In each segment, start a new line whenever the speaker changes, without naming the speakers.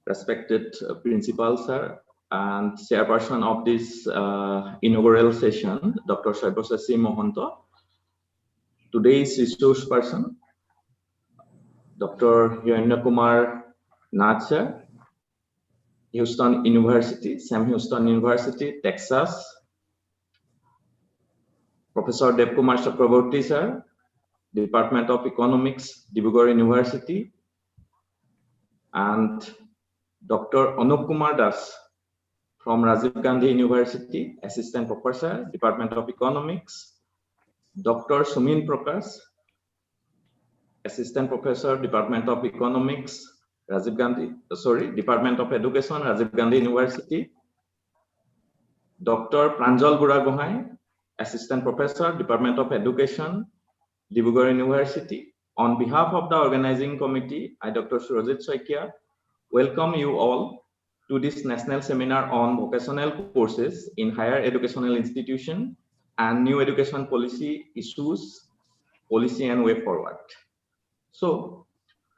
respected principal, sir, and chairperson of this inaugural session, Dr. Sabyasachi Mahanta. Today's resource person, Dr. Hiranya Nath, sir, Houston University, Sam Houston University, Texas. Professor Kumar Chakraborty, sir, Department of Economics, Dibrugarh University, and Dr. Anup Kumar from Rajiv Gandhi University, Assistant Professor, Department of Economics. Dr. Sumin Prakash, Assistant Professor, Department of Economics, Department of Education, Rajiv Gandhi University. Dr. Pranjal Buragohain, Assistant Professor, Department of Education, Dibrugarh University. On behalf of the organizing committee, I, Dr. Surajit Soikia, welcome you all to this national seminar on vocational courses in higher educational institution and new education policy issues, policy and way forward. So,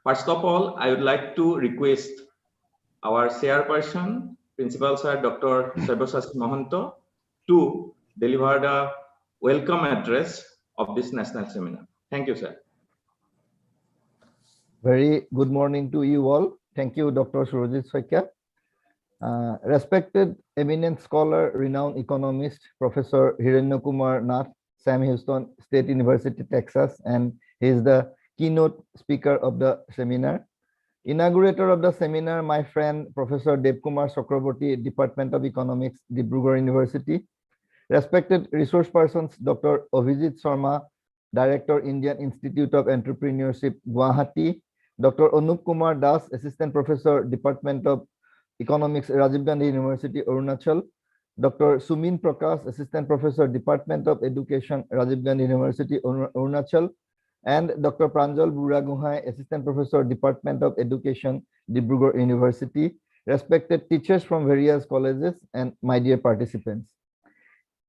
first of all, I would like to request our chairperson, Principal Sir Dr. Sabyasachi Mahanta, to deliver the welcome address of this national seminar. Thank you, sir.
Very good morning to you all. Thank you, Dr. Surajit Soikia. Respected eminent scholar, renowned economist, Professor Hiranya Nath, Sam Houston State University, Texas, and he is the keynote speaker of the seminar. Inaugurator of the seminar, my friend, Professor Kumar Chakraborty, Department of Economics, Dibrugarh University. Respected resource persons, Dr. Abhijit Sharma, Director, Indian Institute of Entrepreneurship, Guwahati. Dr. Anup Kumar, Assistant Professor, Department of Economics, Rajiv Gandhi University, Arunachal. Dr. Sumin Prakash, Assistant Professor, Department of Education, Rajiv Gandhi University, Arunachal. And Dr. Pranjal Buragohain, Assistant Professor, Department of Education, Dibrugarh University. Respected teachers from various colleges and my dear participants.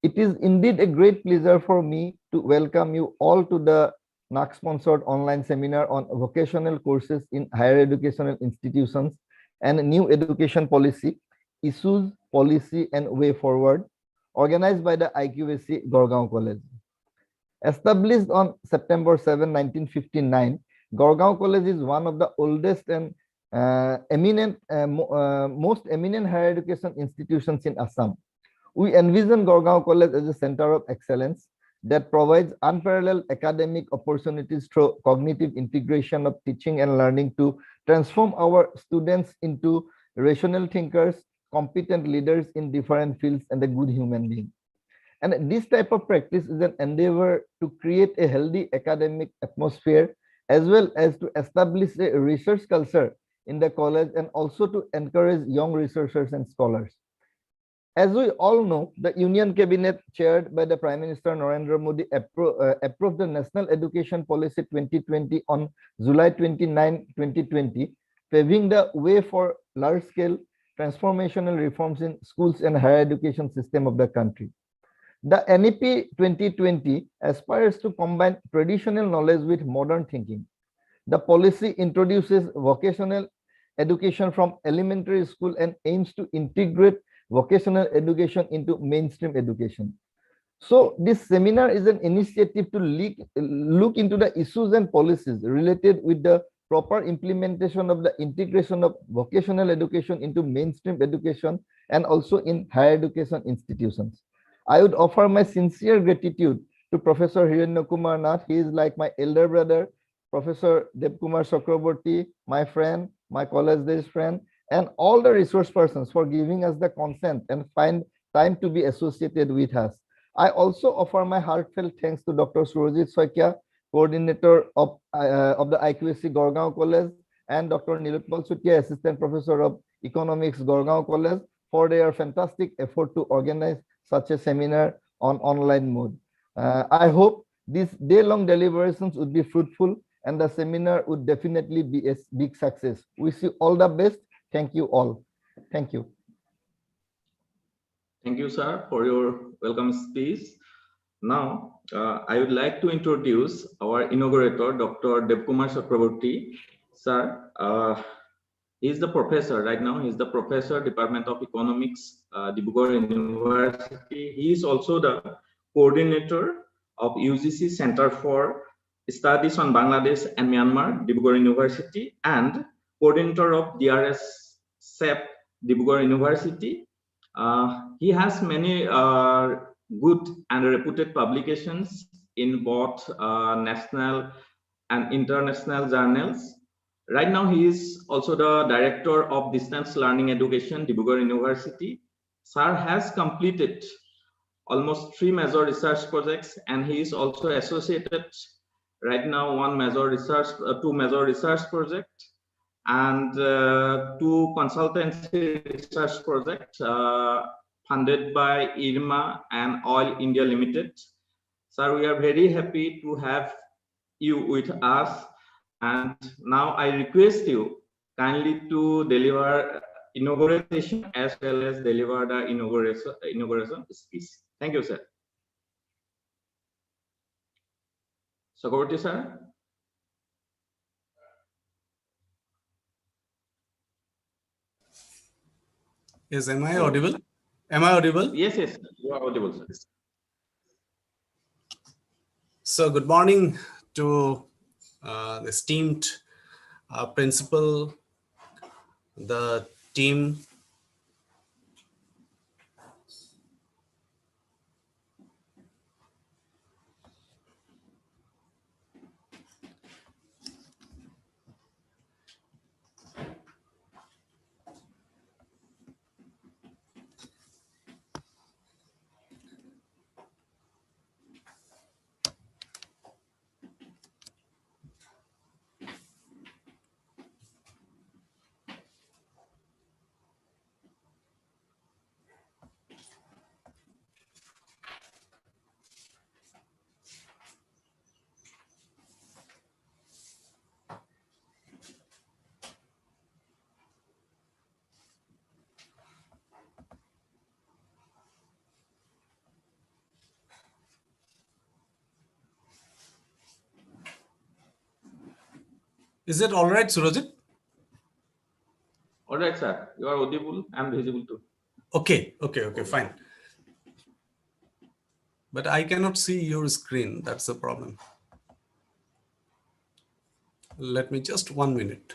It is indeed a great pleasure for me to welcome you all to the Naac-sponsored online seminar on vocational courses in higher educational institutions and new education policy, issues, policy, and way forward, organized by the IQAC Gargaon College. Established on September 7, 1959, Gargaon College is one of the oldest and most eminent higher education institutions in Assam. We envision Gargaon College as a center of excellence that provides unparalleled academic opportunities through cognitive integration of teaching and learning to transform our students into rational thinkers, competent leaders in different fields, and a good human being. And this type of practice is an endeavor to create a healthy academic atmosphere, as well as to establish a research culture in the college and also to encourage young researchers and scholars. As we all know, the Union Cabinet chaired by the Prime Minister Narendra Modi approved the National Education Policy 2020 on July 29, 2020, paving the way for large-scale transformational reforms in schools and higher education system of the country. The NEP 2020 aspires to combine traditional knowledge with modern thinking. The policy introduces vocational education from elementary school and aims to integrate vocational education into mainstream education. So this seminar is an initiative to look into the issues and policies related with the proper implementation of the integration of vocational education into mainstream education and also in higher education institutions. I would offer my sincere gratitude to Professor Hiranya Nath. He is like my elder brother, Professor Kumar Chakraborty, my friend, my college days friend, and all the resource persons for giving us the consent and find time to be associated with us. I also offer my heartfelt thanks to Dr. Surajit Soikia, coordinator of the IQAC Gargaon College, and Dr. Nilotpal Chutia, Assistant Professor of Economics, Gargaon College, for their fantastic effort to organize such a seminar on online mode. I hope these day-long deliberations would be fruitful and the seminar would definitely be a big success. Wish you all the best. Thank you all. Thank you.
Thank you, sir, for your welcome speech. Now, I would like to introduce our inaugurator, Dr. Kumar Chakraborty. Sir, He's the professor right now. He's the professor, Department of Economics, Dibrugarh University. He is also the coordinator of UGC Center for Studies on Bangladesh and Myanmar, Dibrugarh University, and coordinator of DRS CEP, Dibrugarh University. He has many good and reputed publications in both national and international journals. Right now, he is also the Director of Distance Learning Education, Dibrugarh University. Sir has completed almost 3 major research projects, and he is also associated right now 2 major research projects and 2 consultancy research projects funded by IRMA and Oil India Limited. Sir, we are very happy to have you with us. And now I request you kindly to deliver inauguration as well as deliver the inauguration speech. Thank you, sir. Chakraborty, sir.
Yes, am I audible? Am I audible?
Yes, yes, you are audible, sir.
So good morning to the esteemed principal, the team, Is it all right, Surajit?
All right, sir. You are audible and visible too.
Okay, fine. But I cannot see your screen. That's the problem. Let me just 1 minute.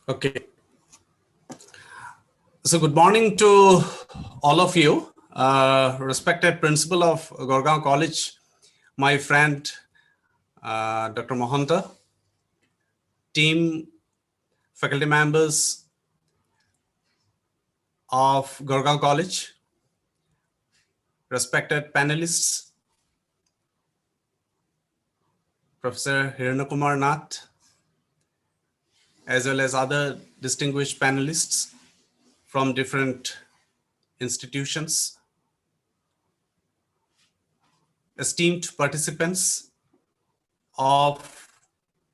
Okay. So good morning to all of you, respected principal of Gargaon College, my friend, Dr. Mahanta, team, faculty members of Gargaon College, respected panelists, Professor Hiranya Nath, as well as other distinguished panelists from different institutions, esteemed participants of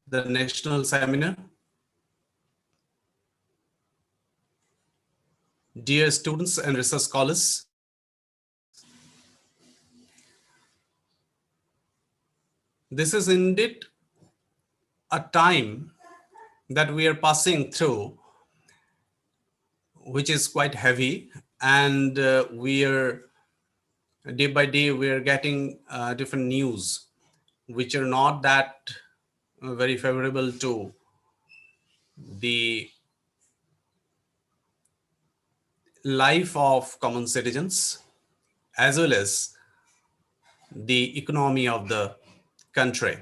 the national seminar, dear students and research scholars, this is indeed a time that we are passing through, which is quite heavy, and we are day by day we are getting different news which are not that very favorable to the life of common citizens as well as the economy of the country.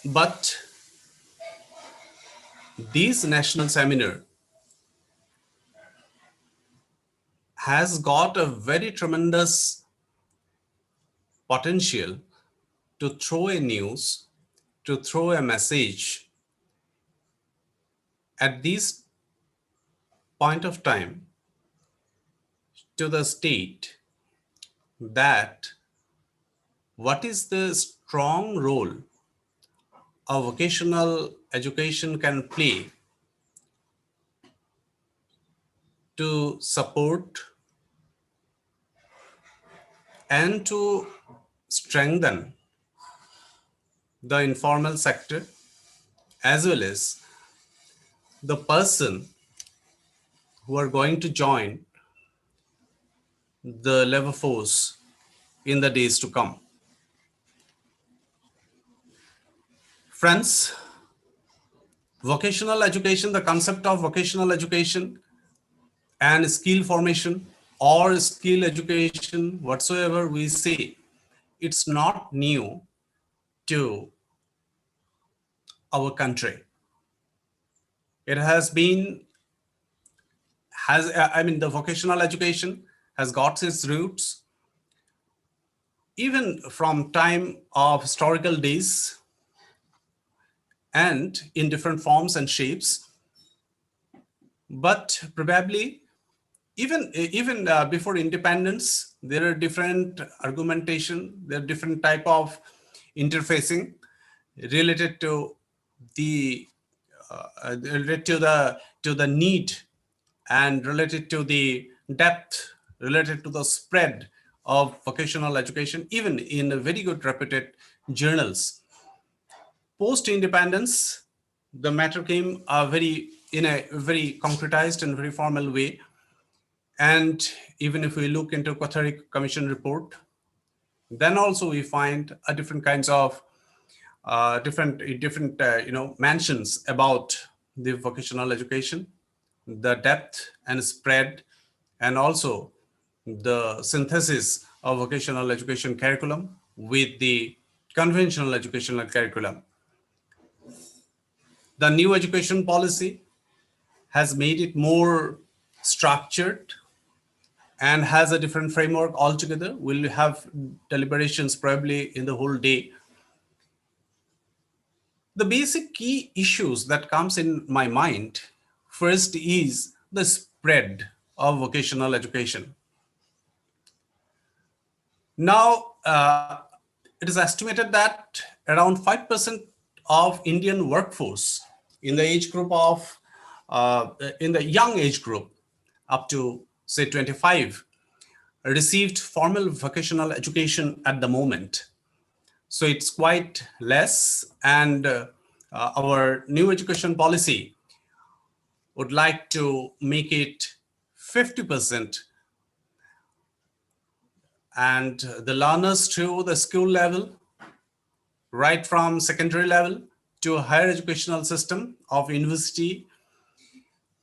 But these national seminar has got a very tremendous potential to throw a news, to throw a message at this point of time to the state that what is the strong role a vocational education can play to support and to strengthen the informal sector as well as the person who are going to join the labor force in the days to come. Friends, vocational education, the concept of vocational education and skill formation or skill education, whatsoever we say, it's not new to our country. It has been, the vocational education has got its roots even from time of historical days and in different forms and shapes. But probably even before independence, there are different argumentation, there are different type of interfacing related to the need and related to the depth, related to the spread of vocational education, even in very good reputed journals. Post-independence, the matter came in a very concretized and very formal way. And even if we look into Qathari Commission report, then also we find a different kinds of different mentions about the vocational education, the depth and spread, and also the synthesis of vocational education curriculum with the conventional educational curriculum. The new education policy has made it more structured and has a different framework altogether. We'll have deliberations probably in the whole day. The basic key issues that comes in my mind first is the spread of vocational education. Now, it is estimated that around 5% of Indian workforce in the age group of, in the young age group up to say 25 received formal vocational education at the moment. So it's quite less, and our new education policy would like to make it 50%, and the learners through the school level, right from secondary level to a higher educational system of university,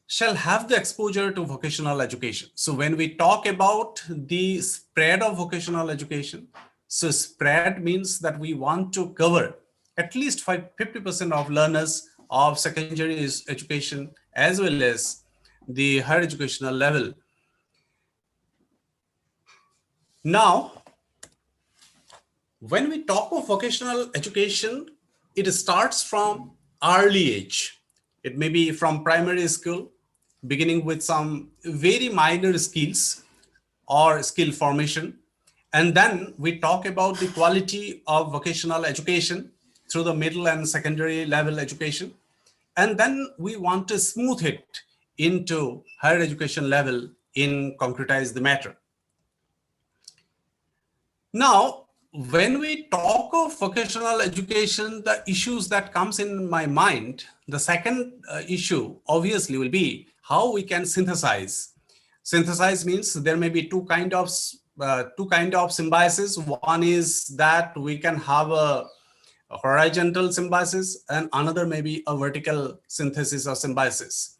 shall have the exposure to vocational education. So when we talk about the spread of vocational education, so spread means that we want to cover at least 50% of learners of secondary education as well as the higher educational level. Now, when we talk of vocational education, it starts from early age. It may be from primary school, beginning with some very minor skills or skill formation. And then we talk about the quality of vocational education through the middle and secondary level education. And then we want to smooth it into higher education level in concretize the matter. Now, when we talk of vocational education, the issues that comes in my mind, the second issue obviously will be how we can synthesize. Synthesize means there may be two kind of symbiosis. One is that we can have a horizontal symbiosis, and another may be a vertical synthesis or symbiosis.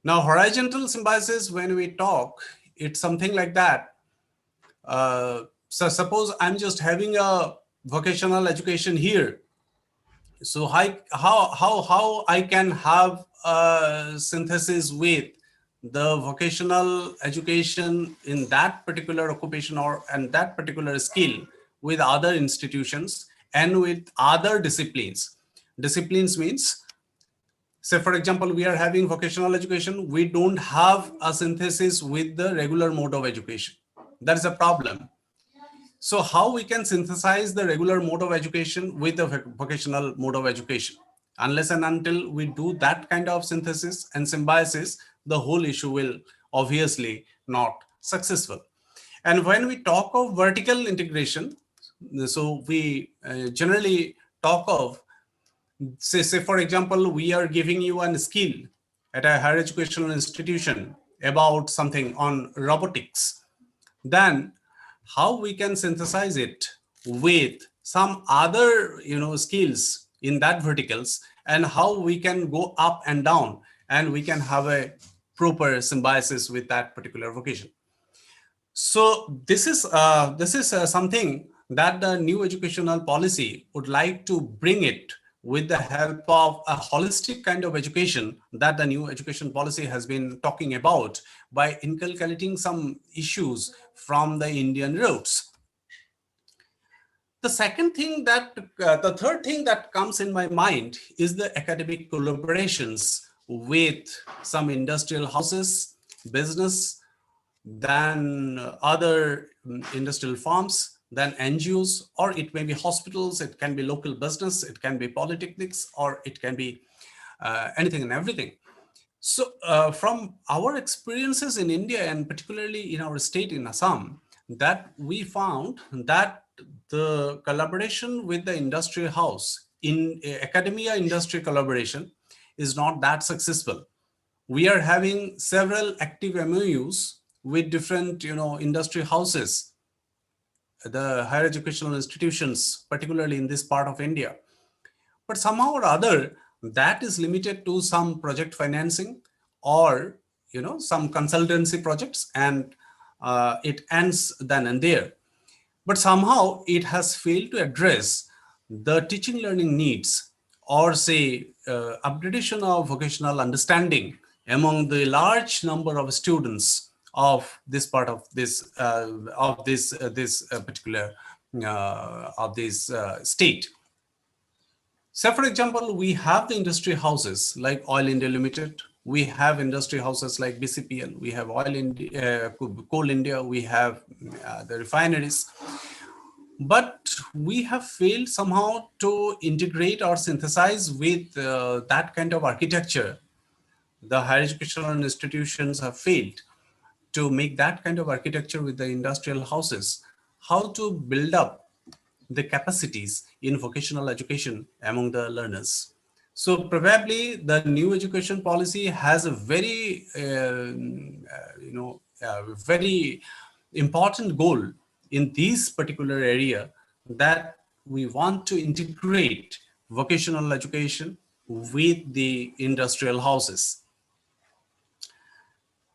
Now, horizontal symbiosis, when we talk, it's something like that. So suppose I'm just having a vocational education here. So how I can have a synthesis with the vocational education in that particular occupation and that particular skill with other institutions and with other disciplines. Disciplines means, say for example, we are having vocational education, we don't have a synthesis with the regular mode of education. That is a problem. So how we can synthesize the regular mode of education with the vocational mode of education? Unless and until we do that kind of synthesis and symbiosis, the whole issue will obviously not successful. And when we talk of vertical integration, so we generally talk of, say for example, we are giving you a skill at a higher educational institution about something on robotics. Then how we can synthesize it with some other skills in that verticals, and how we can go up and down and we can have a proper symbiosis with that particular vocation. So this is something that the new educational policy would like to bring it with the help of a holistic kind of education that the new education policy has been talking about, by inculcating some issues from the Indian roots. The third thing that comes in my mind is the academic collaborations with some industrial houses, business, then other industrial farms, then NGOs, or it may be hospitals, it can be local business, it can be polytechnics, or it can be anything and everything. So from our experiences in India, and particularly in our state in Assam, that we found that the collaboration with the industrial house in academia industry collaboration is not that successful. We are having several active MOUs with different industry houses, the higher educational institutions, particularly in this part of India. But somehow or other, that is limited to some project financing or some consultancy projects, and it ends then and there. But somehow it has failed to address the teaching learning needs, or say upgradation of vocational understanding among the large number of students of this part of this state. So for example, we have the industry houses like Oil India Limited, we have industry houses like BCPL, we have Coal India, we have the refineries. But we have failed somehow to integrate or synthesize with that kind of architecture. The higher educational institutions have failed to make that kind of architecture with the industrial houses. How to build up the capacities in vocational education among the learners. So probably the new education policy has a very, very important goal in this particular area, that we want to integrate vocational education with the industrial houses.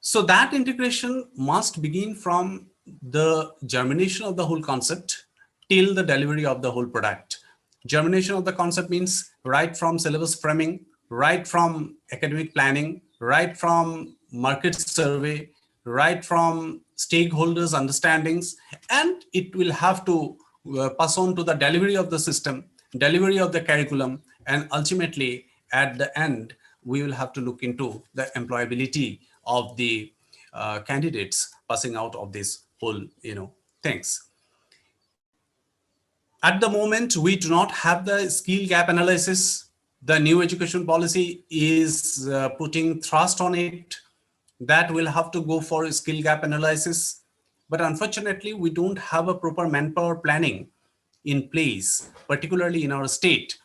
So that integration must begin from the germination of the whole concept till the delivery of the whole product. Germination of the concept means right from syllabus framing, right from academic planning, right from market survey, right from stakeholders' understandings, and it will have to pass on to the delivery of the system, delivery of the curriculum, and ultimately at the end, we will have to look into the employability of the candidates passing out of this whole things. At the moment, we do not have the skill gap analysis. The new education policy is putting thrust on it that we'll have to go for skill gap analysis. But unfortunately, we don't have a proper manpower planning in place, particularly in our state,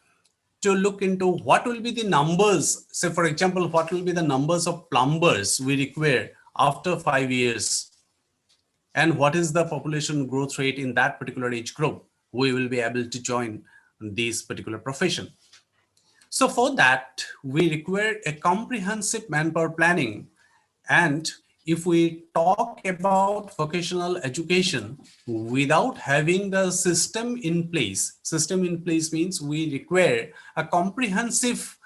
to look into what will be the numbers. Say, for example, what will be the numbers of plumbers we require after 5 years, and what is the population growth rate in that particular age group we will be able to join this particular profession. So for that, we require a comprehensive manpower planning. And if we talk about vocational education without having the system in place means we require a comprehensive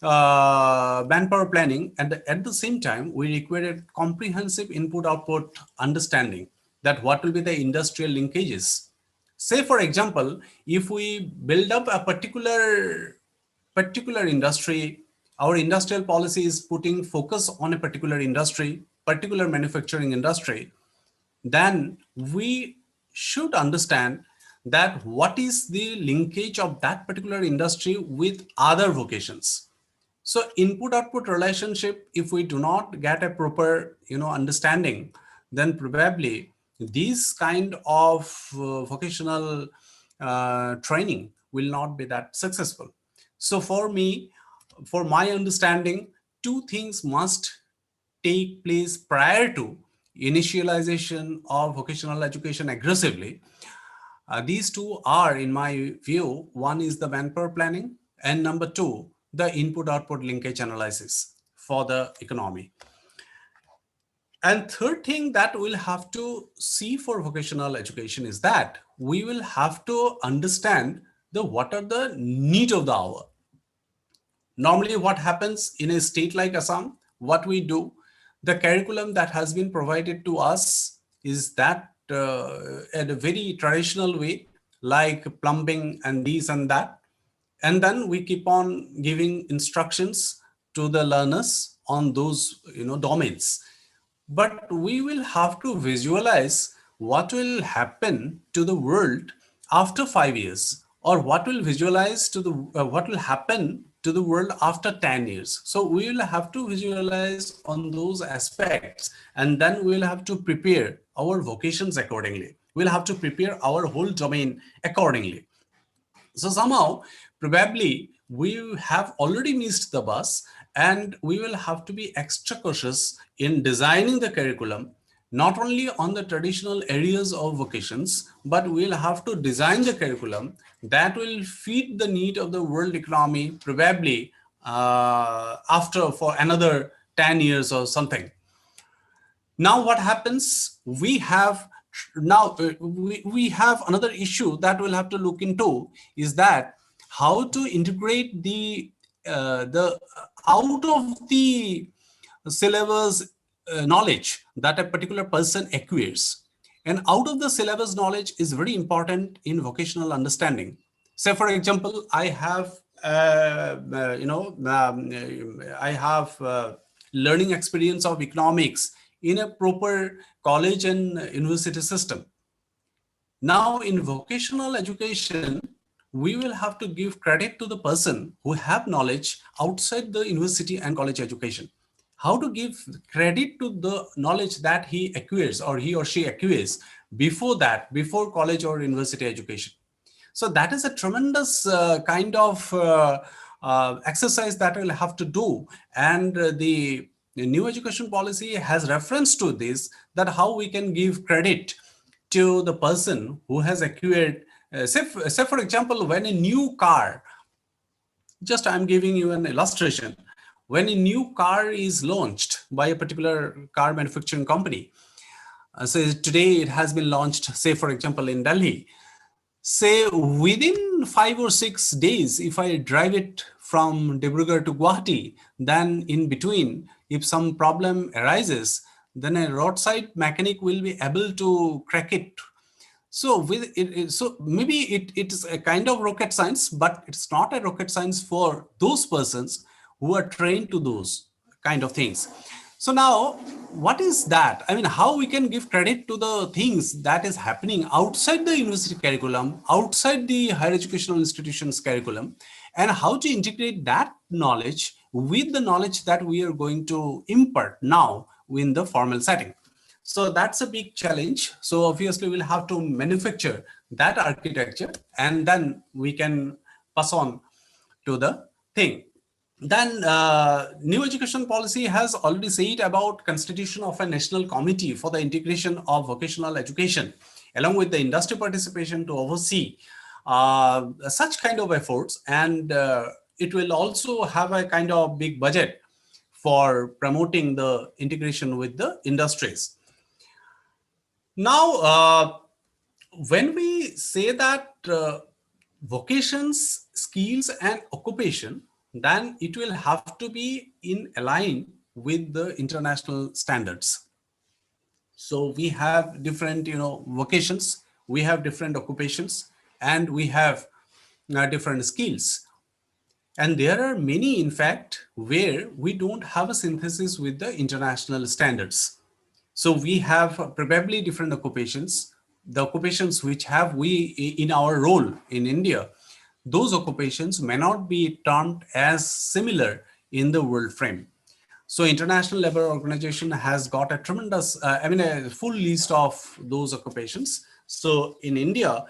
manpower planning, and at the same time, we required comprehensive input-output understanding that what will be the industrial linkages. Say, for example, if we build up a particular industry, our industrial policy is putting focus on a particular industry, particular manufacturing industry, then we should understand that what is the linkage of that particular industry with other vocations. So input-output relationship, if we do not get a proper, understanding, then probably these kind of vocational training will not be that successful. So for me, for my understanding, two things must take place prior to initialization of vocational education aggressively. These two are, in my view, one is the manpower planning, and number two, the input-output linkage analysis for the economy. And third thing that we'll have to see for vocational education is that we will have to understand what are the need of the hour. Normally what happens in a state like Assam, what we do, the curriculum that has been provided to us is that in a very traditional way, like plumbing and this and that. And then we keep on giving instructions to the learners on those domains. But we will have to visualize what will happen to the world after 5 years, or what will visualize to the what will happen to the world after 10 years. So we will have to visualize on those aspects, and then we will have to prepare our vocations accordingly. We'll have to prepare our whole domain accordingly. So somehow, probably we have already missed the bus, and we will have to be extra cautious in designing the curriculum, not only on the traditional areas of vocations, but we'll have to design the curriculum that will feed the need of the world economy, probably after for another 10 years or something. Now what happens, we have another issue that we'll have to look into, is that how to integrate the out of the syllabus knowledge that a particular person acquires. And out of the syllabus knowledge is very important in vocational understanding. Say, for example, I have learning experience of economics in a proper college and university system. Now, in vocational education, we will have to give credit to the person who have knowledge outside the university and college education. How to give credit to the knowledge that he acquires or he or she acquires before that, before college or university education. So that is a tremendous kind of exercise that we'll have to do. And the new education policy has reference to this, that how we can give credit to the person who has acquired, say for example, when a new car, just I'm giving you an illustration, when a new car is launched by a particular car manufacturing company, so today it has been launched, say for example, in Delhi, say within 5 or 6 days, if I drive it from Dibrugarh to Guwahati, then in between, if some problem arises, then a roadside mechanic will be able to crack it. So with it, so maybe it is a kind of rocket science, but it's not a rocket science for those persons who are trained to those kind of things. So now, what is that? I mean, how we can give credit to the things that is happening outside the university curriculum, outside the higher educational institutions curriculum, and how to integrate that knowledge with the knowledge that we are going to impart now in the formal setting. So that's a big challenge. So obviously we'll have to manufacture that architecture, and then we can pass on to the thing. Then new education policy has already said about constitution of a national committee for the integration of vocational education, along with the industry participation to oversee such kind of efforts. And it will also have a kind of big budget for promoting the integration with the industries. Now, when we say that vocations, skills, and occupation, then it will have to be in align with the international standards. So we have different, vocations, we have different occupations, and we have different skills. And there are many, in fact, where we don't have a synthesis with the international standards. So we have probably different occupations, the occupations which have we in our role in India, those occupations may not be termed as similar in the world frame. So International Labour Organization has got a tremendous, a full list of those occupations. So in India,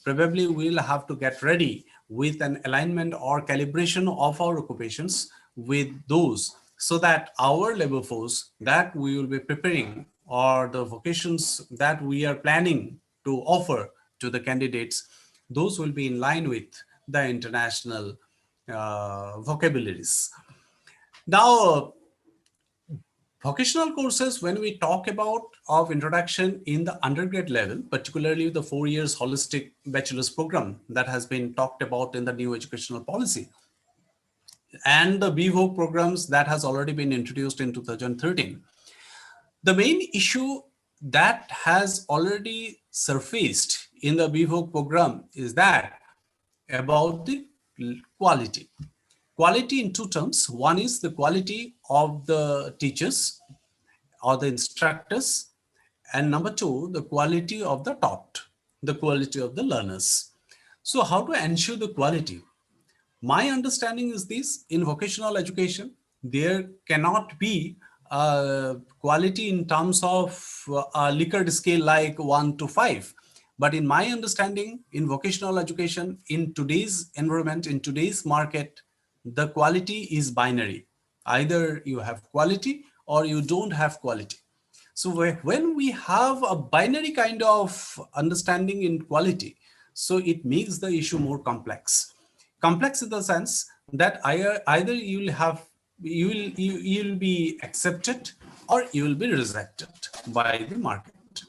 probably we'll have to get ready with an alignment or calibration of our occupations with those, so that our labor force that we will be preparing or the vocations that we are planning to offer to the candidates, those will be in line with the international vocabularies. Now, vocational courses, when we talk about of introduction in the undergrad level, particularly the 4 years holistic bachelor's program that has been talked about in the new educational policy, and the BVOC programs that has already been introduced in 2013, the main issue that has already surfaced in the BVOC program is that about the quality. Quality in two terms. One is the quality of the teachers or the instructors, and number two, the quality of the taught, the quality of the learners. So how to ensure the quality? My understanding is this: in vocational education, there cannot be quality in terms of a Likert scale like 1 to 5. But in my understanding, in vocational education, in today's environment, in today's market, the quality is binary. Either you have quality or you don't have quality. So when we have a binary kind of understanding in quality, so it makes the issue more complex. Complex in the sense that either you'll be accepted or you will be rejected by the market.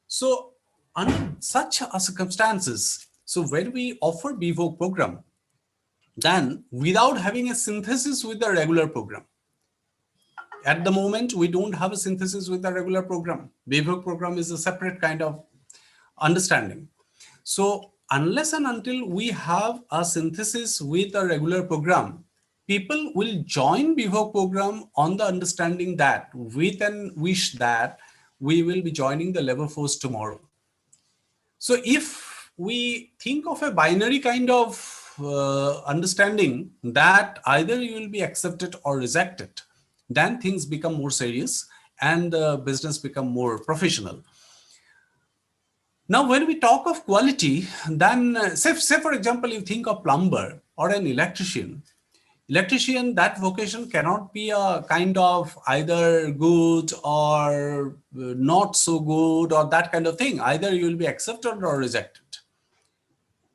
So under such circumstances, so when we offer BVOC program, then without having a synthesis with the regular program, at the moment we don't have a synthesis with the regular program. BVOC program is a separate kind of understanding. So unless and until we have a synthesis with a regular program, people will join BVOC program on the understanding that with an wish that we will be joining the labor force tomorrow. So if we think of a binary kind of understanding that either you will be accepted or rejected, then things become more serious and the business become more professional. Now, when we talk of quality, then say for example, you think of plumber or an electrician. Electrician, that vocation cannot be a kind of either good or not so good or that kind of thing. Either you will be accepted or rejected.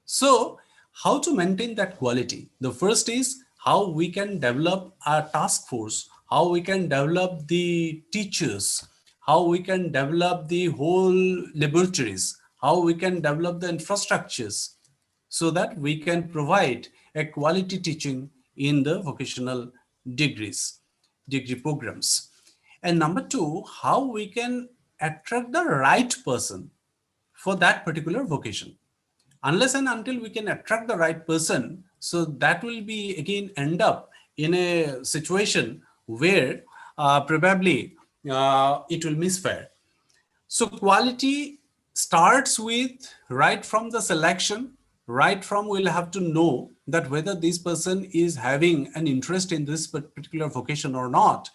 So how to maintain that quality? The first is how we can develop a task force, how we can develop the teachers, how we can develop the whole laboratories, how we can develop the infrastructures so that we can provide a quality teaching in the vocational degree programs. And number two, how we can attract the right person for that particular vocation. Unless and until we can attract the right person, so that will be again end up in a situation where probably it will misfire. So quality starts with right from the selection, right from we'll have to know that whether this person is having an interest in this particular vocation or not,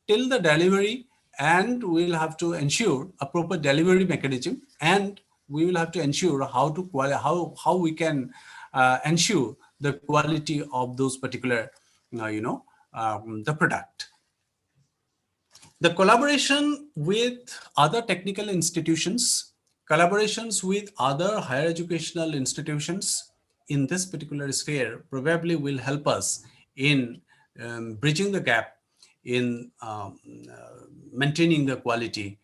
till the delivery, and we'll have to ensure a proper delivery mechanism, and we will have to ensure how we can ensure the quality of those particular the product. The collaboration with other technical institutions, collaborations with other higher educational institutions in this particular sphere probably will help us in bridging the gap in maintaining the quality,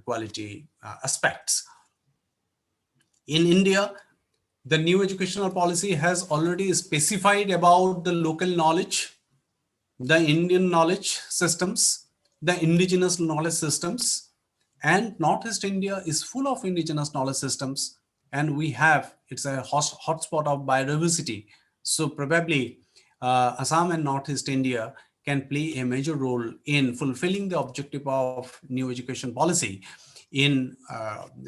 quality aspects. In India, The new educational policy has already specified about the local knowledge, the Indian knowledge systems, the indigenous knowledge systems, and Northeast India is full of indigenous knowledge systems. And it's a hotspot of biodiversity. So probably Assam and Northeast India can play a major role in fulfilling the objective of new education policy, in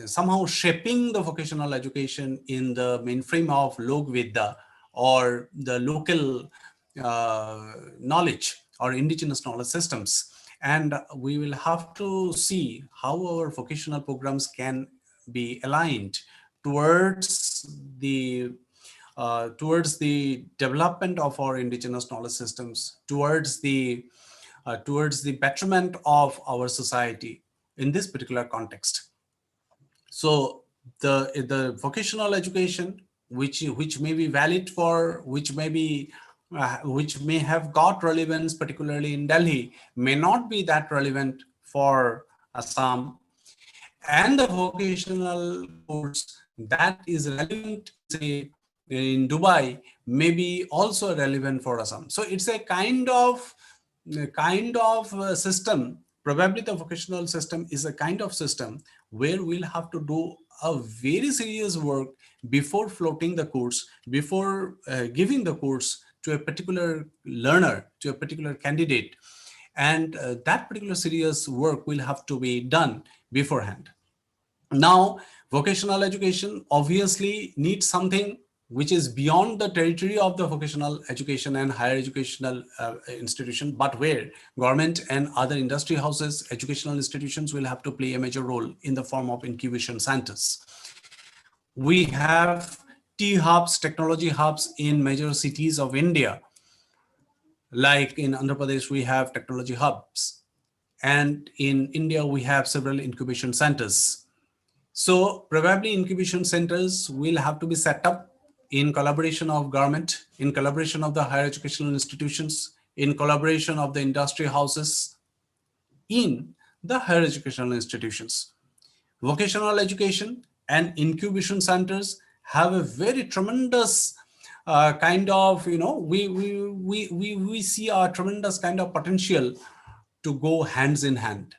somehow shaping the vocational education in the mainframe of Lok Vidya, or the local knowledge or indigenous knowledge systems. And we will have to see how our vocational programs can be aligned towards the development of our indigenous knowledge systems, towards the betterment of our society in this particular context. So the vocational education, which may be valid for, which may have got relevance particularly in Delhi, may not be that relevant for Assam. And the vocational course that is relevant, say, in Dubai, may be also relevant for Assam. So it's a kind of system. Probably the vocational system is a kind of system where we'll have to do a very serious work before floating the course, before giving the course to a particular learner, to a particular candidate. And that particular serious work will have to be done beforehand. Now, vocational education obviously needs something which is beyond the territory of the vocational education and higher educational institution, but where government and other industry houses, educational institutions will have to play a major role in the form of incubation centers. We have T-hubs, technology hubs in major cities of India. Like in Andhra Pradesh, we have technology hubs. And in India, we have several incubation centers. So probably incubation centers will have to be set up in collaboration of government, in collaboration of the higher educational institutions, in collaboration of the industry houses, in the higher educational institutions. Vocational education and incubation centers have a very tremendous kind of, we see a tremendous kind of potential to go hands in hand.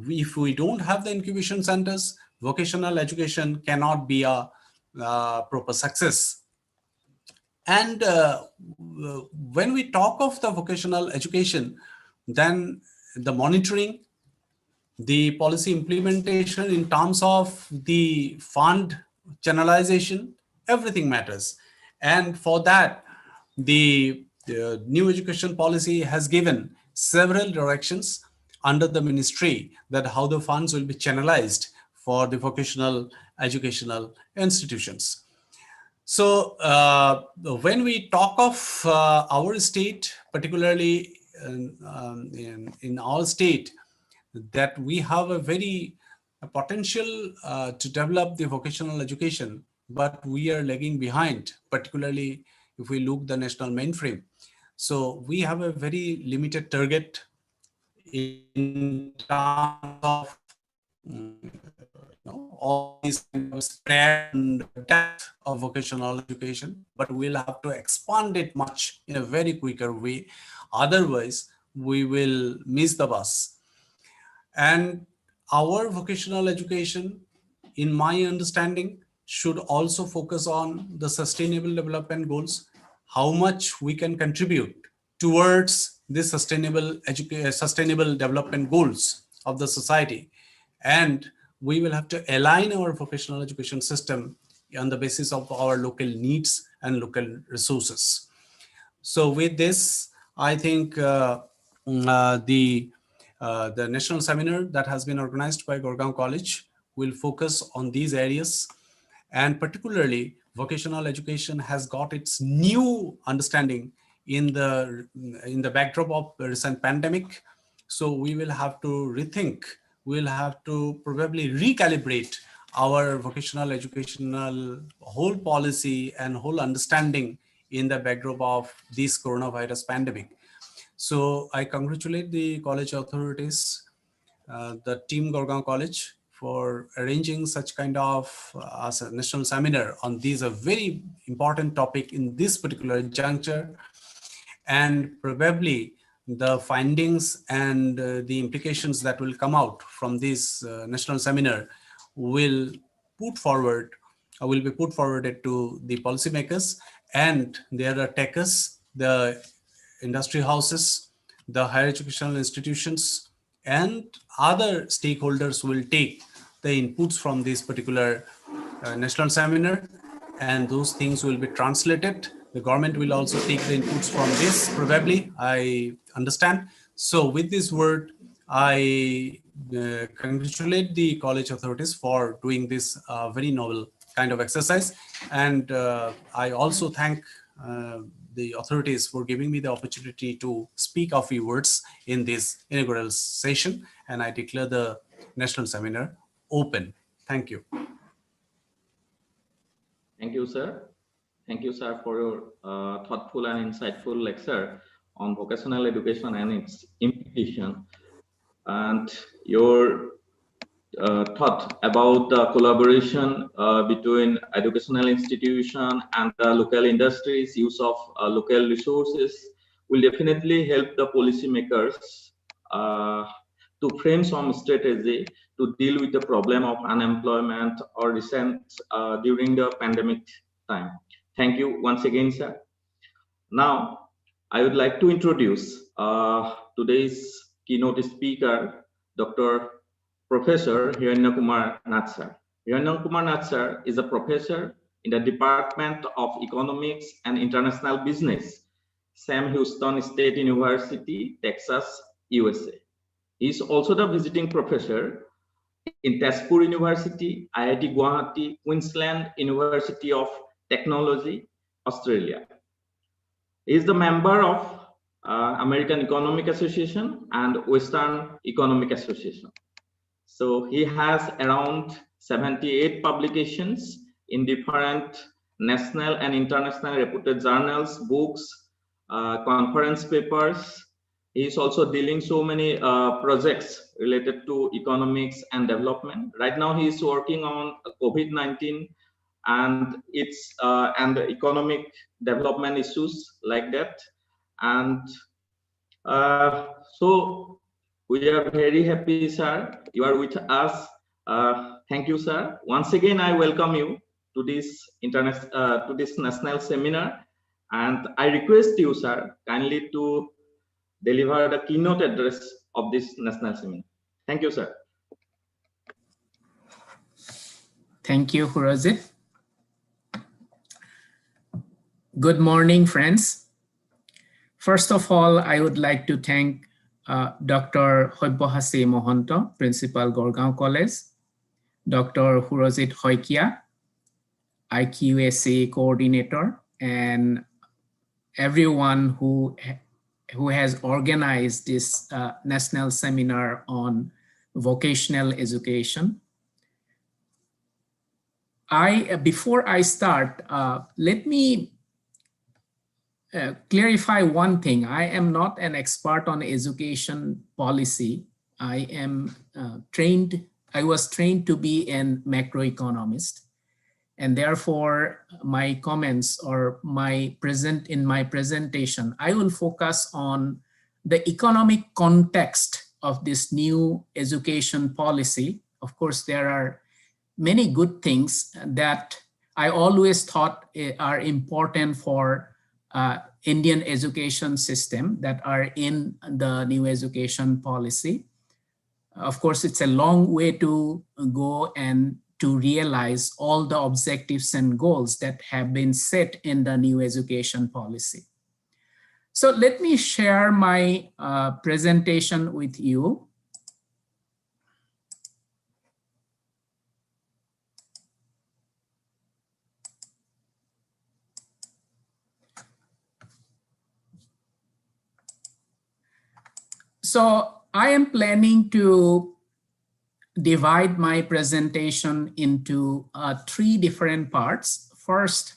If we don't have the incubation centers, vocational education cannot be a proper success. And when we talk of the vocational education, then the monitoring, the policy implementation in terms of the fund channelization, everything matters. And for that, the new education policy has given several directions under the ministry that how the funds will be channelized for the vocational educational institutions. So when we talk of our state, particularly in our state, that we have a very potential to develop the vocational education, but we are lagging behind, particularly if we look the national mainframe. So we have a very limited target in terms of all these kind of spread and depth of vocational education, but we'll have to expand it much in a very quicker way. Otherwise, we will miss the bus. And our vocational education, in my understanding, should also focus on the sustainable development goals, how much we can contribute towards the sustainable development goals of the society. And we will have to align our vocational education system on the basis of our local needs and local resources. So with this, I think the national seminar that has been organized by Gargaon College will focus on these areas. And particularly, vocational education has got its new understanding in the backdrop of the recent pandemic. So we will have to rethink, we'll have to probably recalibrate our vocational educational whole policy and whole understanding in the backdrop of this coronavirus pandemic. So I congratulate the college authorities, the team Gargaon College, for arranging such kind of national seminar on this a very important topic in this particular juncture. And probably the findings and the implications that will come out from this national seminar will be put forward to the policymakers and their takers, the industry houses, the higher educational institutions, and other stakeholders will take the inputs from this particular national seminar, and those things will be translated. The government will also take the inputs from this, probably, I understand. So with this word, I congratulate the college authorities for doing this very novel kind of exercise. And I also thank the authorities for giving me the opportunity to speak a few words in this inaugural session. And I declare the national seminar open. Thank you.
Thank you, sir. Thank you, sir, for your thoughtful and insightful lecture on vocational education and its implication, and your thought about the collaboration between educational institution and the local industries, use of local resources will definitely help the policymakers to frame some strategy to deal with the problem of unemployment or recent during the pandemic time. Thank you once again, sir. Now, I would like to introduce today's keynote speaker, Professor Hiranya Nath sir. Hiranya Nath sir is a professor in the Department of Economics and International Business, Sam Houston State University, Texas, USA. He is also the visiting professor in Tezpur University, IIT Guwahati, Queensland University of Technology, Australia. He is the member of American Economic Association and Western Economic Association. So he has around 78 publications in different national and international reputed journals, books, conference papers. He is also dealing so many projects related to economics and development. Right now, he is working on COVID-19 and its and the economic development issues like that. And so we are very happy, sir. You are with us. Thank you, sir. Once again, I welcome you to this national seminar, and I request you, sir, kindly to deliver the keynote address of this national seminar. Thank you, sir.
Thank you, Rajiv. Good morning, friends. First of all, I would like to thank Dr. Sabyasachi Mahanta, Principal, Gargaon College, Dr. Hiranya Hoikia, IQSA Coordinator, and everyone who has organized this national seminar on vocational education. Before I start, let me clarify one thing. I am not an expert on education policy. I was trained to be an macroeconomist, and therefore my comments or in my presentation, I will focus on the economic context of this new education policy. Of course, there are many good things that I always thought are important for Indian education system that are in the new education policy. Of course, it's a long way to go and to realize all the objectives and goals that have been set in the new education policy. So let me share my presentation with you. So I am planning to divide my presentation into 3 different parts. First,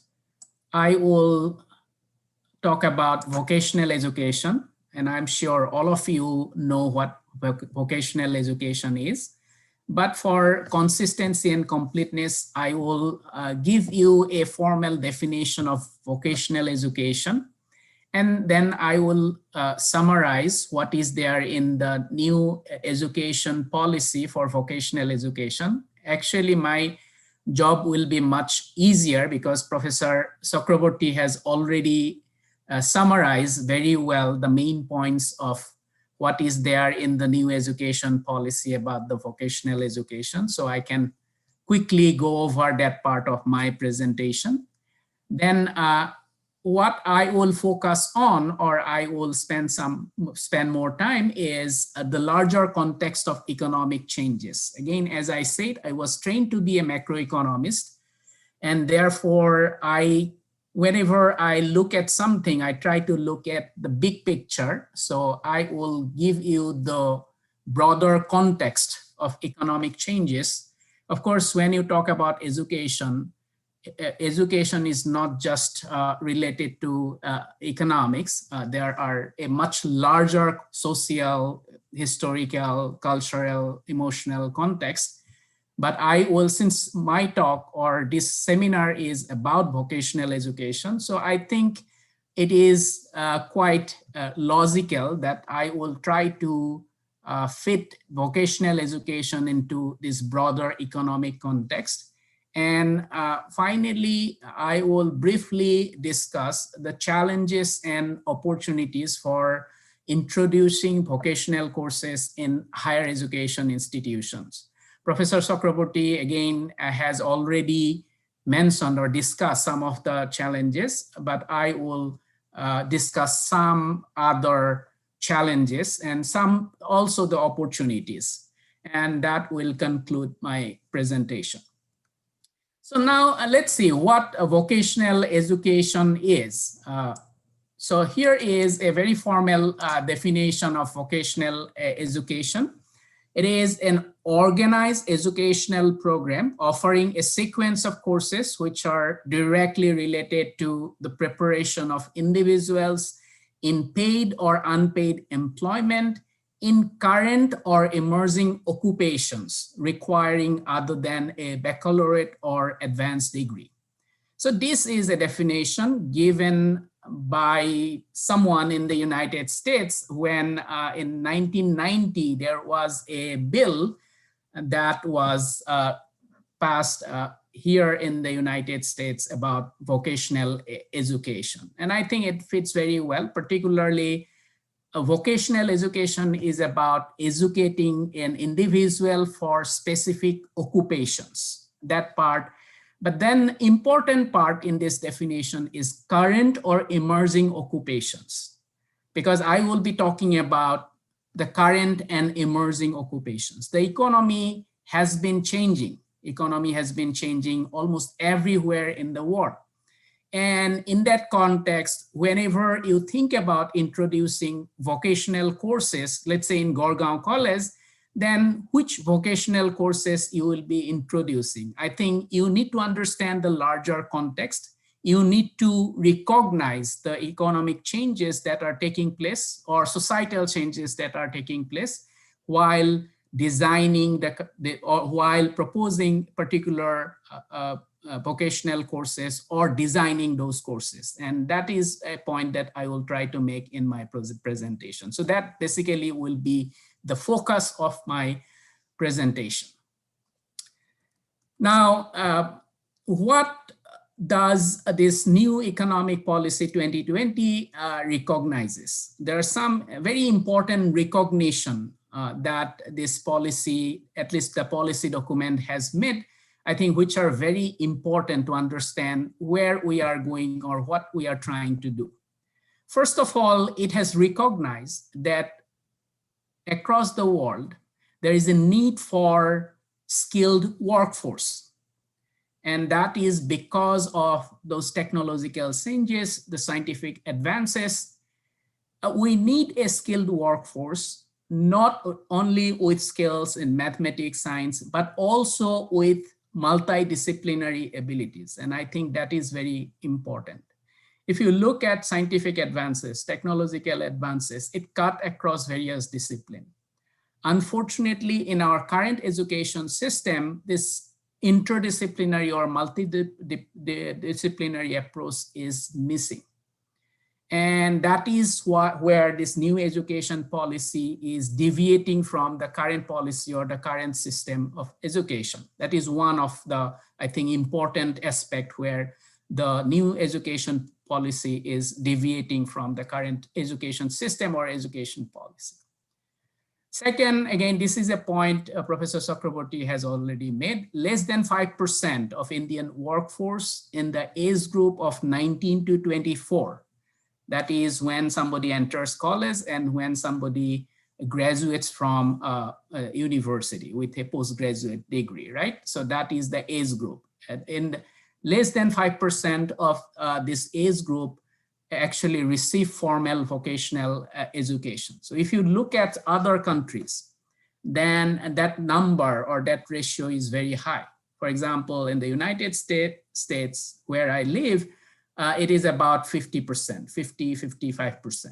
I will talk about vocational education, and I'm sure all of you know what vocational education is. But for consistency and completeness, I will give you a formal definition of vocational education. And then I will summarize what is there in the new education policy for vocational education. Actually, my job will be much easier because Professor Chakraborty has already summarized very well the main points of what is there in the new education policy about the vocational education. So I can quickly go over that part of my presentation. Then what I will focus on, or I will spend more time, is the larger context of economic changes. Again, as I said, I was trained to be a macroeconomist, and therefore whenever I look at something, I try to look at the big picture. So I will give you the broader context of economic changes. Of course, when you talk about education, education is not just related to economics. There are a much larger social, historical, cultural, emotional context. But I will, since my talk or this seminar is about vocational education, so I think it is quite logical that I will try to fit vocational education into this broader economic context. And finally, I will briefly discuss the challenges and opportunities for introducing vocational courses in higher education institutions. Professor Chakraborty, again, has already mentioned or discussed some of the challenges, but I will discuss some other challenges and some also the opportunities. And that will conclude my presentation. So now let's see what a vocational education is. So here is a very formal definition of vocational education. It is an organized educational program offering a sequence of courses which are directly related to the preparation of individuals in paid or unpaid employment in current or emerging occupations requiring other than a baccalaureate or advanced degree. So this is a definition given by someone in the United States when in 1990 there was a bill that was passed here in the United States about vocational education. And I think it fits very well, particularly vocational education is about educating an individual for specific occupations, that part. But then important part in this definition is current or emerging occupations, because I will be talking about the current and emerging occupations. The economy has been changing. Economy has been changing almost everywhere in the world. And in that context, whenever you think about introducing vocational courses, let's say in Gargaon College, then which vocational courses you will be introducing? I think you need to understand the larger context. You need to recognize the economic changes that are taking place or societal changes that are taking place while designing or while proposing particular vocational courses or designing those courses. And that is a point that I will try to make in my presentation. So that basically will be the focus of my presentation. Now, what does this new economic policy 2020 recognizes? There are some very important recognition that this policy, at least the policy document, has made, I think, which are very important to understand where we are going or what we are trying to do. First of all, it has recognized that across the world, there is a need for skilled workforce. And that is because of those technological changes, the scientific advances. We need a skilled workforce, not only with skills in mathematics, science, but also with multidisciplinary abilities. And I think that is very important. If you look at scientific advances, technological advances, it cut across various disciplines. unfortunately, in our current education system, this interdisciplinary or multidisciplinary approach is missing. And that is where this new education policy is deviating from the current policy or the current system of education. That is one of the, I think, important aspect where the new education policy is deviating from the current education system or education policy. Second, again, this is a point Professor Chakraborty has already made. Less than 5% of Indian workforce in the age group of 19 to 24. That is when somebody enters college and when somebody graduates from a university with a postgraduate degree, right? So that is the age group. And less than 5% of this age group actually receive formal vocational education. So if you look at other countries, then that number or that ratio is very high. For example, in the United States where I live, it is about 50%, 55%.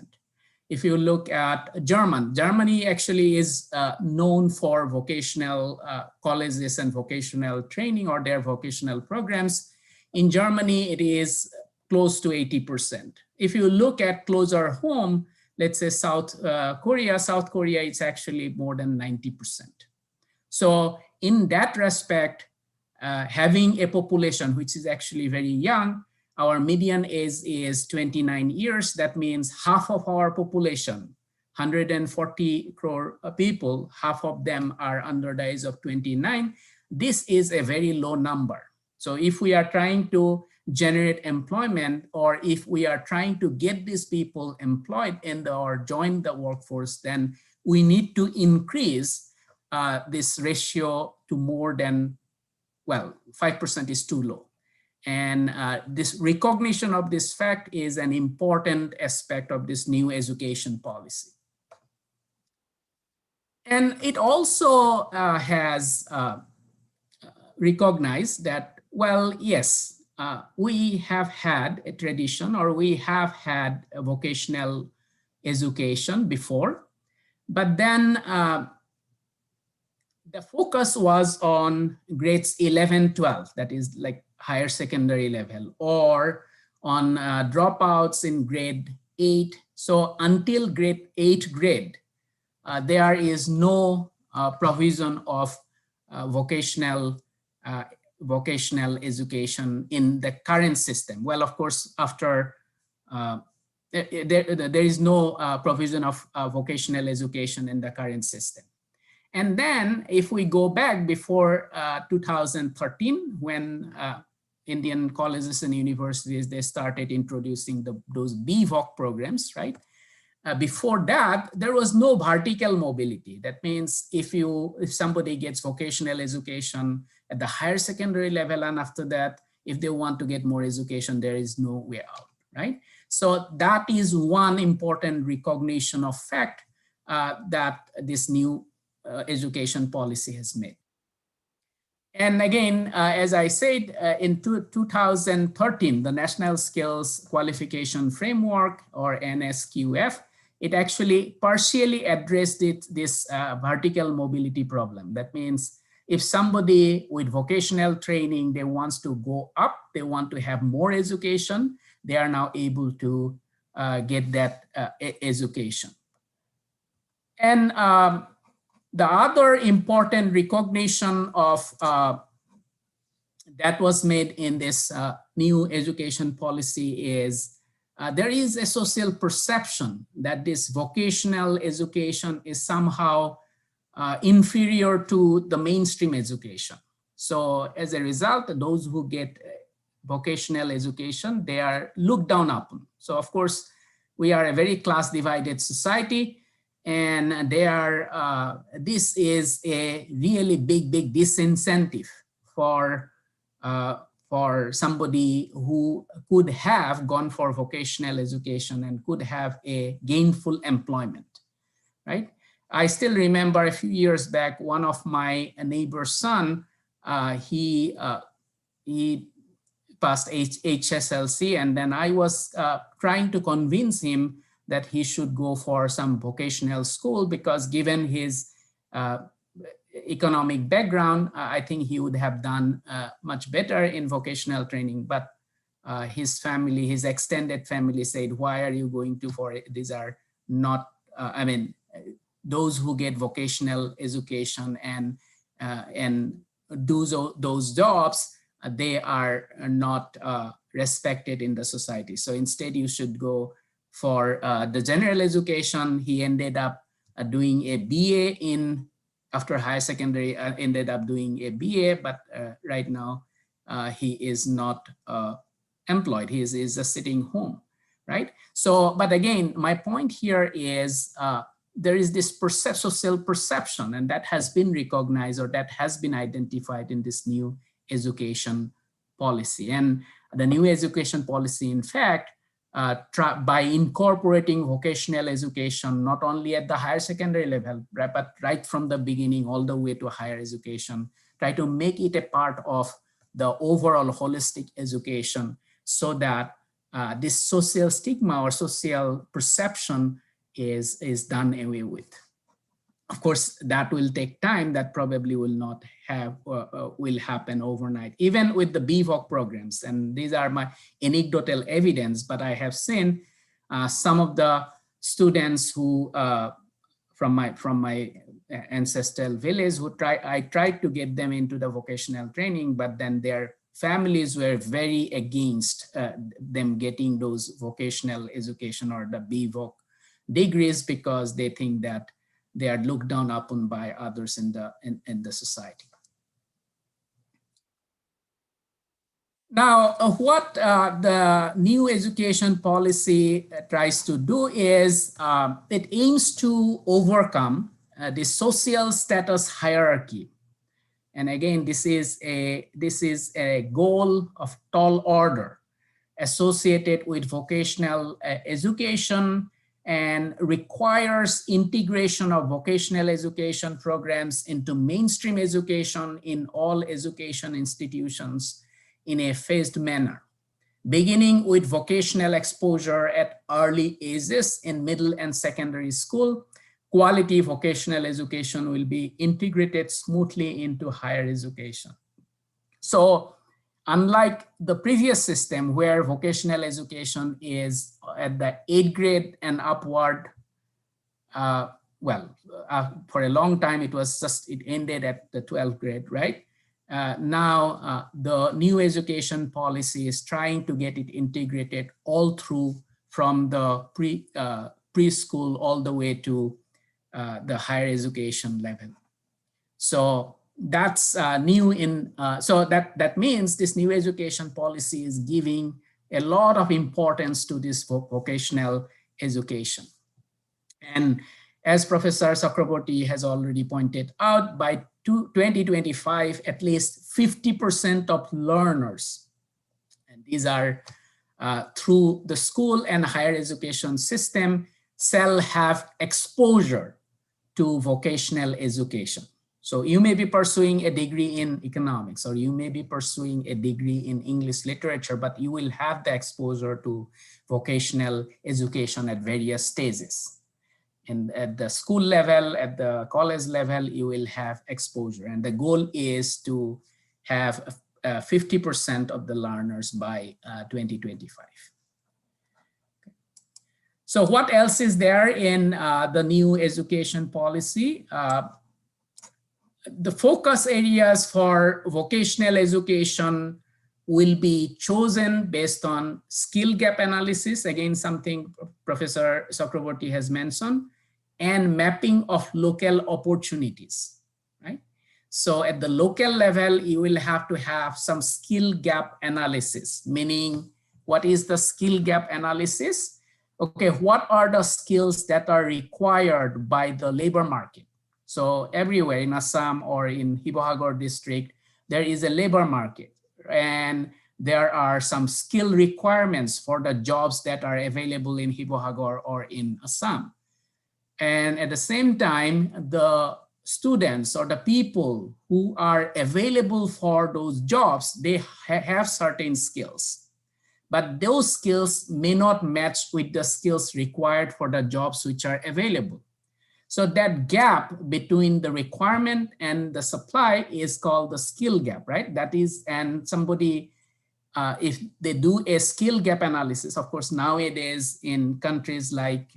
If you look at Germany actually is known for vocational colleges and vocational training or their vocational programs. In Germany, it is close to 80%. If you look at closer home, let's say South Korea, it's actually more than 90%. So in that respect, having a population which is actually very young, our median age is 29 years. That means half of our population, 140 crore people, half of them are under the age of 29. This is a very low number. So if we are trying to generate employment, or if we are trying to get these people employed or join the workforce, then we need to increase this ratio to more than, well, 5% is too low. And this recognition of this fact is an important aspect of this new education policy. And it also has recognized that, well, yes, we have had a tradition, or we have had a vocational education before, but then the focus was on grades 11, 12, that is like higher secondary level, or on dropouts in grade 8. So until grade 8 grade, there is no provision of vocational education in the current system. Well, of course, after there is no provision of vocational education in the current system. And then if we go back before 2013, when Indian colleges and universities, they started introducing those BVoc programs, right? Before that, there was no vertical mobility. That means if somebody gets vocational education at the higher secondary level, and after that, if they want to get more education, there is no way out, right? So that is one important recognition of fact that this new education policy has made. And again, as I said, in 2013, the National Skills Qualification Framework, or NSQF, it actually partially addressed this vertical mobility problem. That means if somebody with vocational training, they wants to go up, they want to have more education, they are now able to get that education. And the other important recognition of that was made in this new education policy is there is a social perception that this vocational education is somehow inferior to the mainstream education. So as a result, those who get vocational education, they are looked down upon. So of course, we are a very class divided society, and this is a really big disincentive for somebody who could have gone for vocational education and could have a gainful employment, right? I still remember a few years back, one of my neighbor's son, he passed HSLC, and then I was trying to convince him that he should go for some vocational school, because given his economic background, I think he would have done much better in vocational training. But his family, his extended family said, why are you going to for it? These are not, I mean, those who get vocational education and do those jobs, they are not respected in the society. So instead you should go for the general education. He ended up doing a BA after higher secondary, ended up doing a BA, but right now he is not employed. He is just sitting home, right? So, but again, my point here is there is this social perception, and that has been recognized or that has been identified in this new education policy. And the new education policy, in fact, by incorporating vocational education, not only at the higher secondary level, but right from the beginning all the way to higher education, try to make it a part of the overall holistic education so that this social stigma or social perception is done away with. Of course, that will take time. That probably will not will happen overnight, even with the BVOC programs. And these are my anecdotal evidence, but I have seen some of the students who from my ancestral village who I tried to get them into the vocational training, but then their families were very against them getting those vocational education or the BVOC degrees because they think that they are looked down upon by others in the society. Now, what the new education policy tries to do is it aims to overcome the social status hierarchy. And again, this is a goal of tall order associated with vocational education, and requires integration of vocational education programs into mainstream education in all education institutions in a phased manner, beginning with vocational exposure at early ages in middle and secondary school. Quality vocational education will be integrated smoothly into higher education. So, unlike the previous system where vocational education is at the 8th grade and upward, for a long time it ended at the 12th grade, right? Now the new education policy is trying to get it integrated all through from the preschool all the way to the higher education level. So that's new in, so that means this new education policy is giving a lot of importance to this vocational education. And as Professor Chakraborty has already pointed out, by 2025, at least 50% of learners, and these are through the school and higher education system, shall have exposure to vocational education. So you may be pursuing a degree in economics, or you may be pursuing a degree in English literature, but you will have the exposure to vocational education at various stages. And at the school level, at the college level, you will have exposure. And the goal is to have 50% of the learners by 2025. So what else is there in the new education policy? The focus areas for vocational education will be chosen based on skill gap analysis, again, something Professor Chakraborty has mentioned, and mapping of local opportunities, right? So at the local level, you will have to have some skill gap analysis, meaning what is the skill gap analysis? Okay, what are the skills that are required by the labor market? So everywhere in Assam or in Hibohagor district, there is a labor market, and there are some skill requirements for the jobs that are available in Hibohagor or in Assam. And at the same time, the students or the people who are available for those jobs, they have certain skills, but those skills may not match with the skills required for the jobs which are available. So that gap between the requirement and the supply is called the skill gap, right? That is, and somebody, if they do a skill gap analysis, of course, nowadays in countries like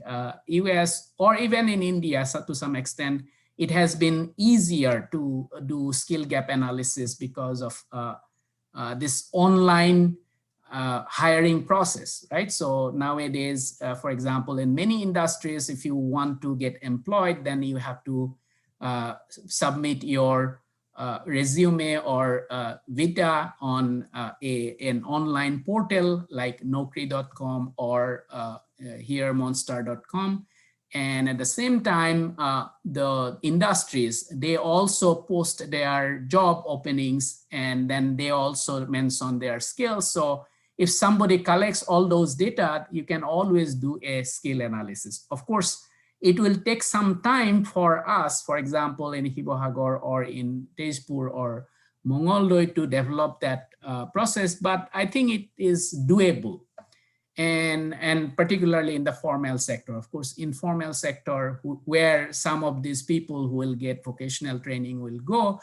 US or even in India, so to some extent, it has been easier to do skill gap analysis because of this online hiring process, right? So nowadays, for example, in many industries, if you want to get employed, then you have to submit your resume or vita on an online portal like Naukri.com or heremonster.com. And at the same time, the industries, they also post their job openings, and then they also mention their skills. So if somebody collects all those data, you can always do a skill analysis. Of course, it will take some time for us, for example, in Hibohagor or in Tezpur or Mongoldoy to develop that process, but I think it is doable. And particularly in the formal sector. Of course, informal sector, where some of these people who will get vocational training will go,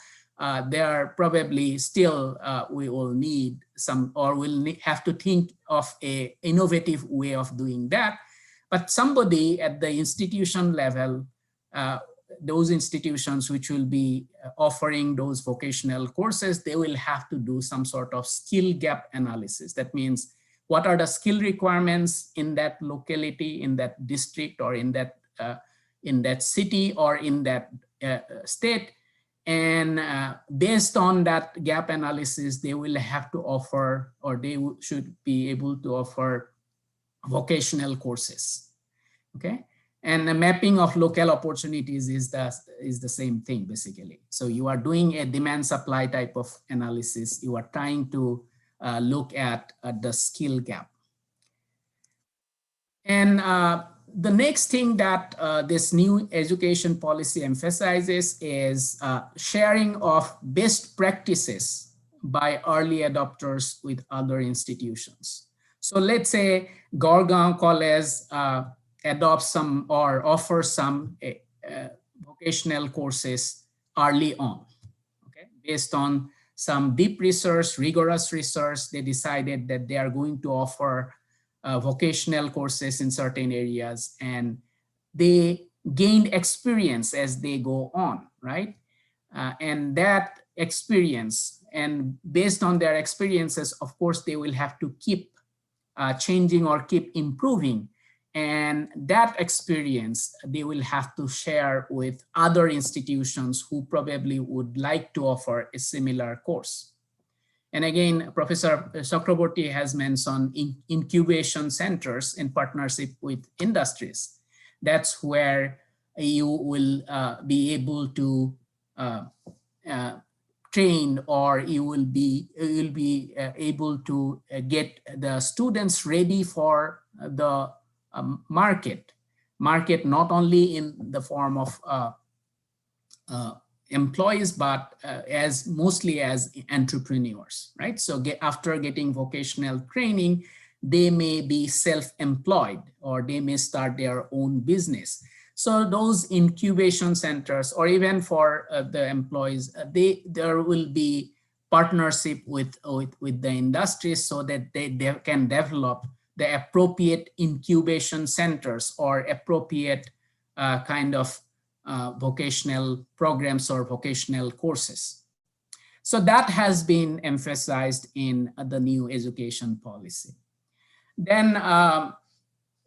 they are probably still, we will need some, or will have to think of a innovative way of doing that. But somebody at the institution level, those institutions which will be offering those vocational courses, they will have to do some sort of skill gap analysis. That means, what are the skill requirements in that locality, in that district, or in that city, or in that state? And based on that gap analysis, they will have to offer, or they should be able to offer vocational courses. Okay, and the mapping of local opportunities is the same thing basically. So you are doing a demand supply type of analysis. You are trying to look at the skill gap. And the next thing that this new education policy emphasizes is sharing of best practices by early adopters with other institutions. So let's say Gargaon College adopts some or offers some vocational courses early on, okay, based on some deep research, rigorous research. They decided that they are going to offer vocational courses in certain areas, and they gained experience as they go on, right? And that experience, and based on their experiences, of course, they will have to keep changing or keep improving. And that experience, they will have to share with other institutions who probably would like to offer a similar course. And again, Professor Chakraborty has mentioned incubation centers in partnership with industries. That's where you will be able to train, or you will be able to get the students ready for the market, not only in the form of employees, but mostly as entrepreneurs, right? So after getting vocational training, they may be self-employed, or they may start their own business. So those incubation centers, or even for the employees, there will be partnership with the industry, so that they can develop the appropriate incubation centers or appropriate kind of vocational programs or vocational courses. So that has been emphasized in the new education policy. Then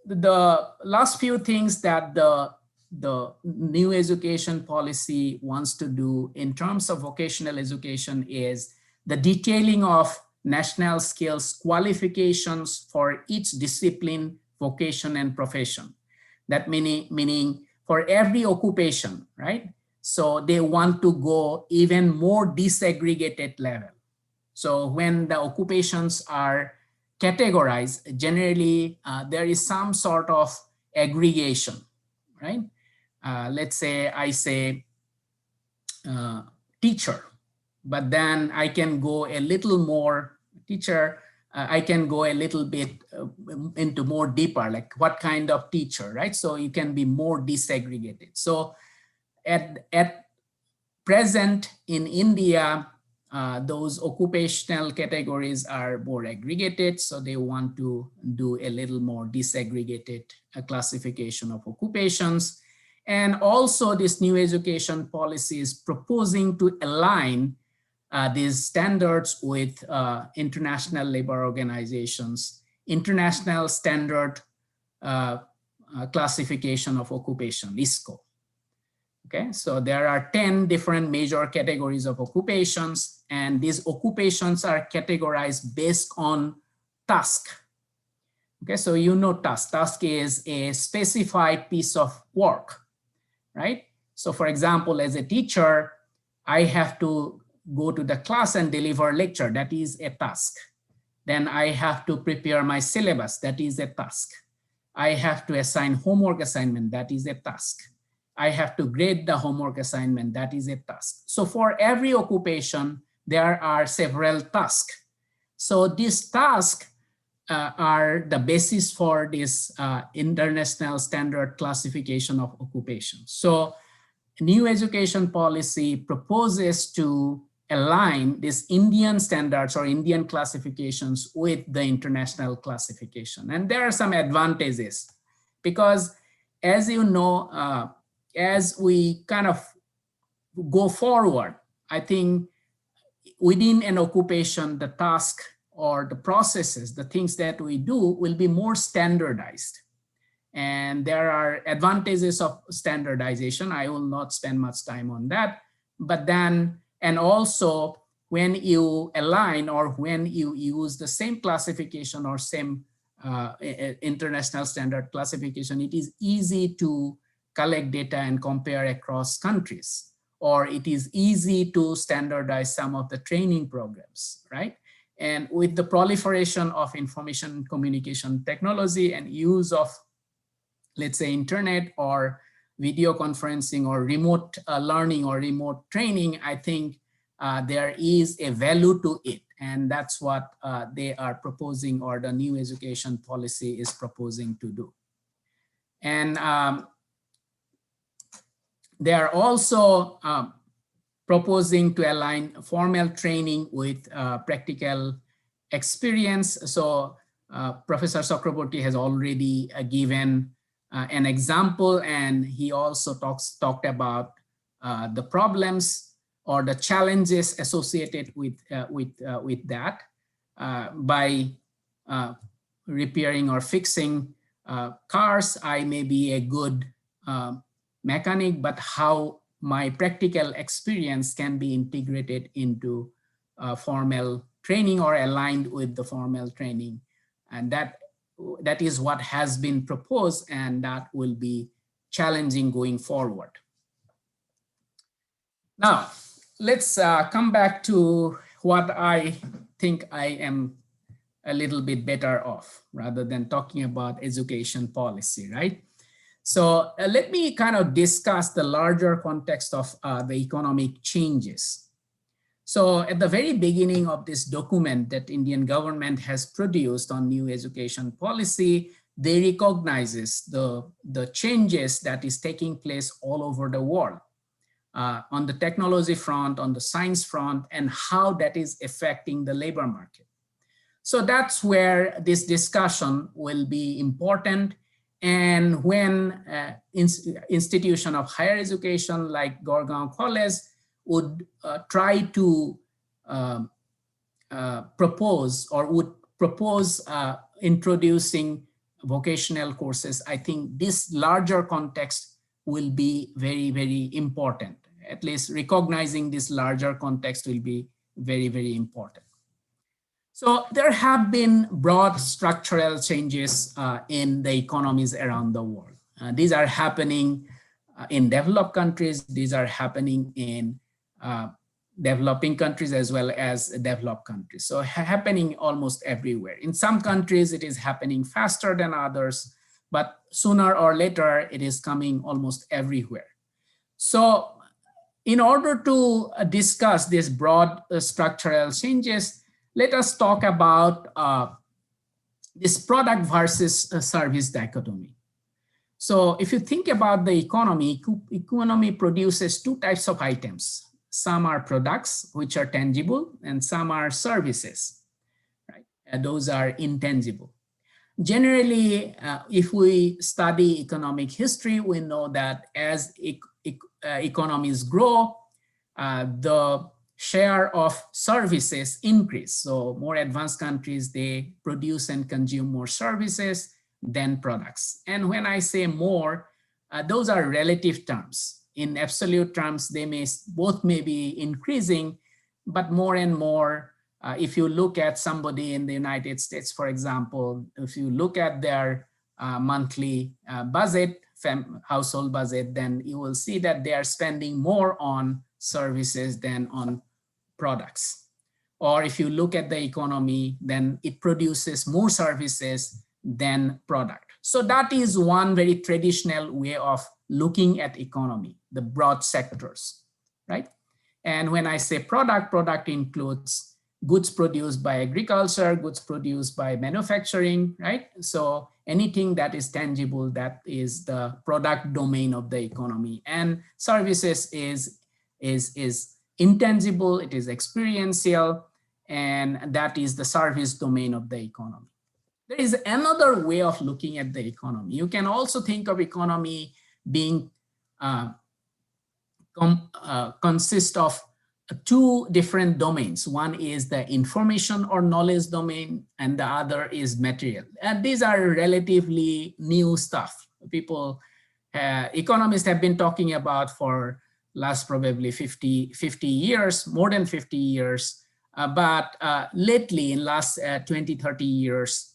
the last few things that the new education policy wants to do in terms of vocational education is the detailing of national skills qualifications for each discipline, vocation, and profession. That meaning for every occupation, right? So they want to go even more disaggregated level. So when the occupations are categorized, generally there is some sort of aggregation, right? Let's say I say teacher, but then I can go a little more teacher, I can go a little bit into more deeper, like what kind of teacher, right? So you can be more desegregated. So at present in India, those occupational categories are more aggregated. So they want to do a little more desegregated classification of occupations. And also this new education policy is proposing to align these standards with international labor organizations, international standard classification of occupation, ISCO. Okay, so there are 10 different major categories of occupations, and these occupations are categorized based on task. Okay, so you know task. Task is a specified piece of work, right? So for example, as a teacher, I have to go to the class and deliver lecture. That is a task. Then I have to prepare my syllabus. That is a task. I have to assign homework assignment. That is a task. I have to grade the homework assignment. That is a task. So for every occupation, there are several tasks. So these tasks are the basis for this international standard classification of occupations. So new education policy proposes to align these Indian standards or Indian classifications with the international classification. And there are some advantages because, as you know, as we kind of go forward, I think within an occupation, the task or the processes, the things that we do will be more standardized. And there are advantages of standardization. I will not spend much time on that. But then, and also when you align or when you use the same classification or same international standard classification, it is easy to collect data and compare across countries, or it is easy to standardize some of the training programs, right? And with the proliferation of information communication technology and use of, let's say, internet or video conferencing or remote learning or remote training, I think there is a value to it. And that's what they are proposing, or the new education policy is proposing to do. And they are also proposing to align formal training with practical experience. So Professor Chakraborty has already given an example, and he also talked about the problems or the challenges associated with that by repairing or fixing cars. I may be a good mechanic, but how my practical experience can be integrated into formal training or aligned with the formal training. And that is what has been proposed, and that will be challenging going forward. Now, let's come back to what I think I am a little bit better off, rather than talking about education policy, right? So let me kind of discuss the larger context of the economic changes. So at the very beginning of this document that Indian government has produced on new education policy, they recognizes the changes that is taking place all over the world on the technology front, on the science front, and how that is affecting the labor market. So that's where this discussion will be important. And when institution of higher education like Gargaon College would try to propose introducing vocational courses, I think this larger context will be very, very important. At least recognizing this larger context will be very, very important. So there have been broad structural changes in the economies around the world. These are happening in developed countries. These are happening in developing countries as well as developed countries. So happening almost everywhere. In some countries, it is happening faster than others, but sooner or later, it is coming almost everywhere. So in order to discuss these broad structural changes, let us talk about this product versus service dichotomy. So if you think about the economy, economy produces two types of items. Some are products, which are tangible, and some are services, right? And those are intangible. Generally, if we study economic history, we know that as economies grow, the share of services increase. So more advanced countries, they produce and consume more services than products. And when I say more, those are relative terms. In absolute terms, they both may be increasing, but more and more, if you look at somebody in the United States, for example, if you look at their monthly budget, household budget, then you will see that they are spending more on services than on products. Or if you look at the economy, then it produces more services than product. So that is one very traditional way of looking at economy, the broad sectors, right? And when I say product, product includes goods produced by agriculture, goods produced by manufacturing, right? So anything that is tangible, that is the product domain of the economy. And services is intangible, it is experiential, and that is the service domain of the economy. There is another way of looking at the economy. You can also think of economy being consist of two different domains. One is the information or knowledge domain, and the other is material. And these are relatively new stuff. People, economists have been talking about for last probably 50 years, more than 50 years. But lately, in last 20, 30 years,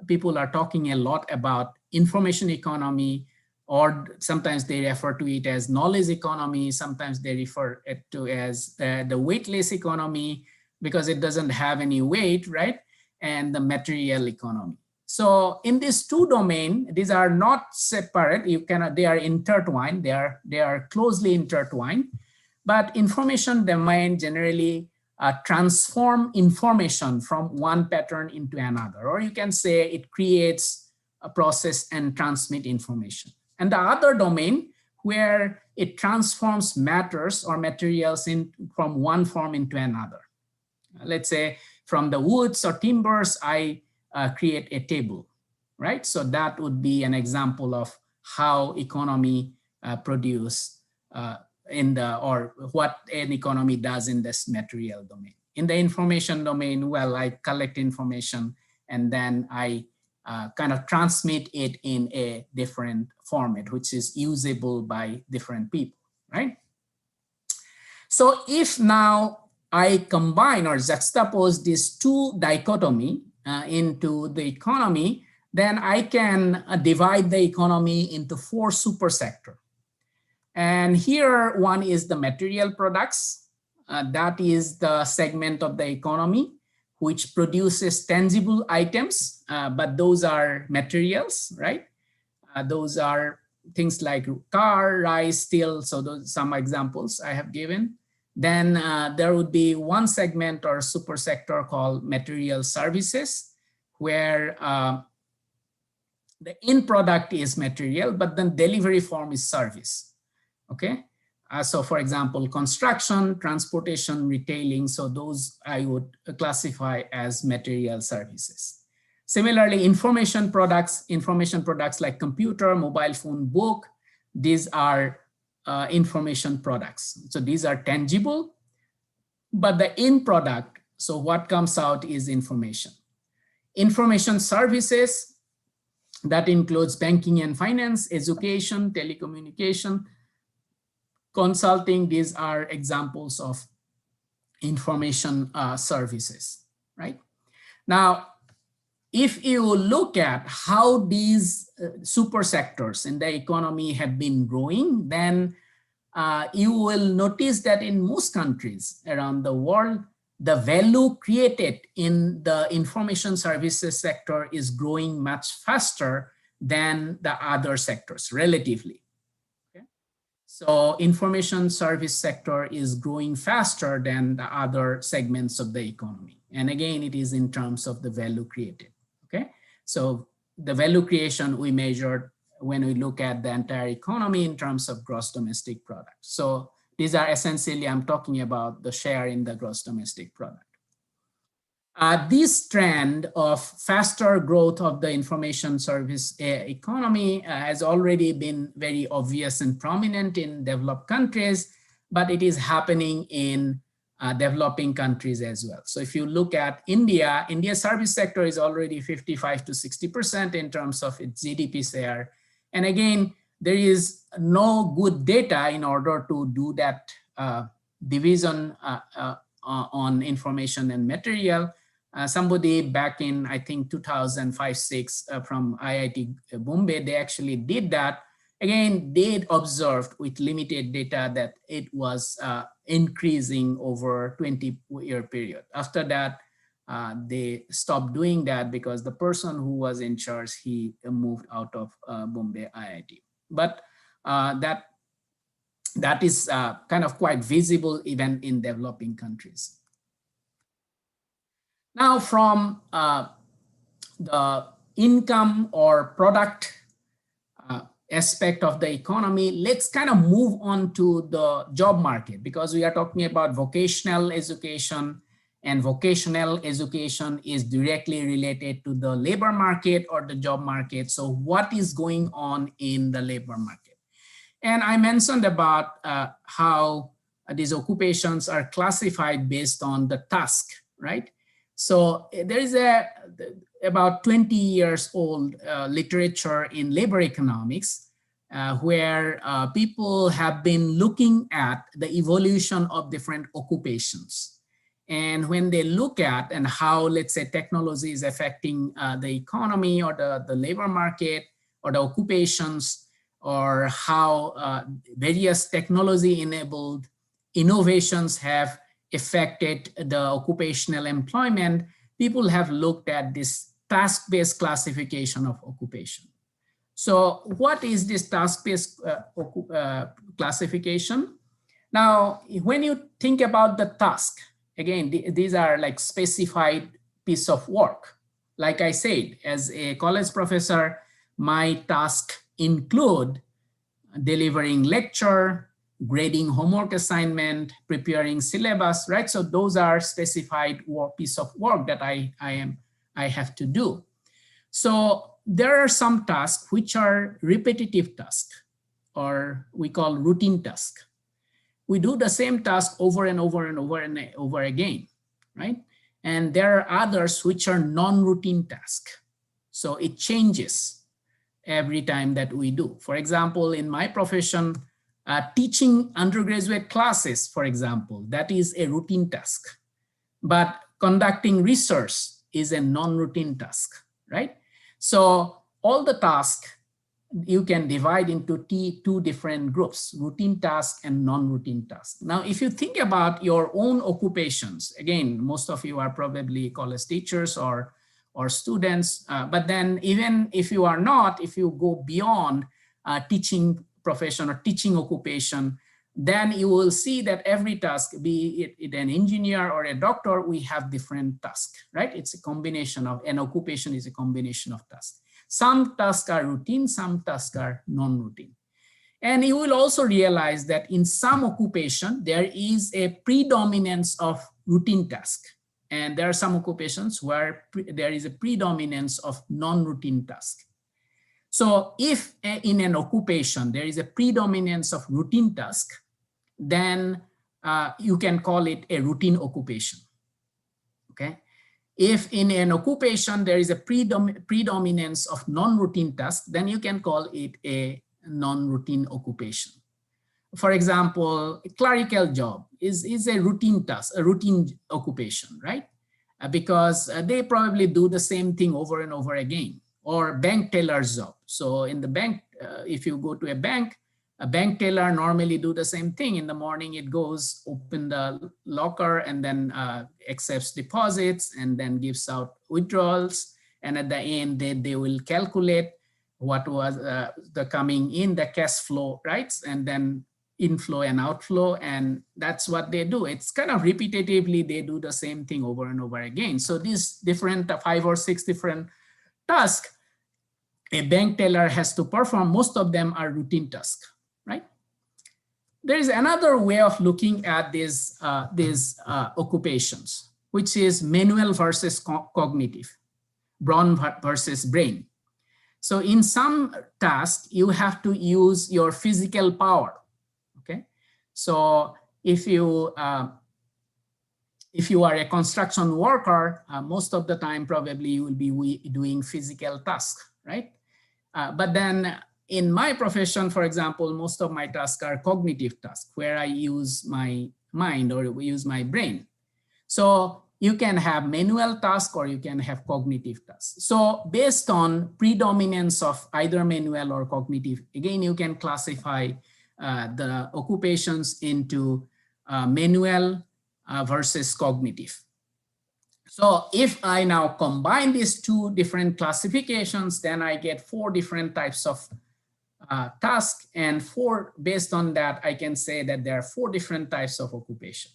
people are talking a lot about information economy, or sometimes they refer to it as knowledge economy. Sometimes they refer it to as the weightless economy because it doesn't have any weight, right? And the material economy. So in these two domains, these are not separate. They are intertwined. They are closely intertwined. But information domain generally transform information from one pattern into another, or you can say it creates a process and transmit information. And the other domain where it transforms matters or materials from one form into another. Let's say from the woods or timbers, I create a table, right? So that would be an example of how economy produce or what an economy does in this material domain. In the information domain, well, I collect information and then I kind of transmit it in a different format, which is usable by different people, right? So if now I combine or juxtapose these two dichotomy into the economy, then I can divide the economy into 4 supersectors. And here one is the material products. That is the segment of the economy which produces tangible items, but those are materials, right? Those are things like car, rice, steel. So those some examples I have given. Then there would be one segment or supersector called material services, where the end product is material, but then delivery form is service. Okay. So for example, construction, transportation, retailing. So those I would classify as material services. Similarly, information products like computer, mobile phone, book, these are information products. So these are tangible, but the end product, so what comes out is information. Information services, that includes banking and finance, education, telecommunication, consulting. These are examples of information services, right? Now, if you look at how these super sectors in the economy have been growing, then you will notice that in most countries around the world, the value created in the information services sector is growing much faster than the other sectors relatively. Okay? So information service sector is growing faster than the other segments of the economy. And again, it is in terms of the value created, okay? So the value creation we measured when we look at the entire economy in terms of gross domestic product. So these are essentially, I'm talking about the share in the gross domestic product. This trend of faster growth of the information service economy has already been very obvious and prominent in developed countries, but it is happening in developing countries as well. So if you look at India, India's service sector is already 55 to 60% in terms of its GDP share. And again, there is no good data in order to do that division on information and material. Somebody back in, I think, 2005-06 from IIT Bombay, they actually did that. Again, they observed with limited data that it was increasing over 20-year period. After that, they stopped doing that because the person who was in charge, he moved out of Bombay IIT. But that is kind of quite visible even in developing countries. Now from the income or product aspect of the economy, let's kind of move on to the job market, because we are talking about vocational education, and vocational education is directly related to the labor market or the job market. So what is going on in the labor market? And I mentioned about how these occupations are classified based on the task, right? So there is about 20 years old literature in labor economics where people have been looking at the evolution of different occupations. And when they look at and how, let's say, technology is affecting the economy or the labor market or the occupations, or how various technology-enabled innovations have affected the occupational employment, people have looked at this task-based classification of occupation. So what is this task-based classification? Now, when you think about the task, again, these are like specified piece of work. Like I said, as a college professor, my task include delivering lecture, grading homework assignment, preparing syllabus, right? So those are specified piece of work that I have to do. So there are some tasks which are repetitive tasks, or we call routine tasks. We do the same task over and over and over and over again, right? And there are others which are non-routine tasks. So it changes every time that we do. For example, in my profession, teaching undergraduate classes, for example, that is a routine task. But conducting research is a non-routine task, right? So all the tasks you can divide into two different groups, routine tasks and non-routine tasks. Now, if you think about your own occupations, again, most of you are probably college teachers or students, but then even if you are not, if you go beyond teaching profession or teaching occupation, then you will see that every task, be it an engineer or a doctor, we have different tasks, right? It's a combination of, an occupation is a combination of tasks. Some tasks are routine, some tasks are non-routine. And you will also realize that in some occupation, there is a predominance of routine tasks. And there are some occupations where there is a predominance of non-routine tasks. So if in an occupation, there is a predominance of routine tasks, then you can call it a routine occupation, okay? If in an occupation, there is a predominance of non-routine tasks, then you can call it a non-routine occupation. For example, a clerical job is a routine task, a routine occupation, right? Because they probably do the same thing over and over again. Or bank teller's job. So in the bank, if you go to a bank teller normally do the same thing. In the morning, it goes open the locker and then accepts deposits and then gives out withdrawals. And at the end, they will calculate what was the coming in, the cash flow, right? And then inflow and outflow, and that's what they do. It's kind of repetitively, they do the same thing over and over again. So these different 5 or 6 different tasks a bank teller has to perform, most of them are routine tasks, right? There is another way of looking at these occupations, which is manual versus cognitive, brain versus brain. So in some tasks, you have to use your physical power, okay? So if you are a construction worker, most of the time probably you will be doing physical tasks, right? But then in my profession, for example, most of my tasks are cognitive tasks where I use my mind or use my brain. So you can have manual tasks or you can have cognitive tasks. So based on predominance of either manual or cognitive, again, you can classify the occupations into manual versus cognitive. So if I now combine these 2 different classifications, then I get 4 different types of tasks, and based on that, I can say that there are 4 different types of occupation.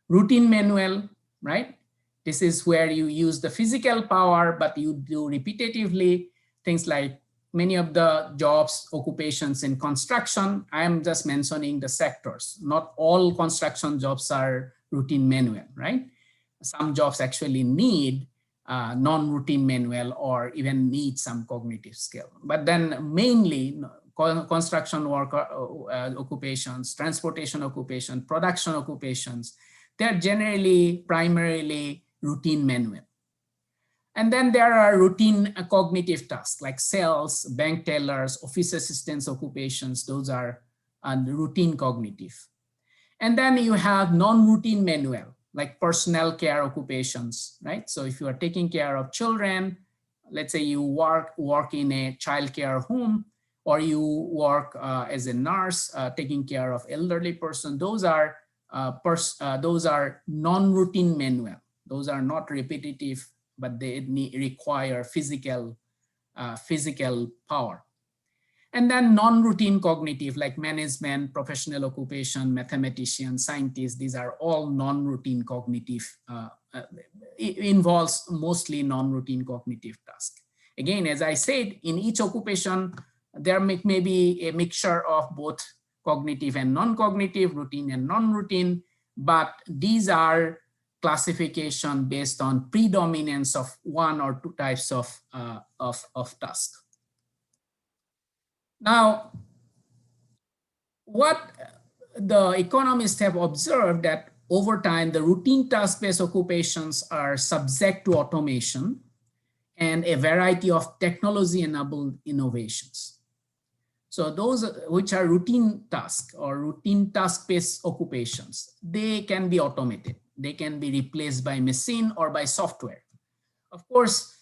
Routine manual, right? This is where you use the physical power, but you do repetitively things like many of the jobs, occupations in construction. I am just mentioning the sectors. Not all construction jobs are routine manual, right? Some jobs actually need non-routine manual or even need some cognitive skill. But then mainly construction worker occupations, transportation occupation, production occupations, they're generally primarily routine manual. And then there are routine cognitive tasks like sales, bank tellers, office assistants occupations. Those are routine cognitive. And then you have non-routine manual, like personnel care occupations, right? So if you are taking care of children, let's say you work in a child care home, or you work as a nurse taking care of elderly person, those are non-routine manual. Those are not repetitive, but they require physical power. And then non-routine cognitive, like management, professional occupation, mathematician, scientists, these are all non-routine cognitive, it involves mostly non-routine cognitive tasks. Again, as I said, in each occupation, there may be a mixture of both cognitive and non-cognitive, routine and non-routine, but these are classification based on predominance of 1 or 2 types of tasks. Now, what the economists have observed that over time, the routine task-based occupations are subject to automation and a variety of technology-enabled innovations. So those which are routine tasks or routine task-based occupations, they can be automated. They can be replaced by machine or by software. Of course,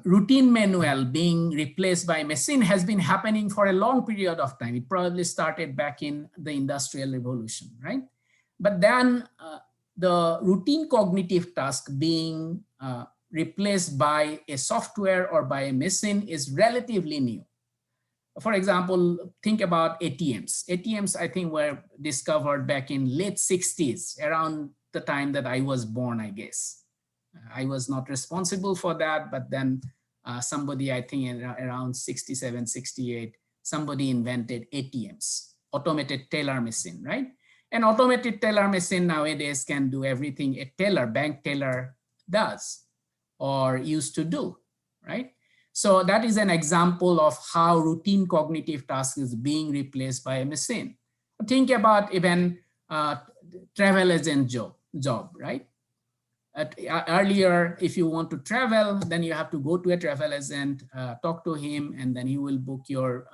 routine manual being replaced by machine has been happening for a long period of time. It probably started back in the Industrial Revolution, right? But then the routine cognitive task being replaced by a software or by a machine is relatively new. For example, think about ATMs. ATMs, I think, were discovered back in late 60s, around the time that I was born, I guess. I was not responsible for that, but then somebody, I think around 67, 68, somebody invented ATMs, automated teller machine, right? An automated teller machine nowadays can do everything a teller, bank teller does or used to do, right? So that is an example of how routine cognitive task is being replaced by a machine. Think about even travel agent job, right? Earlier, if you want to travel, then you have to go to a travel agent, talk to him, and then he will book your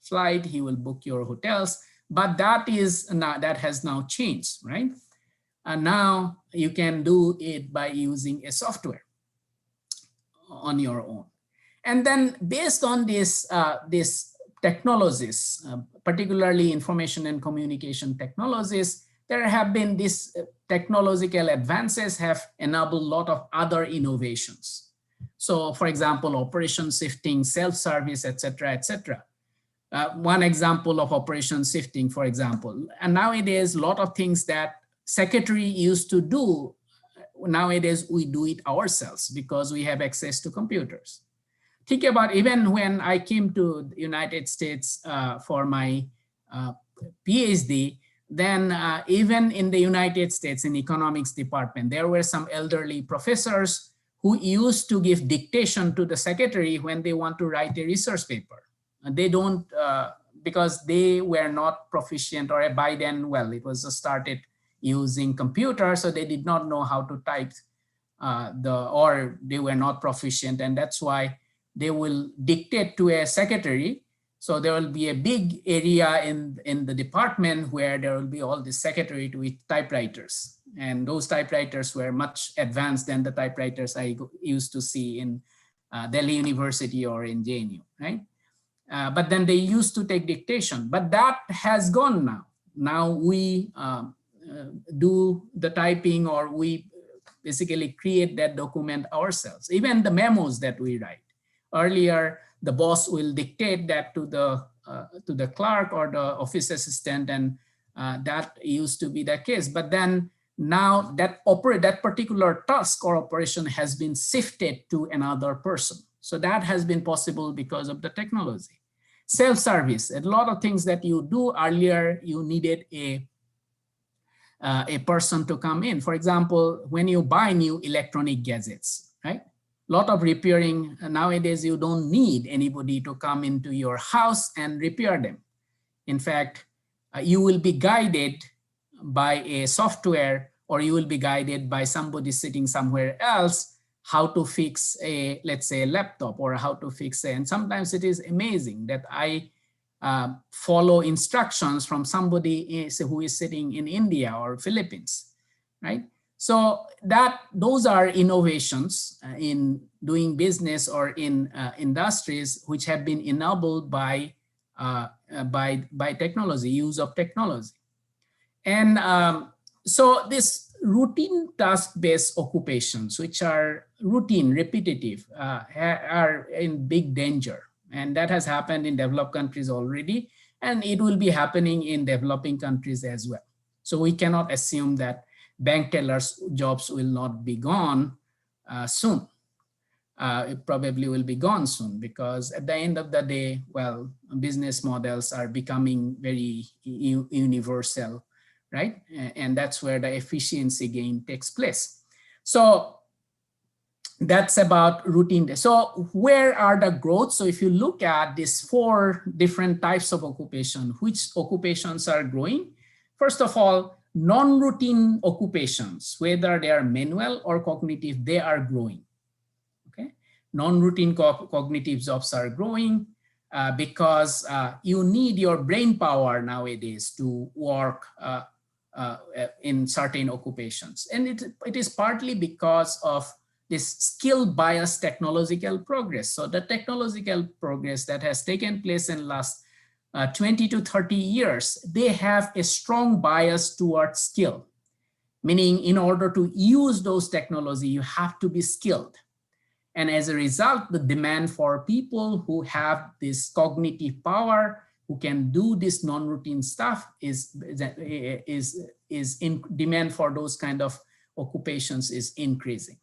flight, he will book your hotels. But that has now changed, right? And now you can do it by using a software on your own. And then based on these technologies, particularly information and communication technologies, there have been these technological advances have enabled a lot of other innovations. So for example, operation shifting, self-service, etc., etc. One example of operation shifting, for example. And nowadays, a lot of things that secretary used to do, nowadays we do it ourselves because we have access to computers. Think about even when I came to the United States for my PhD, then even in the United States in economics department, there were some elderly professors who used to give dictation to the secretary when they want to write a research paper. And they don't, because they were not proficient, or by then, well, it was started using computers, so they did not know how to type or they were not proficient, and that's why they will dictate to a secretary. So there will be a big area in the department where there will be all the secretary with typewriters. And those typewriters were much advanced than the typewriters I used to see in Delhi University or in JNU, right? But then they used to take dictation, but that has gone now. Now we do the typing, or we basically create that document ourselves. Even the memos that we write. Earlier, the boss will dictate that to the clerk or the office assistant, and that used to be the case. But then now that particular task or operation has been shifted to another person. So that has been possible because of the technology. Self-service, a lot of things that you do earlier, you needed a person to come in. For example, when you buy new electronic gadgets, right? A lot of repairing, nowadays you don't need anybody to come into your house and repair them. In fact, you will be guided by a software, or you will be guided by somebody sitting somewhere else how to fix a, let's say, a laptop, or how to fix it. And sometimes it is amazing that I follow instructions from somebody who is sitting in India or Philippines, right? So those are innovations in doing business or in industries which have been enabled by technology, use of technology. And so this routine task-based occupations, which are routine, repetitive, are in big danger. And that has happened in developed countries already, and it will be happening in developing countries as well. So we cannot assume that bank tellers' jobs will not be gone soon. It probably will be gone soon, because at the end of the day, well, business models are becoming very universal, right? And that's where the efficiency gain takes place. So that's about routine. So where are the growths? So if you look at these 4 different types of occupation, which occupations are growing? First of all, non-routine occupations, whether they are manual or cognitive, they are growing. Okay, non-routine cognitive jobs are growing because you need your brain power nowadays to work in certain occupations, and it is partly because of this skill bias technological progress. So the technological progress that has taken place in the last 20 to 30 years, they have a strong bias towards skill, meaning in order to use those technology, you have to be skilled. And as a result, the demand for people who have this cognitive power, who can do this non-routine stuff, is in demand for those kind of occupations is increasing.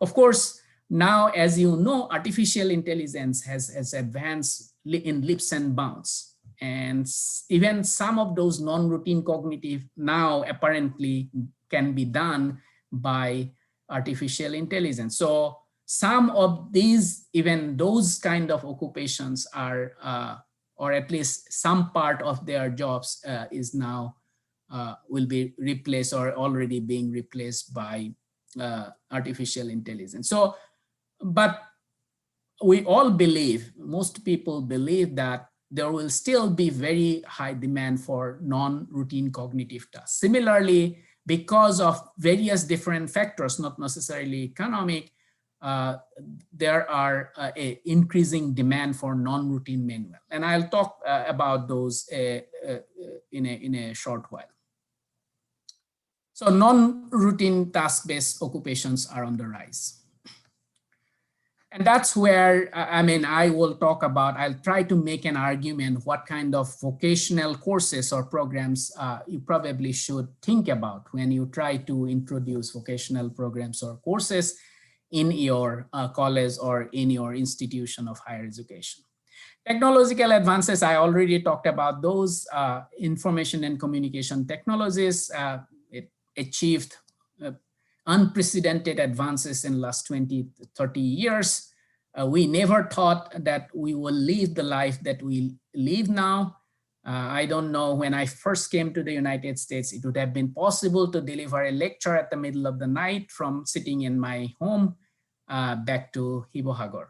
Of course, now, as you know, artificial intelligence has advanced in leaps and bounds. And even some of those non-routine cognitive now apparently can be done by artificial intelligence. So some of these, even those kind of occupations are, or at least some part of their jobs is now will be replaced or already being replaced by artificial intelligence. So, but we all believe, most people believe that there will still be very high demand for non-routine cognitive tasks. Similarly, because of various different factors, not necessarily economic, there are increasing demand for non-routine manual. And I'll talk about those in a short while. So non-routine task-based occupations are on the rise. And that's where, I will talk about, I'll try to make an argument what kind of vocational courses or programs you probably should think about when you try to introduce vocational programs or courses in your college or in your institution of higher education. Technological advances, I already talked about those. Information and communication technologies, it achieved unprecedented advances in the last 20, 30 years. We never thought that we will live the life that we live now. I don't know, when I first came to the United States, it would have been possible to deliver a lecture at the middle of the night from sitting in my home back to Hibohagor.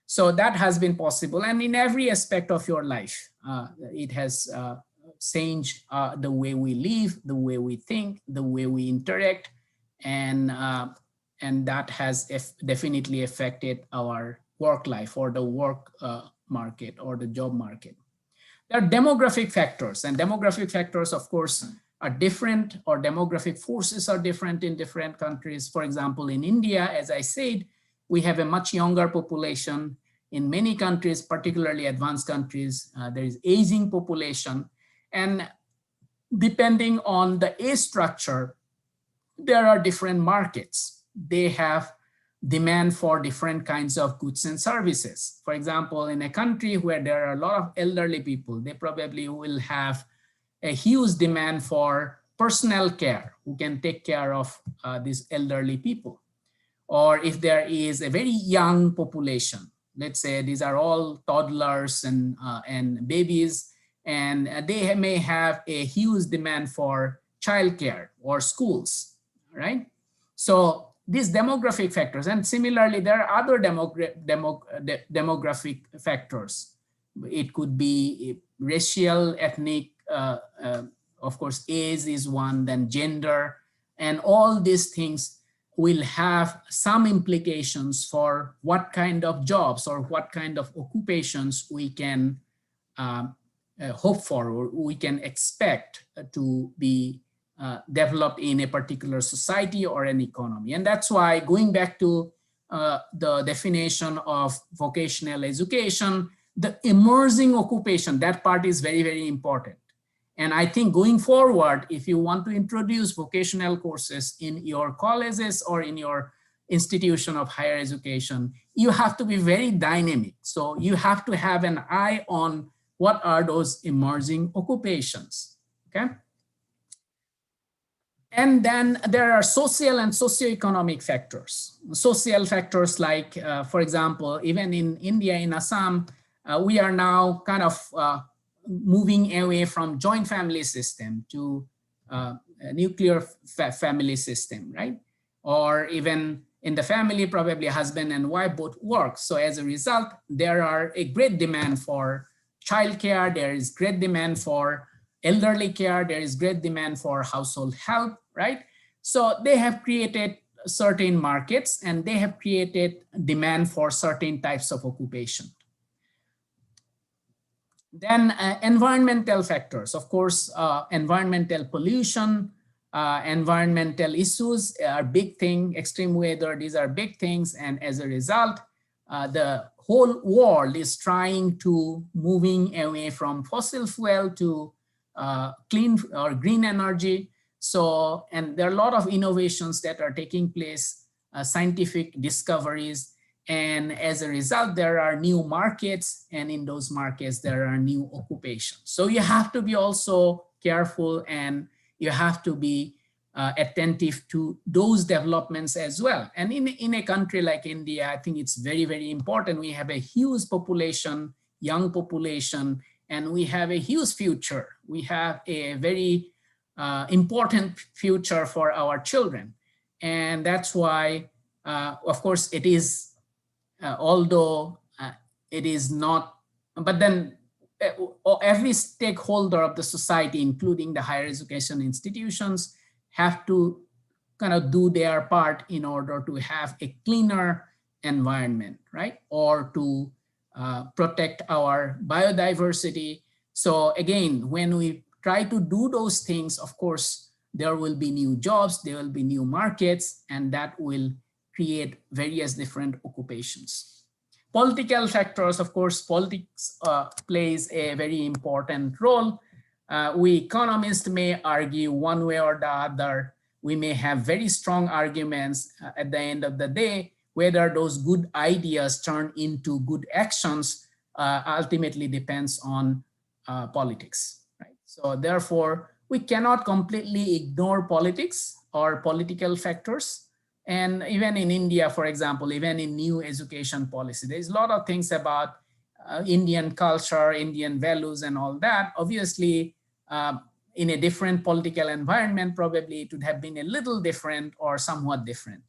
So that has been possible. And in every aspect of your life, it has changed the way we live, the way we think, the way we interact. And that has definitely affected our work life or the work market or the job market. There are demographic factors, and demographic factors, of course, are different, or demographic forces are different in different countries. For example, in India, as I said, we have a much younger population. In many countries, particularly advanced countries, there is aging population. And depending on the age structure, there are different markets. They have demand for different kinds of goods and services. For example, in a country where there are a lot of elderly people, they probably will have a huge demand for personal care, who can take care of these elderly people. Or if there is a very young population, let's say these are all toddlers and babies, and they may have a huge demand for childcare or schools, right? So these demographic factors, and similarly, there are other demographic factors. It could be racial, ethnic, of course, age is one, then gender, and all these things will have some implications for what kind of jobs or what kind of occupations we can hope for, or we can expect to be developed in a particular society or an economy. And that's why, going back to the definition of vocational education, the emerging occupation, that part is very, very important. And I think going forward, if you want to introduce vocational courses in your colleges or in your institution of higher education, you have to be very dynamic. So you have to have an eye on what are those emerging occupations, okay? And then there are social and socioeconomic factors. Social factors like, for example, even in India, in Assam, we are now kind of moving away from joint family system to a nuclear family system, right? Or even in the family, probably husband and wife both work. So as a result, there are a great demand for childcare. There is great demand for elderly care. There is great demand for household help, right? So they have created certain markets, and they have created demand for certain types of occupation. Then environmental factors, of course, environmental pollution, environmental issues are big thing, extreme weather, these are big things. And as a result, the whole world is trying to moving away from fossil fuel to clean or green energy. So, and there are a lot of innovations that are taking place, scientific discoveries. And as a result, there are new markets, and in those markets, there are new occupations. So you have to be also careful, and you have to be attentive to those developments as well. And in a country like India, I think it's very, very important. We have a huge population, young population, and we have a huge future. We have a very important future for our children. And that's why, of course, it is, although it is not, but then every stakeholder of the society, including the higher education institutions, have to kind of do their part in order to have a cleaner environment, right? Or to protect our biodiversity. So again, when we try to do those things, of course, there will be new jobs, there will be new markets, and that will create various different occupations. Political factors, of course, politics plays a very important role. We economists may argue one way or the other. We may have very strong arguments at the end of the day. Whether those good ideas turn into good actions ultimately depends on politics, right? So therefore, we cannot completely ignore politics or political factors. And even in India, for example, even in new education policy, there's a lot of things about Indian culture, Indian values and all that. Obviously, in a different political environment, probably it would have been a little different or somewhat different,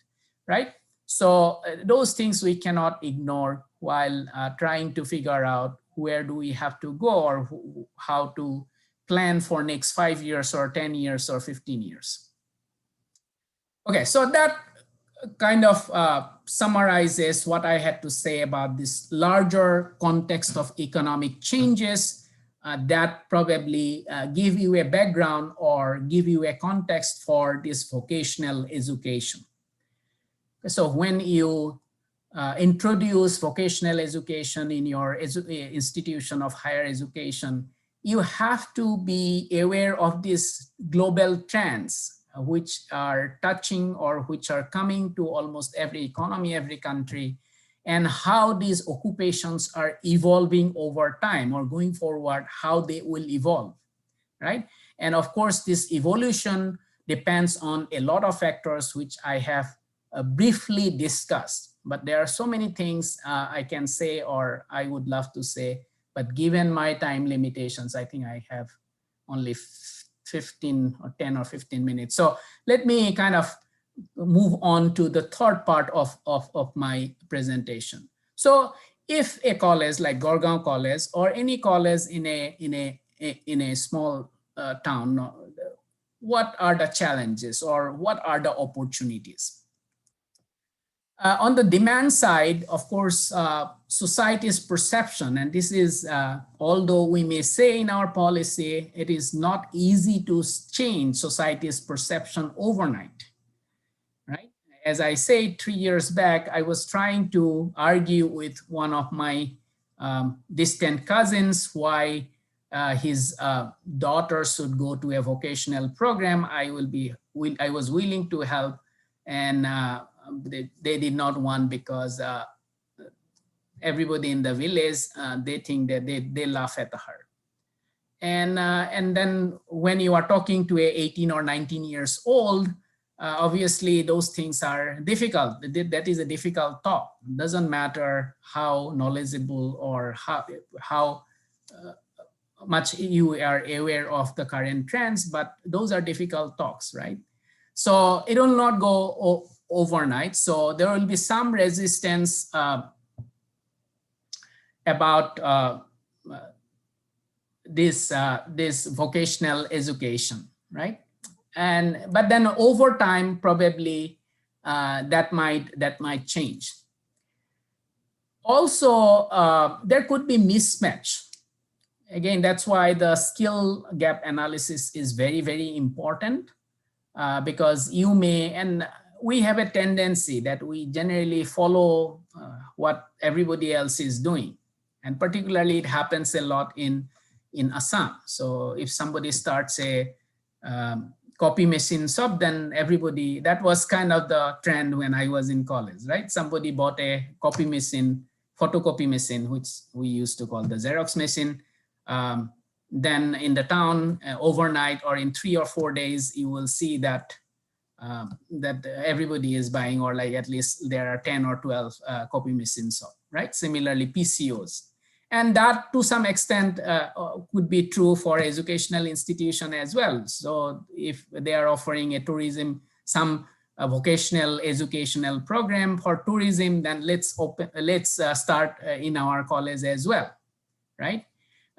right? So those things we cannot ignore while trying to figure out where do we have to go or how to plan for next 5 years or 10 years or 15 years. Okay, so that kind of summarizes what I had to say about this larger context of economic changes that probably give you a background or give you a context for this vocational education. So when you introduce vocational education in your institution of higher education, you have to be aware of these global trends which are touching or which are coming to almost every economy, every country, and how these occupations are evolving over time or going forward, how they will evolve, right? And of course, this evolution depends on a lot of factors which I have briefly discussed, but there are so many things I can say or I would love to say, but given my time limitations, I think I have only 15 or 10 or 15 minutes. So let me kind of move on to the third part of my presentation. So if a college like Gargaon College or any college in a small town, what are the challenges or what are the opportunities? On the demand side, of course, society's perception, and this is, although we may say in our policy, it is not easy to change society's perception overnight, right? As I said 3 years back, I was trying to argue with one of my distant cousins why his daughter should go to a vocational program. I was willing to help, and they did not want because everybody in the village, they think that they laugh at her. And then when you are talking to a 18 or 19 years old, obviously those things are difficult. That is a difficult talk. It doesn't matter how knowledgeable or how much you are aware of the current trends, but those are difficult talks, right? So it will not go overnight. So there will be some resistance about this vocational education, right? But then over time, probably that might change. Also, there could be mismatch. Again, that's why the skill gap analysis is very, very important because you may, and we have a tendency that we generally follow what everybody else is doing. And particularly it happens a lot in Assam. So if somebody starts a copy machine shop, then everybody, that was kind of the trend when I was in college, right? Somebody bought a copy machine, photocopy machine, which we used to call the Xerox machine. Then in the town, overnight or in 3 or 4 days, you will see that that everybody is buying, or like at least there are 10 or 12 copy machines, right? Similarly, PCOs. And that to some extent could be true for educational institution as well. So if they are offering a tourism, some vocational educational program for tourism, then let's start in our college as well, right?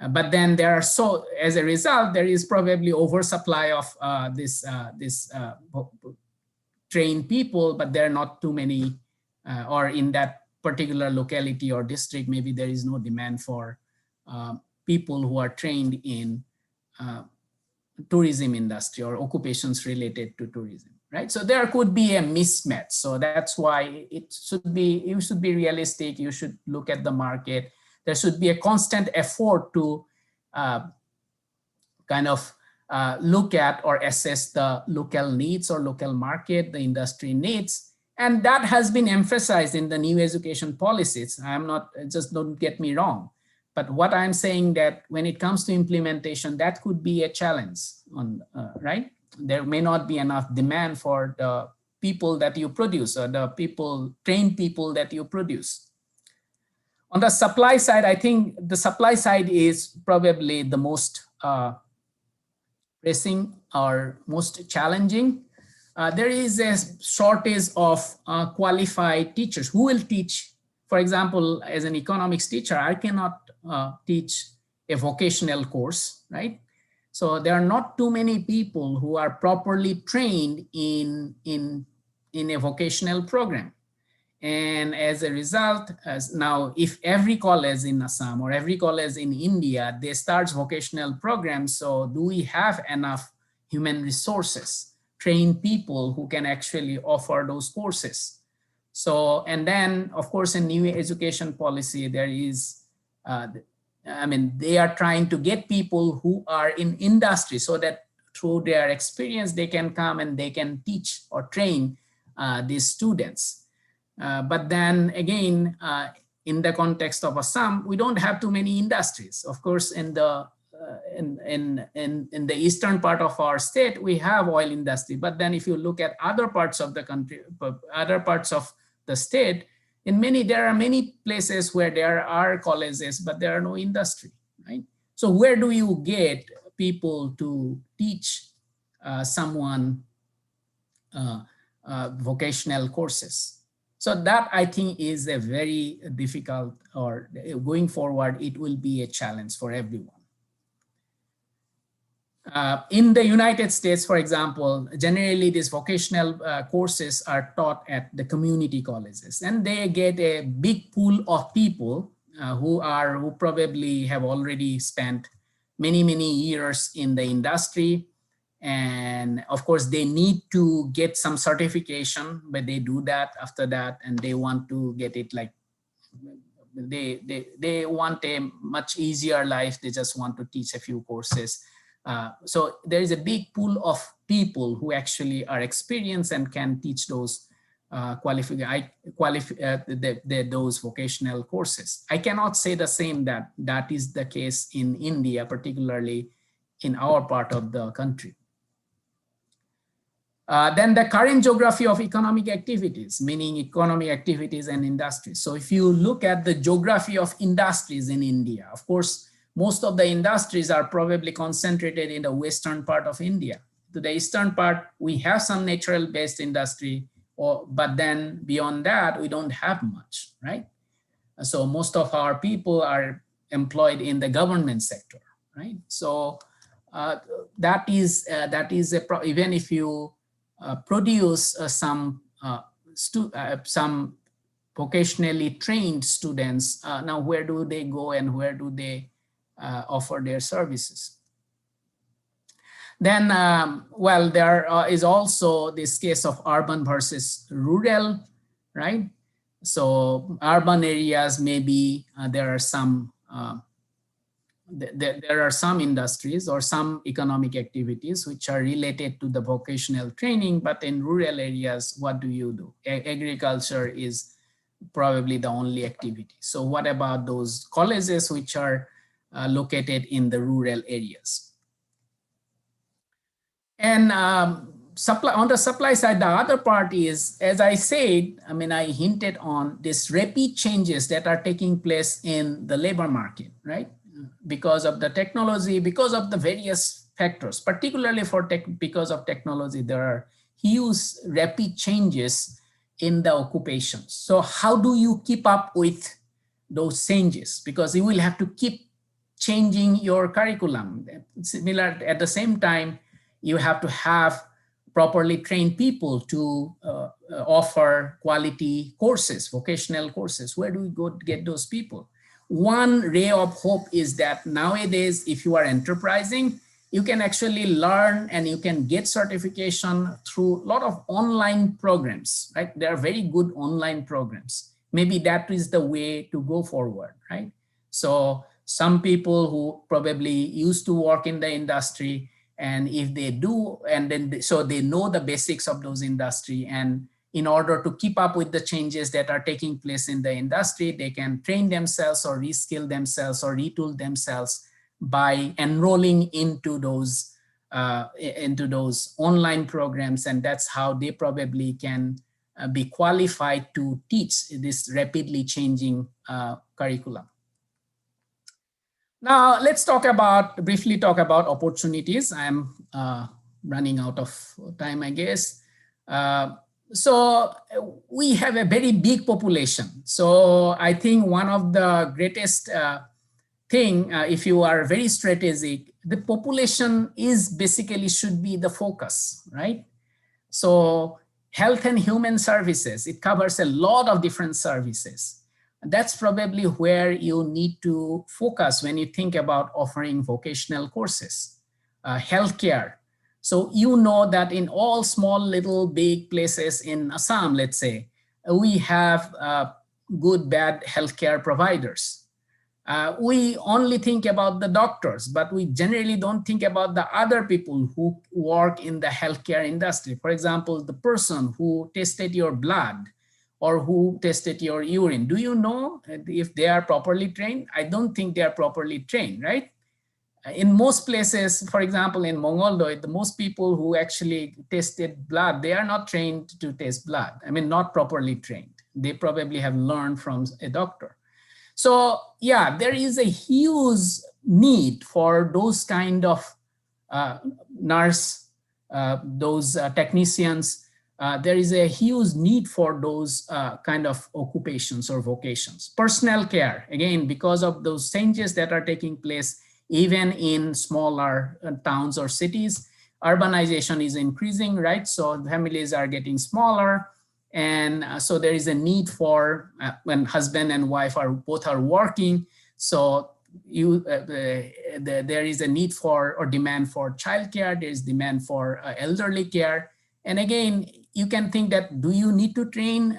But then there are, so as a result, there is probably oversupply of this trained people, but there are not too many, or in that particular locality or district, maybe there is no demand for people who are trained in tourism industry or occupations related to tourism, right? So there could be a mismatch. So that's why you should be realistic. You should look at the market. There should be a constant effort to kind of look at or assess the local needs or local market, the industry needs. And that has been emphasized in the new education policies. I'm not, just don't get me wrong. But what I'm saying that when it comes to implementation, that could be a challenge, right? There may not be enough demand for the people that you produce or the trained people that you produce. On the supply side, I think the supply side is probably the most pressing or most challenging. There is a shortage of qualified teachers who will teach. For example, as an economics teacher, I cannot teach a vocational course, right? So there are not too many people who are properly trained in a vocational program. And as a result, now if every college in Assam or every college in India, they start vocational programs, so do we have enough human resources, trained people who can actually offer those courses? So, and then of course in new education policy, there is, they are trying to get people who are in industry so that through their experience, they can come and they can teach or train these students. But then again, in the context of Assam, we don't have too many industries. Of course, in the eastern part of our state, we have oil industry. But then if you look at other parts of the country, other parts of the state, there are many places where there are colleges, but there are no industry, right? So where do you get people to teach someone vocational courses? So that I think is a very difficult, or going forward, it will be a challenge for everyone. In the United States, for example, generally these vocational courses are taught at the community colleges, and they get a big pool of people who probably have already spent many years in the industry. And of course, they need to get some certification, but they do that after that, and they want to get it like, they want a much easier life. They just want to teach a few courses. So there is a big pool of people who actually are experienced and can teach those those vocational courses. I cannot say the same that is the case in India, particularly in our part of the country. Then the current geography of economic activities, meaning economic activities and industries. So if you look at the geography of industries in India, of course, most of the industries are probably concentrated in the western part of India. To the eastern part, we have some natural based industry, but then beyond that, we don't have much, right? So most of our people are employed in the government sector, right? So that is even if you produce some vocationally trained students, now where do they go and where do they offer their services? Then, well, there is also this case of urban versus rural, right? So urban areas, maybe there are some industries or some economic activities which are related to the vocational training, but in rural areas, what do you do? Agriculture is probably the only activity. So what about those colleges which are located in the rural areas? And on the supply side, the other part is, as I said, I hinted on this rapid changes that are taking place in the labor market, right? Because of the technology, because of the various factors, particularly because of technology, there are huge rapid changes in the occupations. So how do you keep up with those changes? Because you will have to keep changing your curriculum. Similar, at the same time, you have to have properly trained people to offer quality courses, vocational courses. Where do we go to get those people? One ray of hope is that nowadays, if you are enterprising, you can actually learn and you can get certification through a lot of online programs, right? There are very good online programs. Maybe that is the way to go forward, right? So some people who probably used to work in the industry, and if they do, and then so they know the basics of those industry, and in order to keep up with the changes that are taking place in the industry, they can train themselves or reskill themselves or retool themselves by enrolling into those online programs, and that's how they probably can be qualified to teach this rapidly changing curriculum. Now let's briefly talk about opportunities. I'm running out of time, I guess. So we have a very big population. So I think one of the greatest thing, if you are very strategic, the population is basically should be the focus, right? So health and human services, it covers a lot of different services. That's probably where you need to focus when you think about offering vocational courses. Healthcare. So you know that in all small, little, big places in Assam, let's say, we have good, bad healthcare providers. We only think about the doctors, but we generally don't think about the other people who work in the healthcare industry. For example, the person who tested your blood or who tested your urine. Do you know if they are properly trained? I don't think they are properly trained, right? In most places, for example, in Mongoldoy, the most people who actually tested blood, they are not trained to test blood. I mean, not properly trained. They probably have learned from a doctor. So yeah, there is a huge need for those kind of nurse, those technicians. There is a huge need for those kind of occupations or vocations. Personnel care, again, because of those changes that are taking place, even in smaller towns or cities, urbanization is increasing, right? So families are getting smaller. And so there is a need for when husband and wife are both working. So there is a need for or demand for childcare. There is demand for elderly care. And again, you can think that, do you need to train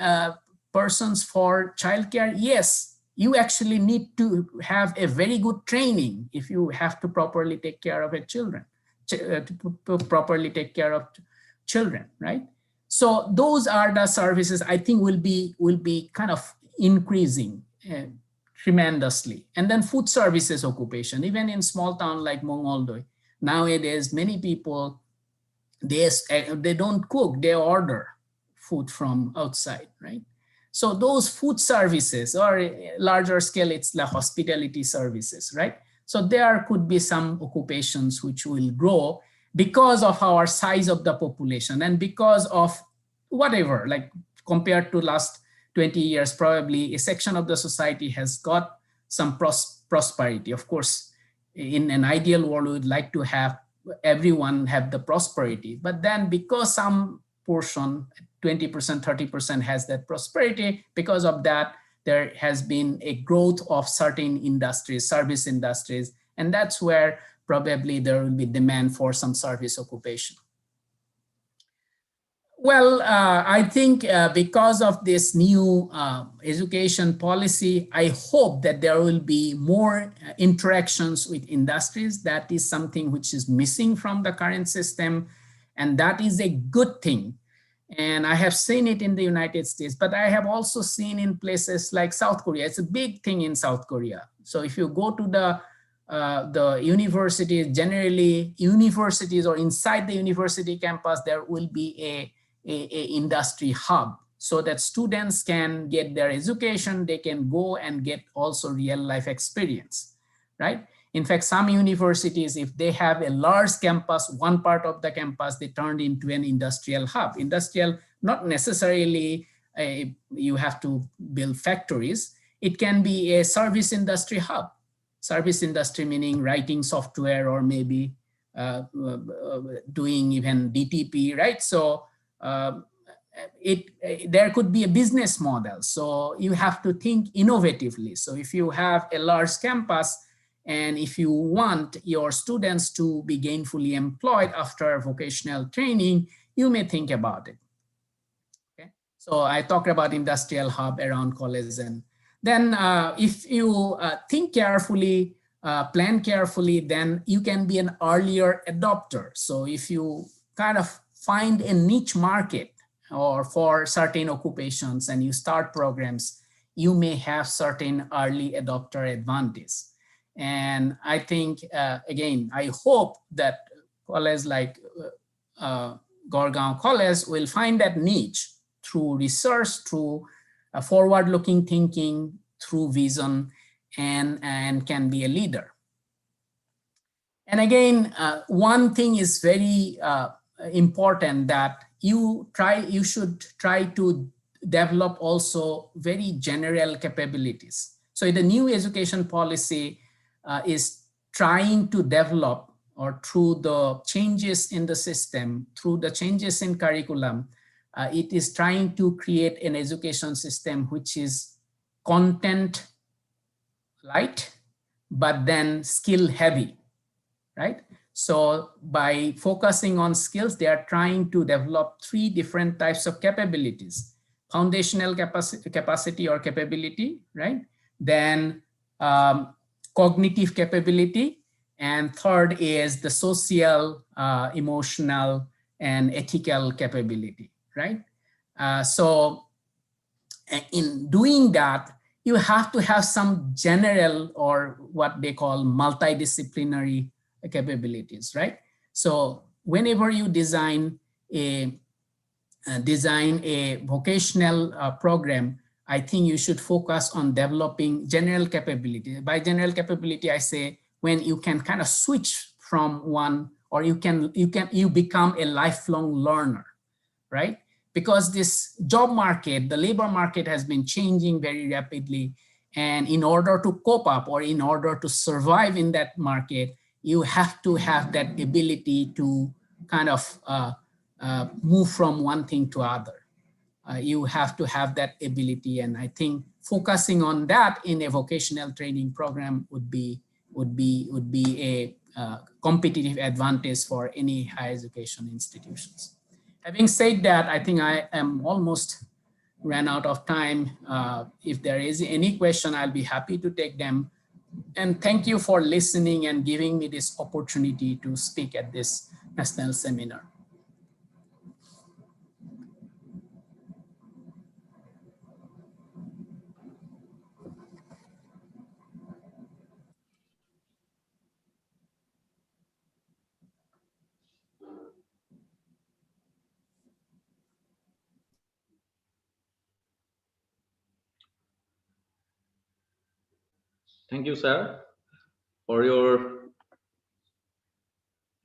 persons for childcare? Yes, you actually need to have a very good training if you have to properly take care of children, properly take care of children, right? So those are the services I think will be kind of increasing tremendously. And then food services occupation, even in small town like Mongoldoy, nowadays many people, they don't cook, they order food from outside, right? So those food services, or larger scale, it's the hospitality services, right? So there could be some occupations which will grow because of our size of the population and because of whatever, like compared to last 20 years, probably a section of the society has got some prosperity. Of course, in an ideal world, we would like to have everyone have the prosperity, but then because some portion, 20%, 30% has that prosperity, because of that, there has been a growth of certain industries, service industries, and that's where probably there will be demand for some service occupation. Well, I think because of this new education policy, I hope that there will be more interactions with industries. That is something which is missing from the current system, and that is a good thing. And I have seen it in the United States, but I have also seen in places like South Korea. It's a big thing in South Korea. So if you go to the universities, generally universities or inside the university campus, there will be a industry hub so that students can get their education, they can go and get also real life experience, right? In fact, some universities, if they have a large campus, one part of the campus, they turned into an industrial hub. Industrial, not necessarily you have to build factories. It can be a service industry hub. Service industry meaning writing software or maybe doing even DTP, right? So there could be a business model. So you have to think innovatively. So if you have a large campus, And if you want your students to be gainfully employed after vocational training, you may think about it. Okay. So I talked about industrial hub around college. And then if you think carefully, plan carefully, then you can be an earlier adopter. So if you kind of find a niche market or for certain occupations and you start programs, you may have certain early adopter advantage. And I think, again, I hope that colleges like Gargaon College will find that niche through research, through forward-looking thinking, through vision, and can be a leader. And again, one thing is very important, that you should try to develop also very general capabilities. So the new education policy is trying to develop, or through the changes in the system, through the changes in curriculum, it is trying to create an education system which is content light, but then skill heavy, right? So by focusing on skills, they are trying to develop 3 different types of capabilities: foundational capacity or capability, right? Then cognitive capability, and third is the social, emotional, and ethical capability, right? So in doing that, you have to have some general, or what they call multidisciplinary capabilities, right? So whenever you design a vocational program, I think you should focus on developing general capability. By general capability, I say when you can kind of switch from one, or you become a lifelong learner, right? Because this job market, the labor market, has been changing very rapidly. And in order to cope up, or in order to survive in that market, you have to have that ability to kind of move from one thing to other. You have to have that ability. And I think focusing on that in a vocational training program would be a competitive advantage for any higher education institutions. Having said that, I think I am almost ran out of time. If there is any question, I'll be happy to take them. And thank you for listening and giving me this opportunity to speak at this national seminar.
Thank you, sir, for your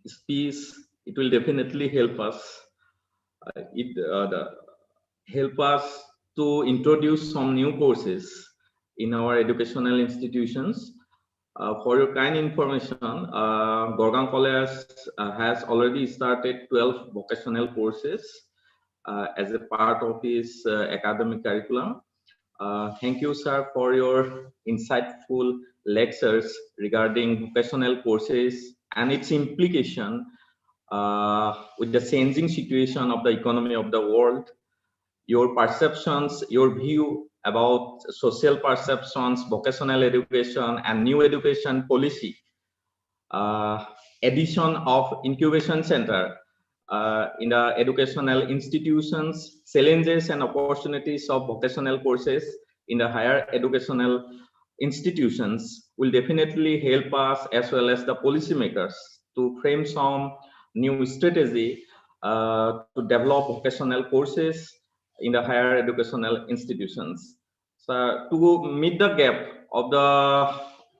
speech. It will definitely help us. Help us to introduce some new courses in our educational institutions. For your kind information, Gargaon College has already started 12 vocational courses as a part of its academic curriculum. Thank you, sir, for your insightful lectures regarding vocational courses and its implication with the changing situation of the economy of the world. Your perceptions, your view about social perceptions, vocational education, and new education policy, addition of incubation center in the educational institutions, challenges and opportunities of vocational courses in the higher educational institutions will definitely help us, as well as the policymakers, to frame some new strategy to develop vocational courses in the higher educational institutions. So to meet the gap of the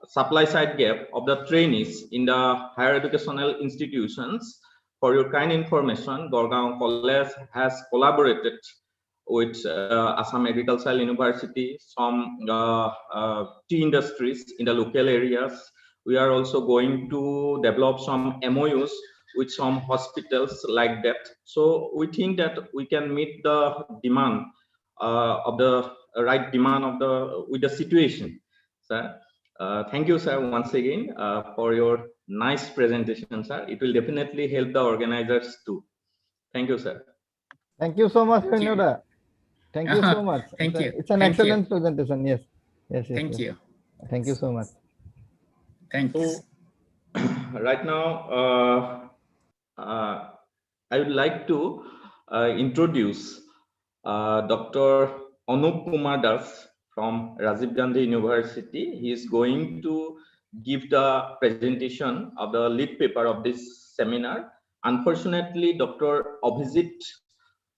supply side gap of the trainees in the higher educational institutions, for your kind information, Gargaon College has collaborated with Assam Agricultural University, some tea industries in the local areas. We are also going to develop some MOUs with some hospitals like that. So we think that we can meet the demand of the right demand of the with the situation. So, Thank you, sir, once again for your nice presentation, sir. It will definitely help the organizers too. Thank you, sir.
Thank you so much, Hiranya. Thank you so much.
Thank you.
It's an
Thank
excellent
you.
presentation. Yes. Yes. Yes.
Thank
yes.
you.
Thank you so much.
Thanks.
So, right now, I would like to introduce Dr. Anup Kumar Das from Rajiv Gandhi University. He is going to give the presentation of the lead paper of this seminar. Unfortunately, Dr. Abhijit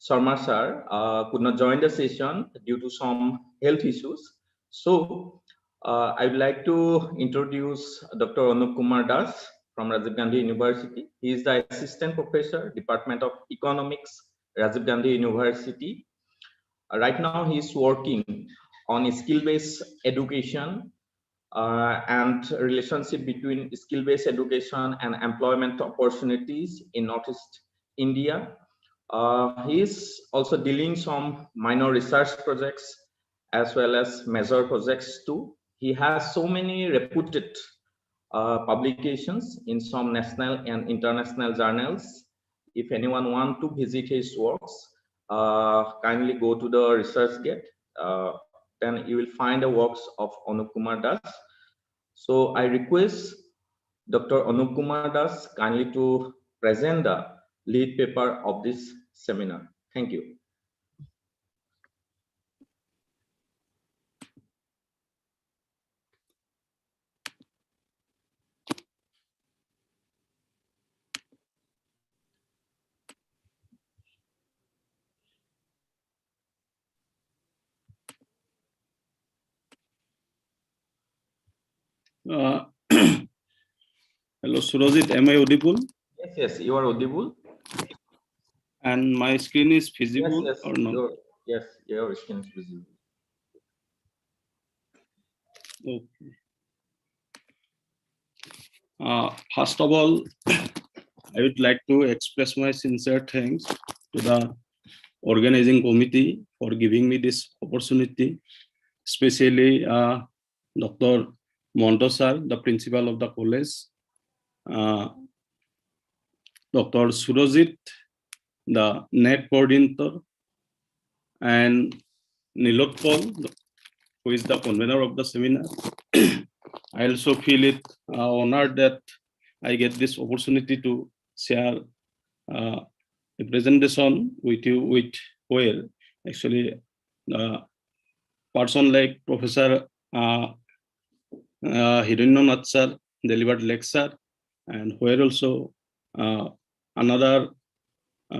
Sharma sir could not join the session due to some health issues. So I would like to introduce Dr. Anup Kumar Das from Rajiv Gandhi University. He is the Assistant Professor, Department of Economics, Rajiv Gandhi University. Right now, he is working on skill-based education and relationship between skill-based education and employment opportunities in Northeast India. He is also dealing some minor research projects as well as major projects too. He has so many reputed publications in some national and international journals. If anyone want to visit his works, kindly go to the research gate. Then you will find the works of Anup Kumar Das. So I request Dr. Anup Kumar Das kindly to present the lead paper of this seminar. Thank you.
Hello, Surajit, am I audible?
Yes, yes, you are audible.
And my screen is visible
yes,
or not?
Yes, your screen is visible.
Okay. First of all, I would like to express my sincere thanks to the organizing committee for giving me this opportunity, especially Dr. Monto sir, the principal of the college, Dr. Surajit, the NET coordinator, and Nilotpal, who is the convener of the seminar. I also feel it honored that I get this opportunity to share a presentation with you, where actually person like Professor Hiranya Nath sir delivered lecture, and where also another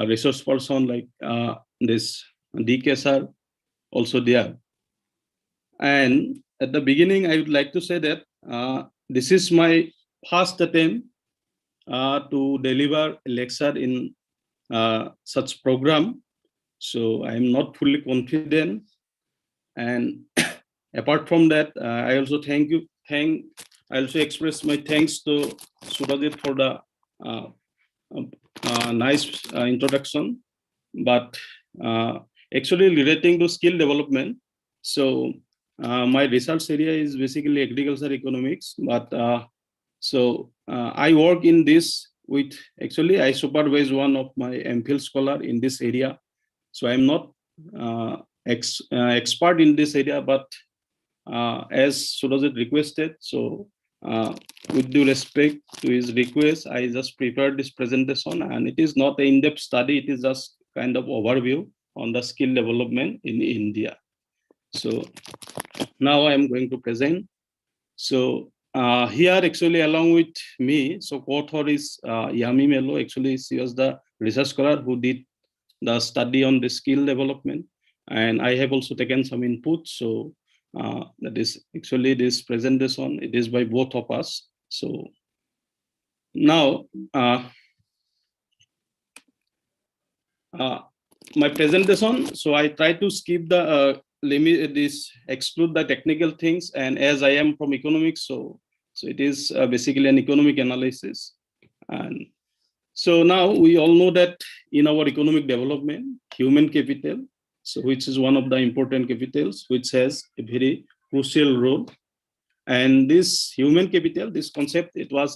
resource person like this DK sir also there. And at the beginning, I would like to say that this is my first attempt to deliver a lecture in such program. So I am not fully confident. And apart from that, I also I also express my thanks to Surajit for the nice introduction. But actually relating to skill development, so my research area is basically agriculture economics, but I work in this with, actually I supervise one of my MPhil scholar in this area. So I'm not expert in this area, but as Surajit requested, so with due respect to his request, I just prepared this presentation, and it is not an in-depth study, it is just kind of overview on the skill development in India. So now I am going to present. So here actually along with me, so co-author is Yami Melo. Actually she was the research scholar who did the study on the skill development, and I have also taken some input. So that is actually this presentation, it is by both of us. So now my presentation, so I try to skip the exclude the technical things, and as I am from economics, so it is basically an economic analysis. And so now we all know that in our economic development, human capital, so which is one of the important capitals, which has a very crucial role. And this human capital, this concept, it was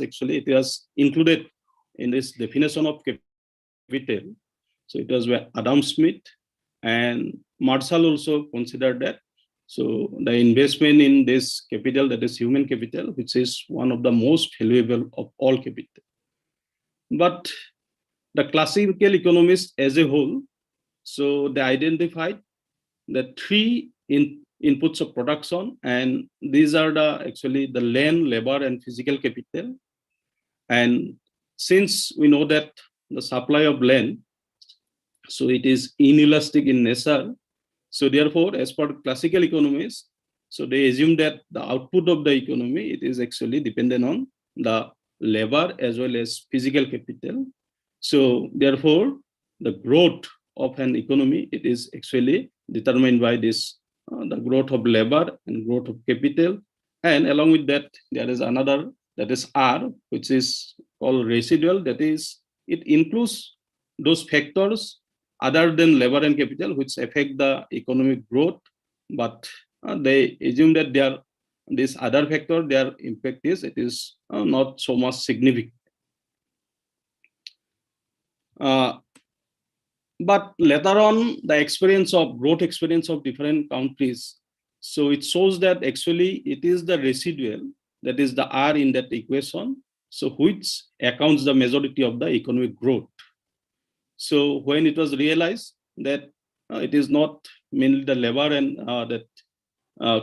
included in this definition of capital. So it was where Adam Smith and Marshall also considered that. So the investment in this capital, that is human capital, which is one of the most valuable of all capital. But the classical economists as a whole, so they identified the three inputs of production, and these are the land, labor, and physical capital. And since we know that the supply of land, so it is inelastic in nature, so therefore, as per classical economists, so they assume that the output of the economy, it is actually dependent on the labor as well as physical capital. So therefore, the growth of an economy, it is actually determined by this, the growth of labor and growth of capital. And along with that, there is another, that is R, which is called residual. That is, it includes those factors other than labor and capital which affect the economic growth, but they assume that this other factor, their impact is not so much significant. But later on, the growth experience of different countries, so it shows that actually it is the residual, that is the R in that equation, so which accounts the majority of the economic growth. So when it was realized that it is not mainly the labor and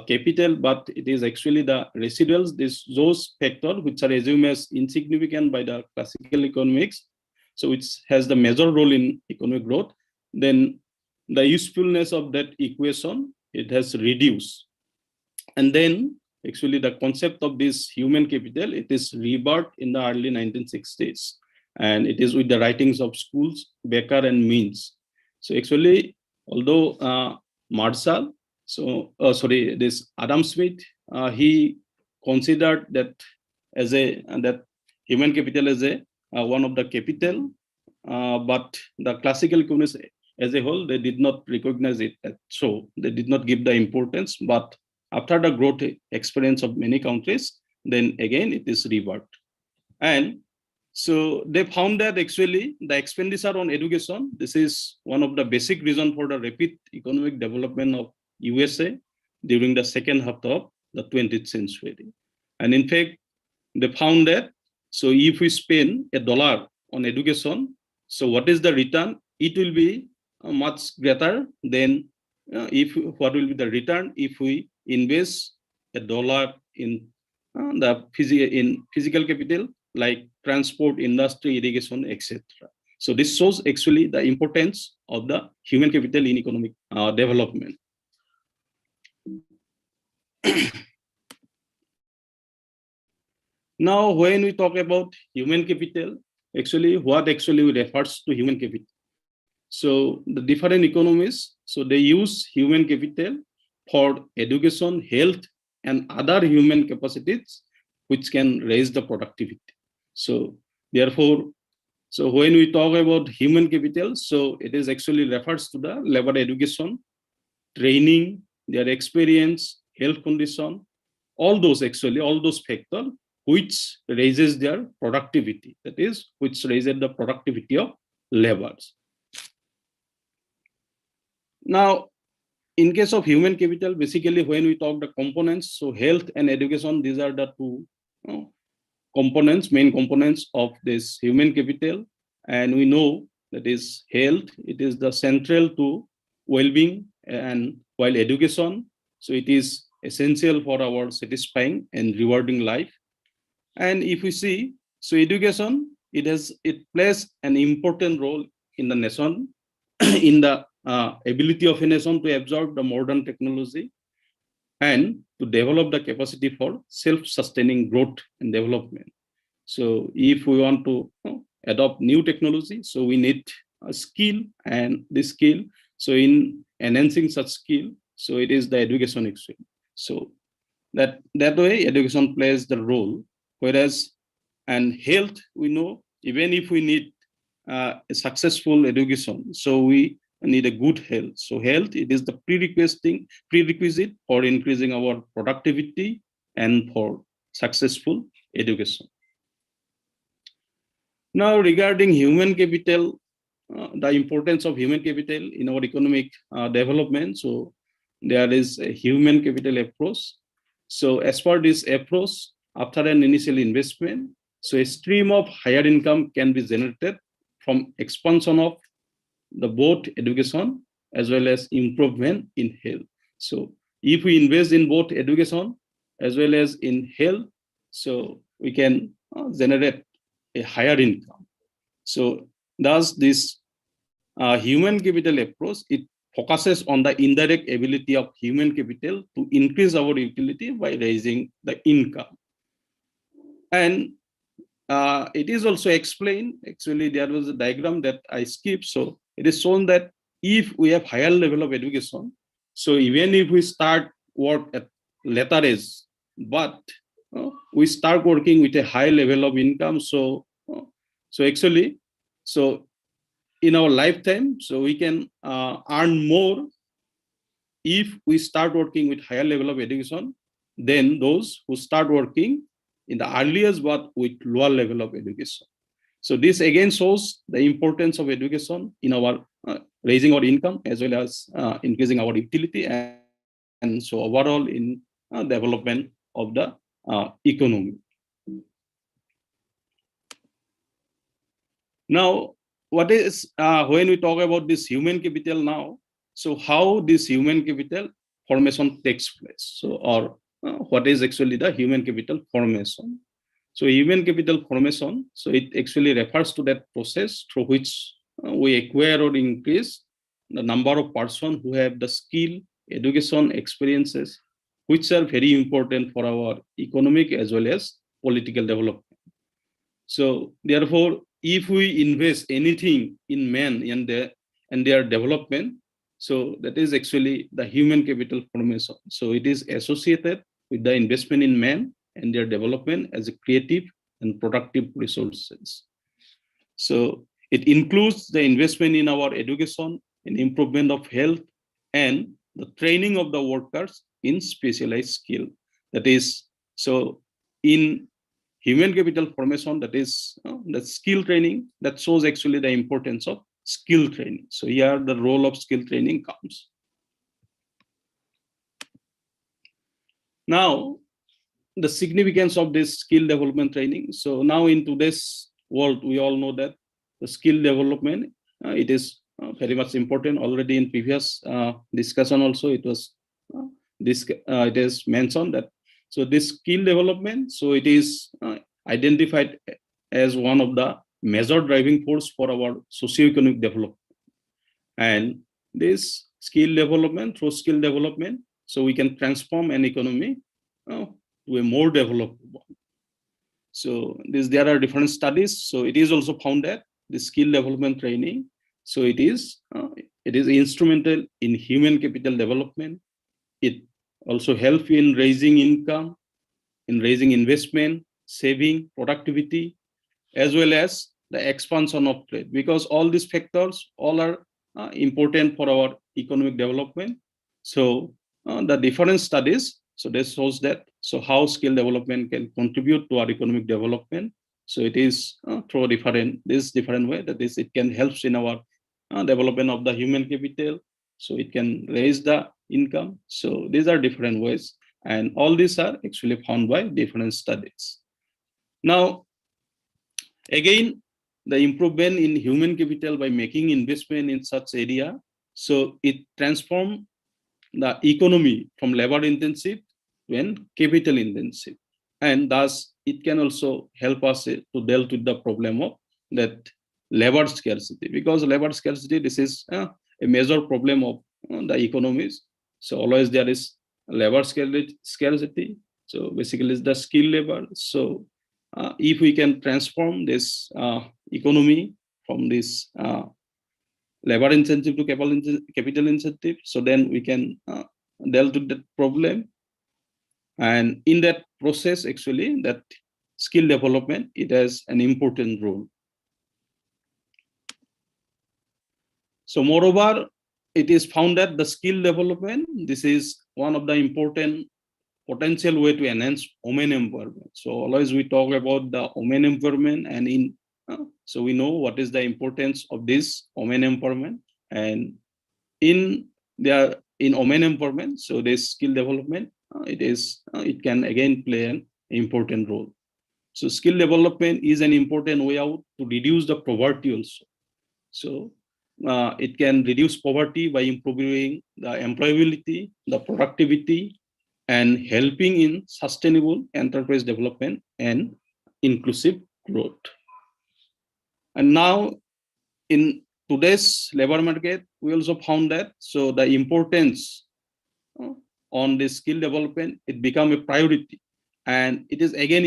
capital, but it is actually the residuals, those factors which are assumed as insignificant by the classical economics, so which has the major role in economic growth, then the usefulness of that equation, it has reduced. And then actually the concept of this human capital, it is rebirthed in the early 1960s. And it is with the writings of Schools, Becker, and Means. So actually, although Marshall, this Adam Smith, he considered that as that human capital as one of the capital, but the classical economists as a whole, they did not recognize it. So they did not give the importance. But after the growth experience of many countries, then again it is rebirthed. And so they found that actually the expenditure on education, this is one of the basic reasons for the rapid economic development of USA during the second half of the 20th century. And in fact, they found that, so if we spend $1 on education, so what is the return? It will be much greater than what will be the return if we invest $1 in physical capital, like transport, industry, irrigation, etc. So this shows actually the importance of the human capital in economic development. Now, when we talk about human capital, actually what actually refers to human capital? So the different economists, so they use human capital for education, health, and other human capacities which can raise the productivity. So therefore, so when we talk about human capital, so it is actually refers to the labor education, training, their experience, health condition, all those factors which raises their productivity, that is, which raises the productivity of laborers. Now, in case of human capital, basically when we talk the components, so health and education, these are the two main components of this human capital. And we know that is health, it is the central to well-being, and while education, so it is essential for our satisfying and rewarding life. And if we see, so education, it plays an important role in the nation, in the ability of a nation to absorb the modern technology and to develop the capacity for self-sustaining growth and development. So if we want to adopt new technology, so we need a skill, and this skill, so in enhancing such skill, so it is the education exchange. So that way education plays the role. Whereas, and health, we know, even if we need a successful education, so we need a good health. So health, it is the prerequisite for increasing our productivity and for successful education. Now, regarding human capital, the importance of human capital in our economic development. So there is a human capital approach. So as per this approach, after an initial investment, so a stream of higher income can be generated from expansion of the both education as well as improvement in health. So if we invest in both education as well as in health, so we can generate a higher income. So thus this human capital approach, it focuses on the indirect ability of human capital to increase our utility by raising the income. And it is also explained, actually there was a diagram that I skipped. So it is shown that if we have higher level of education, so even if we start work at later age, but we start working with a high level of income. So actually, so in our lifetime, so we can earn more if we start working with higher level of education than those who start working in the earliest but with lower level of education. So this again shows the importance of education in our raising our income as well as increasing our utility and so overall in development of the economy. Now, what is when we talk about this human capital now? So how this human capital formation takes place? So or what is actually the human capital formation? So human capital formation, so it actually refers to that process through which we acquire or increase the number of persons who have the skill, education, experiences, which are very important for our economic as well as political development. So therefore, if we invest anything in men and their development, so that is actually the human capital formation. So it is associated with the investment in men and their development as a creative and productive resources. So it includes the investment in our education, in improvement of health, and the training of the workers in specialized skill. That is, so in human capital formation, that is the skill training, that shows actually the importance of skill training. So here the role of skill training comes. Now, the significance of this skill development training. So now in today's world, we all know that the skill development, it is very much important. Already in previous discussion also, it was it is mentioned that so this skill development, so it is identified as one of the major driving force for our socio-economic development. And this skill development, through skill development, so we can transform an economy to a more developed one. So there are different studies. So it is also found that the skill development training, so it is instrumental in human capital development. It also helps in raising income, in raising investment, saving, productivity, as well as the expansion of trade, because all these factors all are important for our economic development. So the different studies, so this shows that so how skill development can contribute to our economic development. So it is through different way, that is, it can help in our development of the human capital. So it can raise the income. So these are different ways, and all these are actually found by different studies. Now, again, the improvement in human capital by making investment in such area, so it transforms the economy from labor intensive to capital intensive, and thus it can also help us to deal with the problem of that labor scarcity, because labor scarcity, this is a major problem of the economies. So always there is labor scarcity. So basically it's the skill labor. So if we can transform this economy from this labor incentive to capital incentive, so then we can deal with that problem. And in that process, actually, that skill development, it has an important role. So moreover, it is found that the skill development, this is one of the important potential way to enhance women empowerment. So always we talk about the women empowerment, and so we know what is the importance of this women empowerment, and in women empowerment, so this skill development, it can again play an important role. So skill development is an important way out to reduce the poverty also. So it can reduce poverty by improving the employability, the productivity, and helping in sustainable enterprise development and inclusive growth. And now in today's labor market, we also found that so the importance on the skill development, it become a priority, and it is again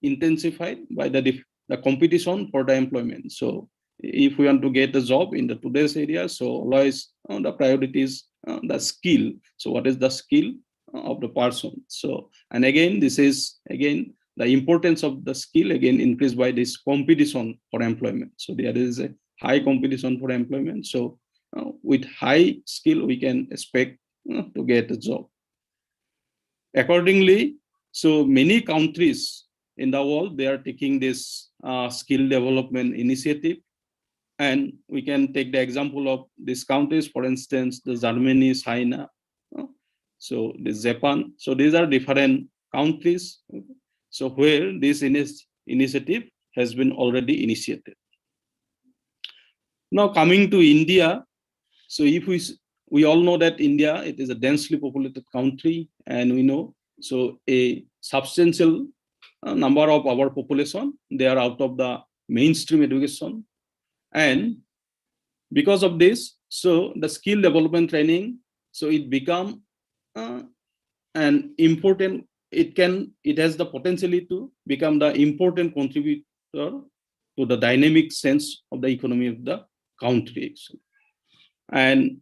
intensified by the competition for the employment. So if we want to get a job in the today's area, so always the priority is the skill. So what is the skill of the person? So, and again, this is again the importance of the skill again increased by this competition for employment. So there is a high competition for employment. So with high skill, we can expect to get a job. Accordingly, so many countries in the world, they are taking this skill development initiative. And we can take the example of these countries, for instance, the Germany, China, so the Japan. So these are different countries. So where this initiative has been already initiated. Now coming to India, so if we all know that India, it is a densely populated country, and we know so a substantial number of our population, they are out of the mainstream education. And because of this, so the skill development training, so it become an important, it has the potential to become the important contributor to the dynamic sense of the economy of the country. And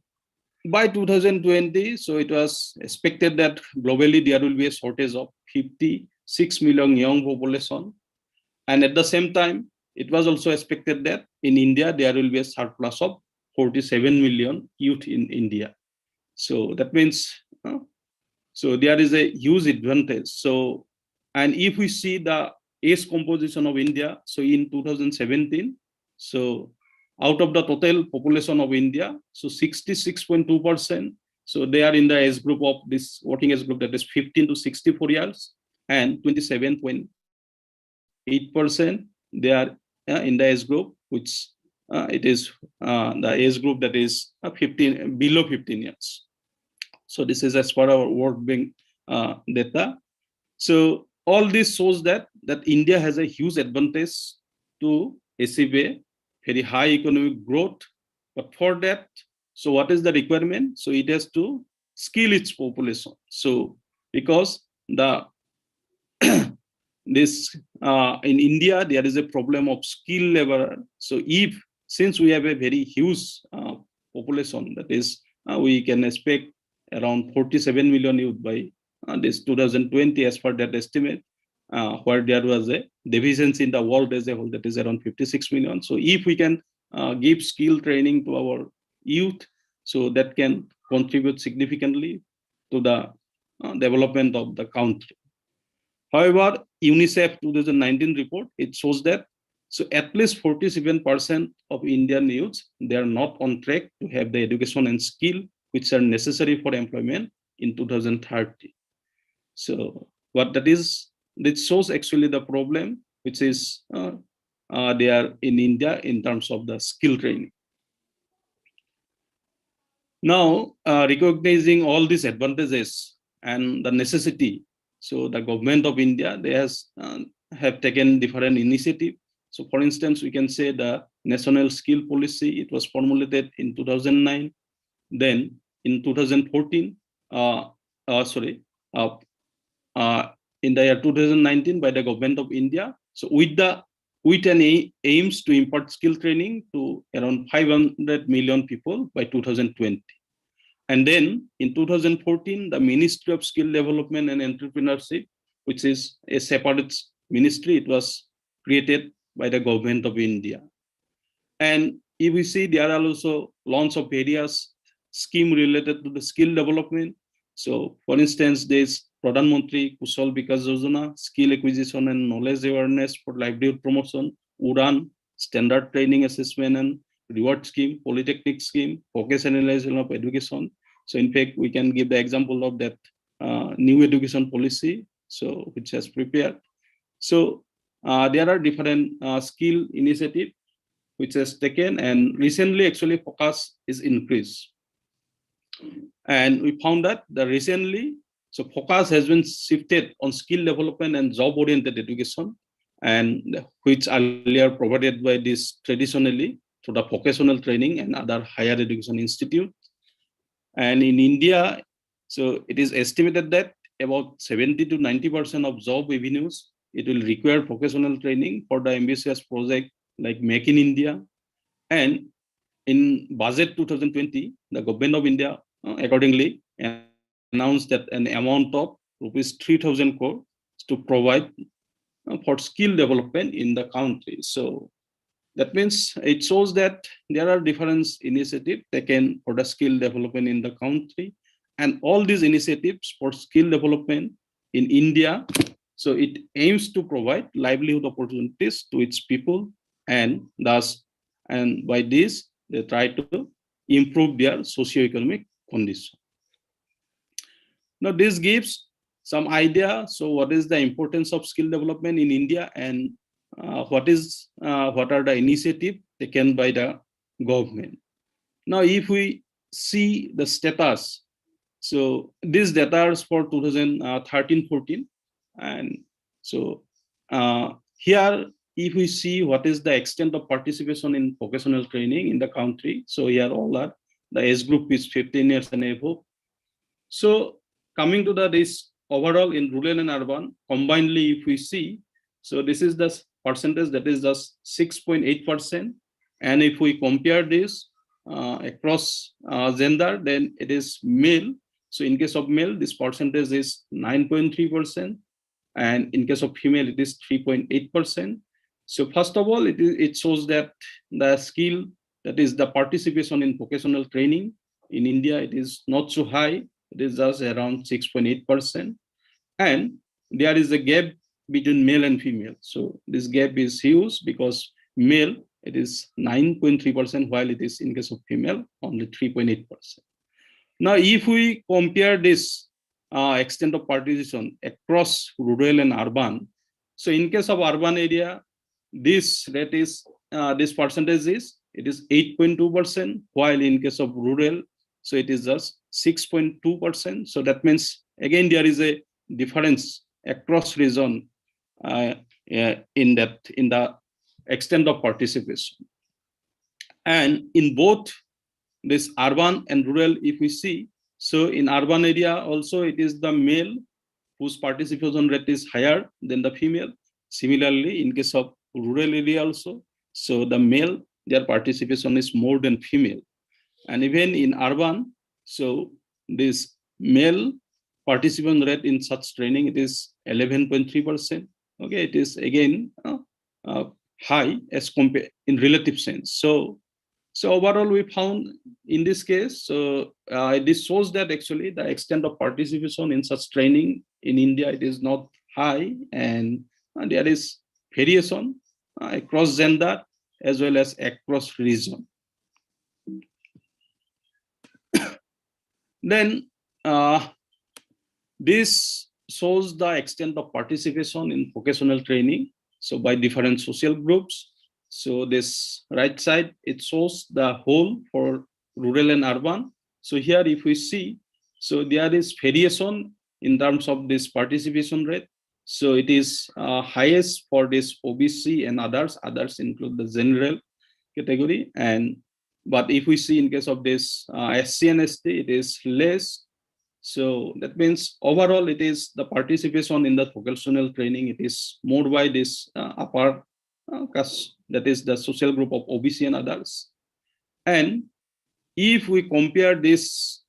by 2020, so it was expected that globally there will be a shortage of 56 million young population. And at the same time, it was also expected that in India, there will be a surplus of 47 million youth in India. So that means, so there is a huge advantage. So, and if we see the age composition of India, so in 2017, so out of the total population of India, so 66.2%, so they are in the age group of this working age group, that is 15 to 64 years, and 27.8%, they are in the age group, which it is the age group that is 15 below 15 years. So this is as per our World Bank data. So all this shows that India has a huge advantage to achieve a very high economic growth. But for that, so what is the requirement? So it has to skill its population. So because the this in India, there is a problem of skill labor. So since we have a very huge population, that is, we can expect around 47 million youth by this 2020, as per that estimate, where there was a deficiency in the world as a whole, that is around 56 million. So if we can give skill training to our youth, so that can contribute significantly to the development of the country. However, UNICEF 2019 report, it shows that so at least 47% of Indian youths, they are not on track to have the education and skill which are necessary for employment in 2030. So what that is, it shows actually the problem which is they are in India in terms of the skill training. Now, recognizing all these advantages and the necessity, so the government of India, they have taken different initiatives. So for instance, we can say the National Skill Policy, it was formulated in 2009. Then in 2014, in the year 2019 by the government of India. So with an aims to impart skill training to around 500 million people by 2020. And then in 2014, the Ministry of Skill Development and Entrepreneurship, which is a separate ministry, it was created by the government of India. And if we see, there are also launch of various schemes related to the skill development. So for instance, there's Pradhan Mantri Kushal Vikas Yojana, skill acquisition and knowledge awareness for livelihood promotion, UDAN, standard training assessment and reward scheme, polytechnic scheme, vocationalization of education. So in fact, we can give the example of that new education policy, so which has prepared. So there are different skill initiative which has taken, and recently actually focus is increased. And we found that recently, so focus has been shifted on skill development and job-oriented education, and which earlier provided by this traditionally through the vocational training and other higher education institute. And in India, so it is estimated that about 70 to 90% of job revenues, it will require vocational training for the ambitious project like Make in India. And in budget 2020, the government of India accordingly announced that an amount of rupees 3,000 crore to provide for skill development in the country. So that means it shows that there are different initiatives taken for the skill development in the country, and all these initiatives for skill development in India, so it aims to provide livelihood opportunities to its people, and thus, and by this, they try to improve their socioeconomic condition. Now, this gives some idea. So, what is the importance of skill development in India, and what are the initiatives taken by the government? Now, if we see the status, so this data is for 2013-14, and so here, if we see what is the extent of participation in vocational training in the country, so here all are the age group is 15 years and above. So coming to this overall in rural and urban combinedly, if we see, so this is the percentage that is just 6.8%, and if we compare this across gender, then it is male. So in case of male, this percentage is 9.3%, and in case of female, it is 3.8%. So first of all, it shows that the skill, that is the participation in vocational training in India, it is not so high. It is just around 6.8%. And there is a gap between male and female. So this gap is huge, because male, it is 9.3%, while it is in case of female, only 3.8%. Now, if we compare this extent of participation across rural and urban, so in case of urban area, this rate is, this percentage is, it is 8.2%, while in case of rural, so it is just 6.2%. So that means, again, there is a difference across region in the extent of participation. And in both this urban and rural, if we see, so in urban area also, it is the male whose participation rate is higher than the female. Similarly, in case of rural area also, so the male, their participation is more than female. And even in urban, so this male participation rate in such training, it is 11.3%. Okay, it is again high as compared in relative sense. So overall, we found in this case, so this shows that actually the extent of participation in such training in India, it is not high, and there is variation across gender as well as across region. Then this shows the extent of participation in vocational training, so by different social groups. So this right side, it shows the whole for rural and urban. So here, if we see, so there is variation in terms of this participation rate. So it is highest for this OBC and others. Others include the general category. But if we see in case of this SC and ST, it is less. So that means overall, it is the participation in the vocational training, it is more by this upper caste, that is the social group of OBC and others. And if we compare this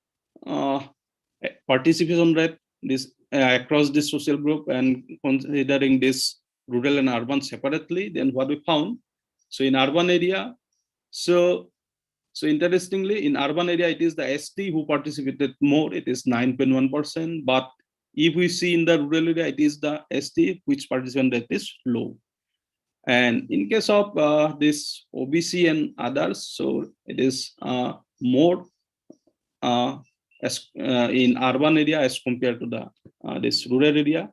participation rate, this across this social group, and considering this rural and urban separately, then what we found, so in urban area, so interestingly, in urban area, it is the ST who participated more, it is 9.1%, but if we see in the rural area, it is the ST which participation rate is low. And in case of this OBC and others, so it is more in urban area as compared to the this rural area.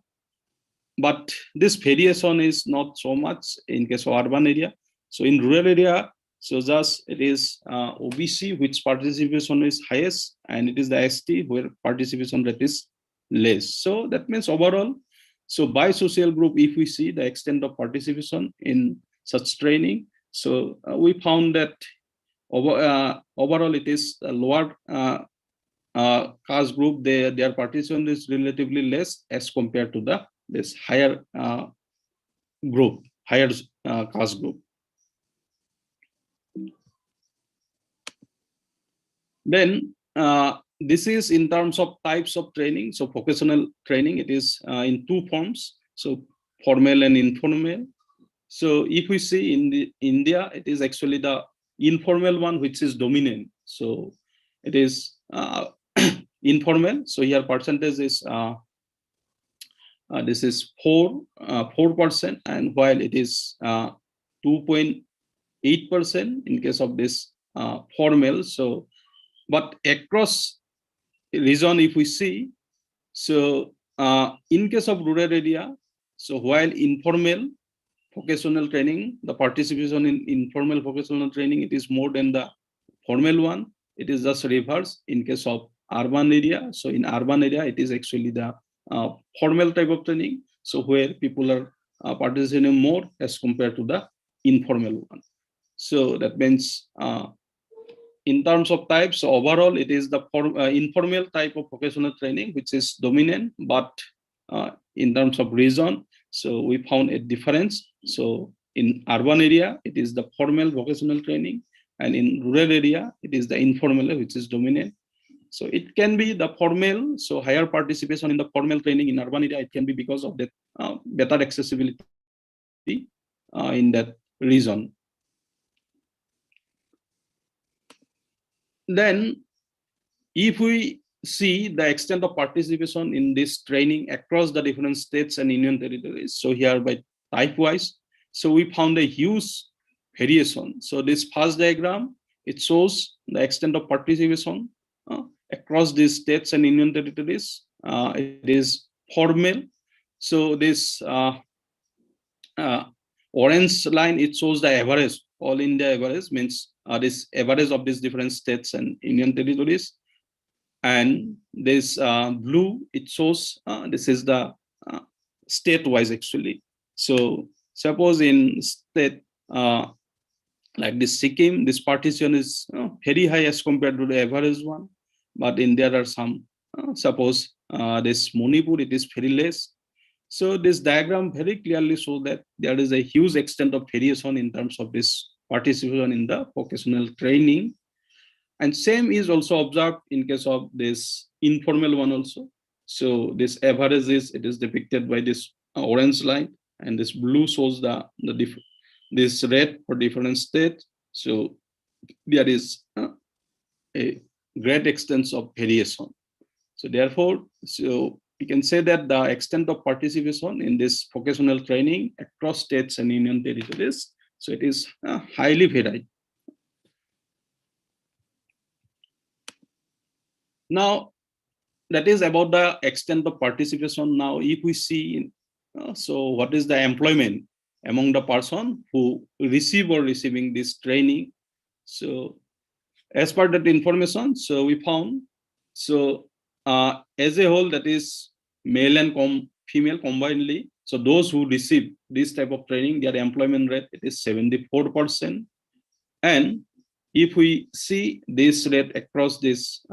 But this variation is not so much in case of urban area. So in rural area, so just it is OBC which participation is highest, and it is the ST where participation rate is less. So that means overall, so by social group, if we see the extent of participation in such training, so we found that overall it is a lower caste group, their participation is relatively less as compared to the this higher group, higher caste group. Then this is in terms of types of training. So vocational training, it is in two forms, so formal and informal. So if we see in the India, it is actually the informal one which is dominant. So it is informal. So here percentage is this is 4%, and while it is 2.8% in case of this formal. So, but across region, if we see, so in case of rural area, so while informal vocational training, the participation in informal vocational training, it is more than the formal one. It is just reverse in case of urban area. So in urban area, it is actually the formal type of training. So where people are participating more as compared to the informal one. So that means in terms of types, so overall, it is the informal type of vocational training which is dominant, but in terms of region, so we found a difference. So in urban area, it is the formal vocational training, and in rural area, it is the informal which is dominant. So it can be the formal, so higher participation in the formal training in urban area, it can be because of that better accessibility in that region. Then if we see the extent of participation in this training across the different states and union territories, so here by type wise, so we found a huge variation. So this first diagram, it shows the extent of participation across these states and union territories. It is formal. So this orange line, it shows the average, all India average, means this average of these different states and union territories. And this blue, it shows this is the state-wise actually. So suppose in state like this Sikkim, this partition is very high as compared to the average one. But in there are some, suppose this Manipur, it is very less. So this diagram very clearly shows that there is a huge extent of variation in terms of this participation in the vocational training. And same is also observed in case of this informal one also. So this average is, it is depicted by this orange line, and this blue shows this red for different states. So there is a great extent of variation. So therefore, so we can say that the extent of participation in this vocational training across states and union territories, so it is highly varied. Now, that is about the extent of participation. Now, if we see, so what is the employment among the person who receive or receiving this training? So as per that information, so we found, so as a whole, that is male and female combinedly. So those who receive this type of training, their employment rate, it is 74%. And if we see this rate across this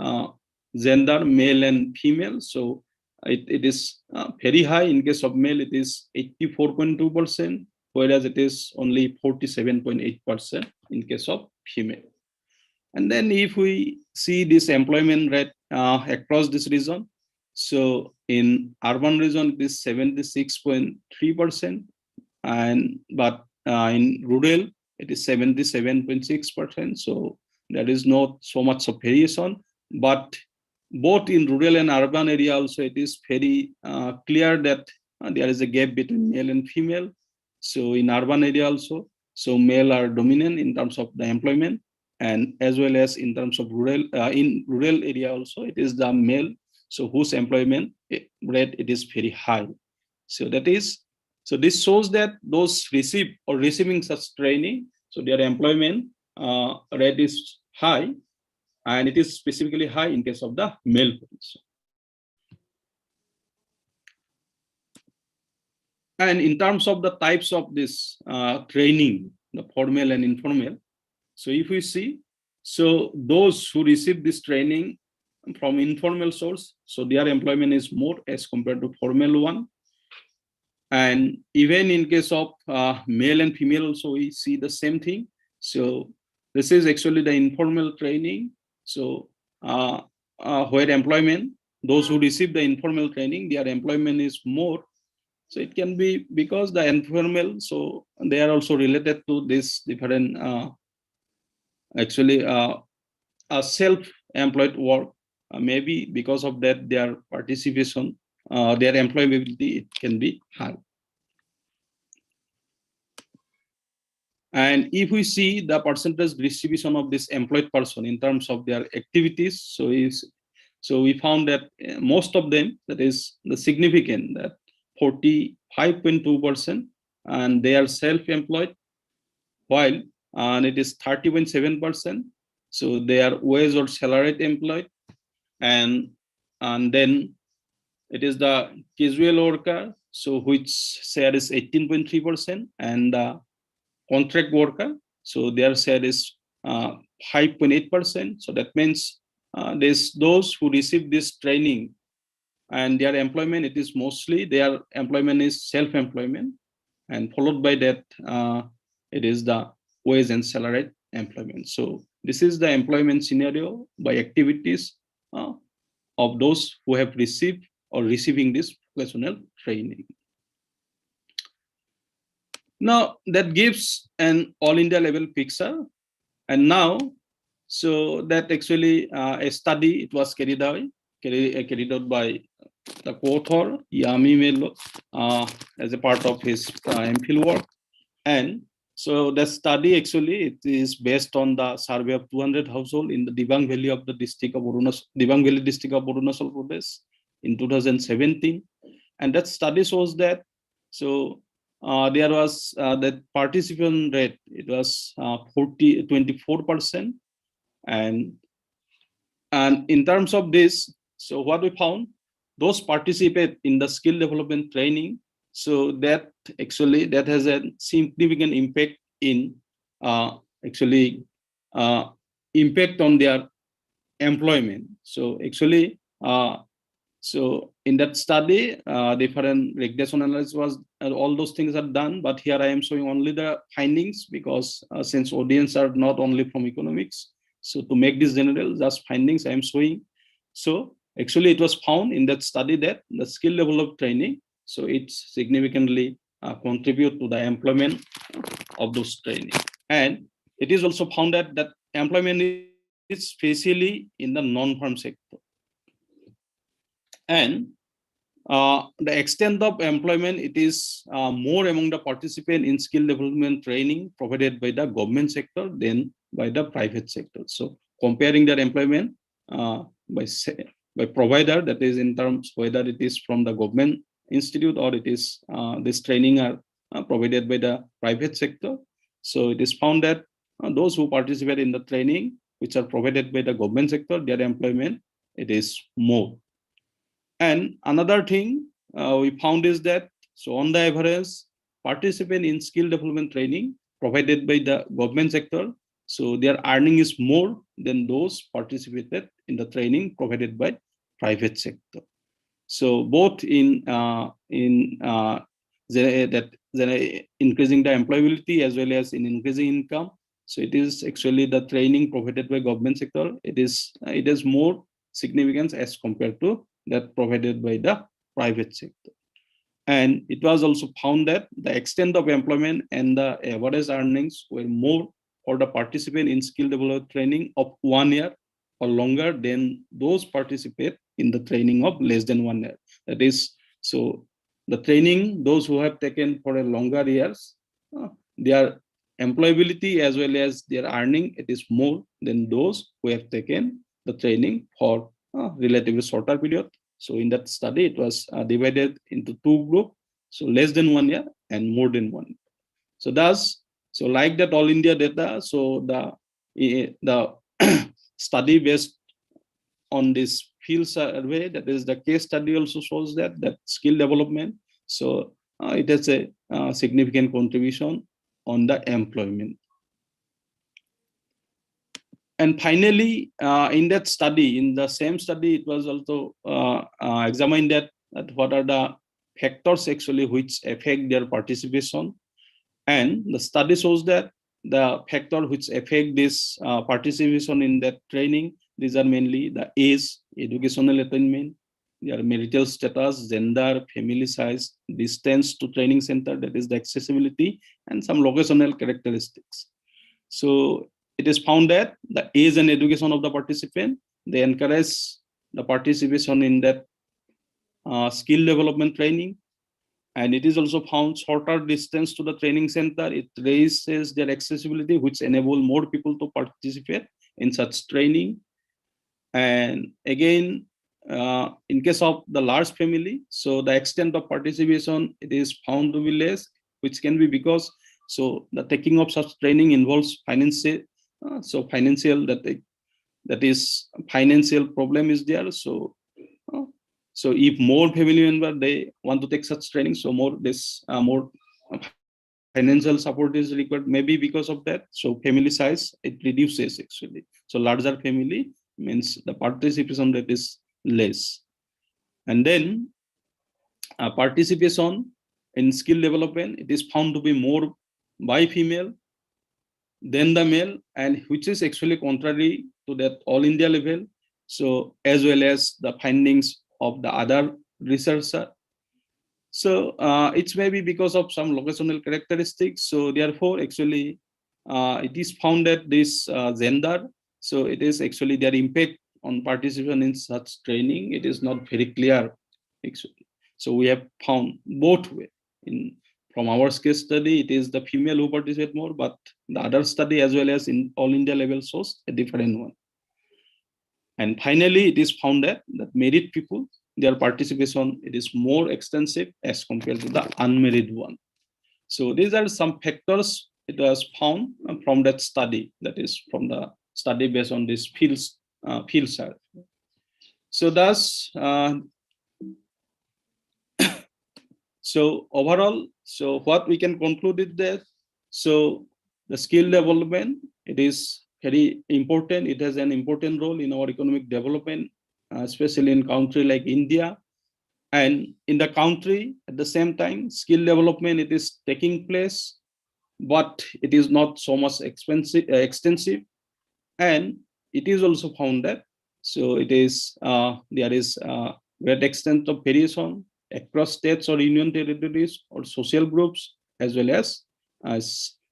gender, male and female, so it is very high. In case of male, it is 84.2%, whereas it is only 47.8% in case of female. And then if we see this employment rate across this region, so in urban region, it is 76.3%, and but in rural, it is 77.6%. So there is not so much of variation, but both in rural and urban area also, it is very clear that there is a gap between male and female. So in urban area also, so male are dominant in terms of the employment, and as well as in terms of rural, in rural area also, it is the male, so whose employment rate it is very high. So that is, so this shows that those receiving such training, so their employment rate is high, and it is specifically high in case of the male population. And in terms of the types of this training, the formal and informal, so if we see, so those who receive this training from informal source, so their employment is more as compared to formal one. And even in case of male and female also, we see the same thing. So this is actually the informal training. So where employment, those who receive the informal training, their employment is more. So it can be because the informal, so they are also related to this different, actually self-employed work. Maybe because of that, their participation, their employability, it can be high. And if we see the percentage distribution of this employed person in terms of their activities, so we found that most of them, that is the significant, that 45.2%, and they are self-employed, while and it is 30.7%. So they are wage or salaried employed, and then it is the casual worker, so which share is 18.3%, and the contract worker, so their share is 5.8%. So that means there's those who receive this training and their employment, it is mostly their employment is self-employment, and followed by that it is the wage and salaried employment. So this is the employment scenario by activities of those who have received or receiving this vocational training. Now that gives an all India level picture, and now so that actually a study, it was carried out by the co-author Yami Melo as a part of his MPhil work. And so the study actually, it is based on the survey of 200 households in the Dibang Valley of the district of Arunachal, Dibang Valley district of Arunachal Pradesh in 2017. And that study shows that, so there was that participant rate, it was 24%. And in terms of this, so what we found, those participate in the skill development training, so that actually that has a significant impact in actually impact on their employment. So actually so in that study, different regression analysis was, all those things are done, but here I am showing only the findings, because since audience are not only from economics, so to make this general, just findings I am showing. So actually it was found in that study that the skill level of training, so it significantly contribute to the employment of those training. And it is also found that employment is especially in the non-farm sector. And the extent of employment, it is more among the participant in skill development training provided by the government sector than by the private sector. So comparing their employment by provider, that is in terms whether it is from the government institute or it is this training are provided by the private sector. So it is found that those who participate in the training which are provided by the government sector, their employment, it is more. And another thing we found is that, so on the average, participant in skill development training provided by the government sector, so their earning is more than those participated in the training provided by private sector. So both in increasing the employability as well as in increasing income. So it is actually the training provided by government sector, it is more significance as compared to that provided by the private sector. And it was also found that the extent of employment and the average earnings were more for the participant in skill development training of 1 year or longer, then those participate in the training of less than 1 year. That is, so the training, those who have taken for a longer years, their employability as well as their earning, it is more than those who have taken the training for a relatively shorter period. So in that study, it was divided into 2 groups, so less than 1 year and more than 1 year. So thus, so like that all India data, so the study based on this field survey, that is the case study, also shows that skill development, so it has a significant contribution on the employment. And finally, in that study, in the same study, it was also examined that what are the factors actually which affect their participation. And the study shows that the factor which affect this participation in that training, these are mainly the age, educational attainment, their marital status, gender, family size, distance to training center, that is the accessibility, and some locational characteristics. So it is found that the age and education of the participant, they encourage the participation in that skill development training. And it is also found shorter distance to the training center, it raises their accessibility, which enable more people to participate in such training. And again, in case of the large family, so the extent of participation, it is found to be less, which can be because, so the taking of such training involves financial, that is financial problem is there. So if more family member they want to take such training, so more financial support is required, maybe because of that. So family size, it reduces actually. So larger family means the participation rate is less. And then participation in skill development, it is found to be more by female than the male, and which is actually contrary to that all India level. So as well as the findings of the other researcher. So it's maybe because of some locational characteristics. So therefore, actually, it is found that this gender, so it is actually their impact on participation in such training, it is not very clear actually. So we have found both way. From our case study, it is the female who participate more, but the other study as well as in all India level shows a different one. And finally, it is found that married people, their participation, it is more extensive as compared to the unmarried one. So these are some factors it was found from that study, that is from the study based on this field survey. So thus, so overall, so what we can conclude is that, so the skill development, it is very important. It has an important role in our economic development, especially in country like India. And in the country, at the same time, skill development, it is taking place, but it is not so much extensive. And it is also found that, so it is, there is great extent of variation across states or union territories or social groups, as well as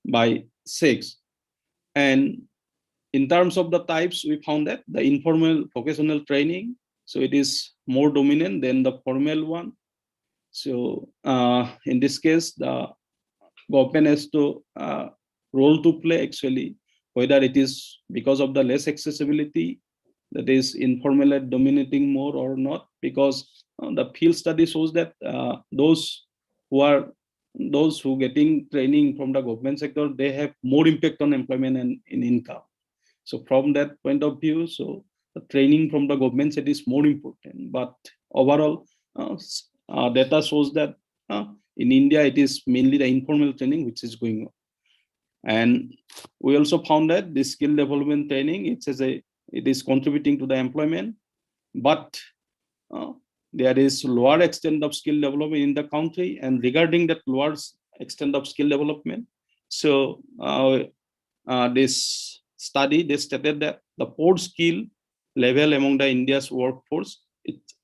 by sex. And in terms of the types, we found that the informal vocational training, so it is more dominant than the formal one. So in this case, the government has to role to play actually, whether it is because of the less accessibility, that is informal dominating more or not, because the field study shows that those who getting training from the government sector, they have more impact on employment and in income. So from that point of view, so the training from the government side is more important. But overall, data shows that in India, it is mainly the informal training which is going on. And we also found that this skill development training, it is contributing to the employment, but there is lower extent of skill development in the country. And regarding that lower extent of skill development, so this study, they stated that the poor skill level among the India's workforce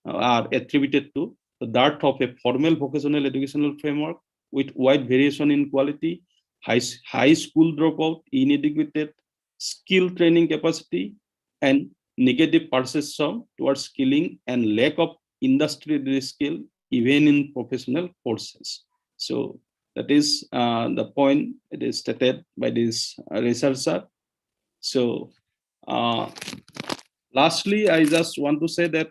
are attributed to the dearth of a formal vocational educational framework with wide variation in quality, high school dropout, inadequate skill training capacity, and negative perception towards skilling and lack of industry skill even in professional courses. So that is the point it is stated by this researcher. So lastly, I just want to say that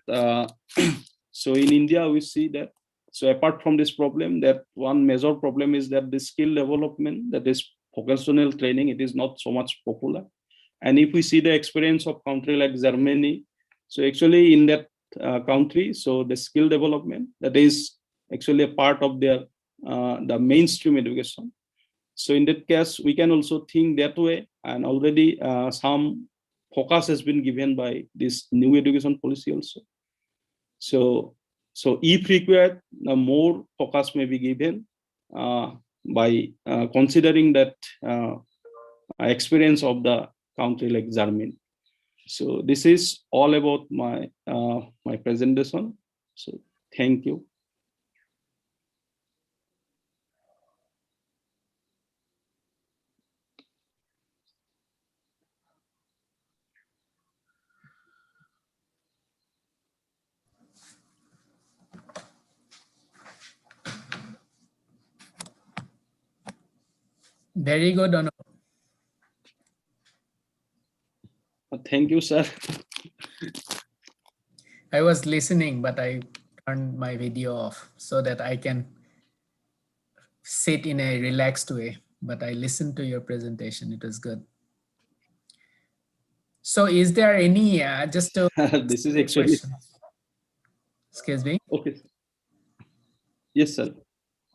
so in India we see that, so apart from this problem, that one major problem is that the skill development, that is vocational training, it is not so much popular. And if we see the experience of country like Germany, so actually in that country, so the skill development, that is actually a part of their the mainstream education. So in that case, we can also think that way, and already some focus has been given by this new education policy also. So if required, more focus may be given by considering that experience of the country like Germany. So this is all about my my presentation. So thank you.
Very good, Anup.
Thank you, sir.
I was listening, but I turned my video off so that I can sit in a relaxed way. But I listened to your presentation. It was good. So is there any, just to
This is actually,
excuse me?
okay. Yes, sir.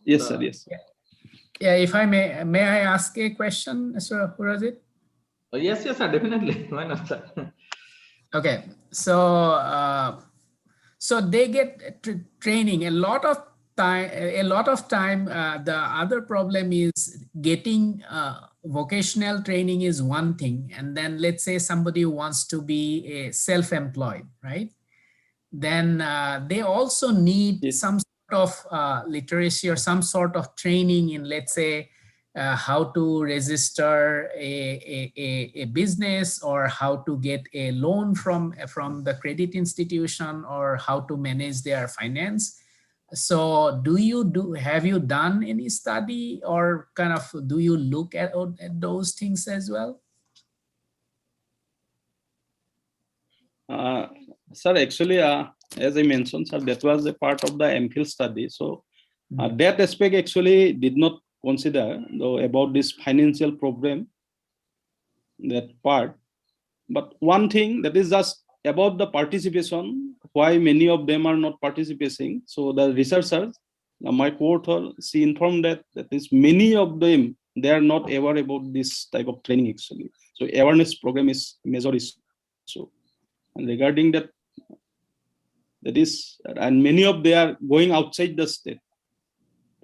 Yes, sir. Yes.
Yeah, if I may I ask a question, Mr. Purazit?
Yes, yes, sir, definitely. Why not, sir?
Okay, so so they get training a lot of time. The other problem is getting vocational training is one thing, and then let's say somebody wants to be a self-employed, right? Then they also need some sort of literacy or some sort of training in, let's say, how to register a business, or how to get a loan from the credit institution, or how to manage their finance. So have you done any study, or kind of do you look at those things as well?
Sir, actually, as I mentioned, sir, that was a part of the MPhil study. So that aspect actually did not consider though about this financial problem, that part. But one thing that is just about the participation, why many of them are not participating. So the researchers, my co-author, she informed that is many of them, they are not aware about this type of training actually. So awareness program is major issue. And regarding that is, and many of they are going outside the state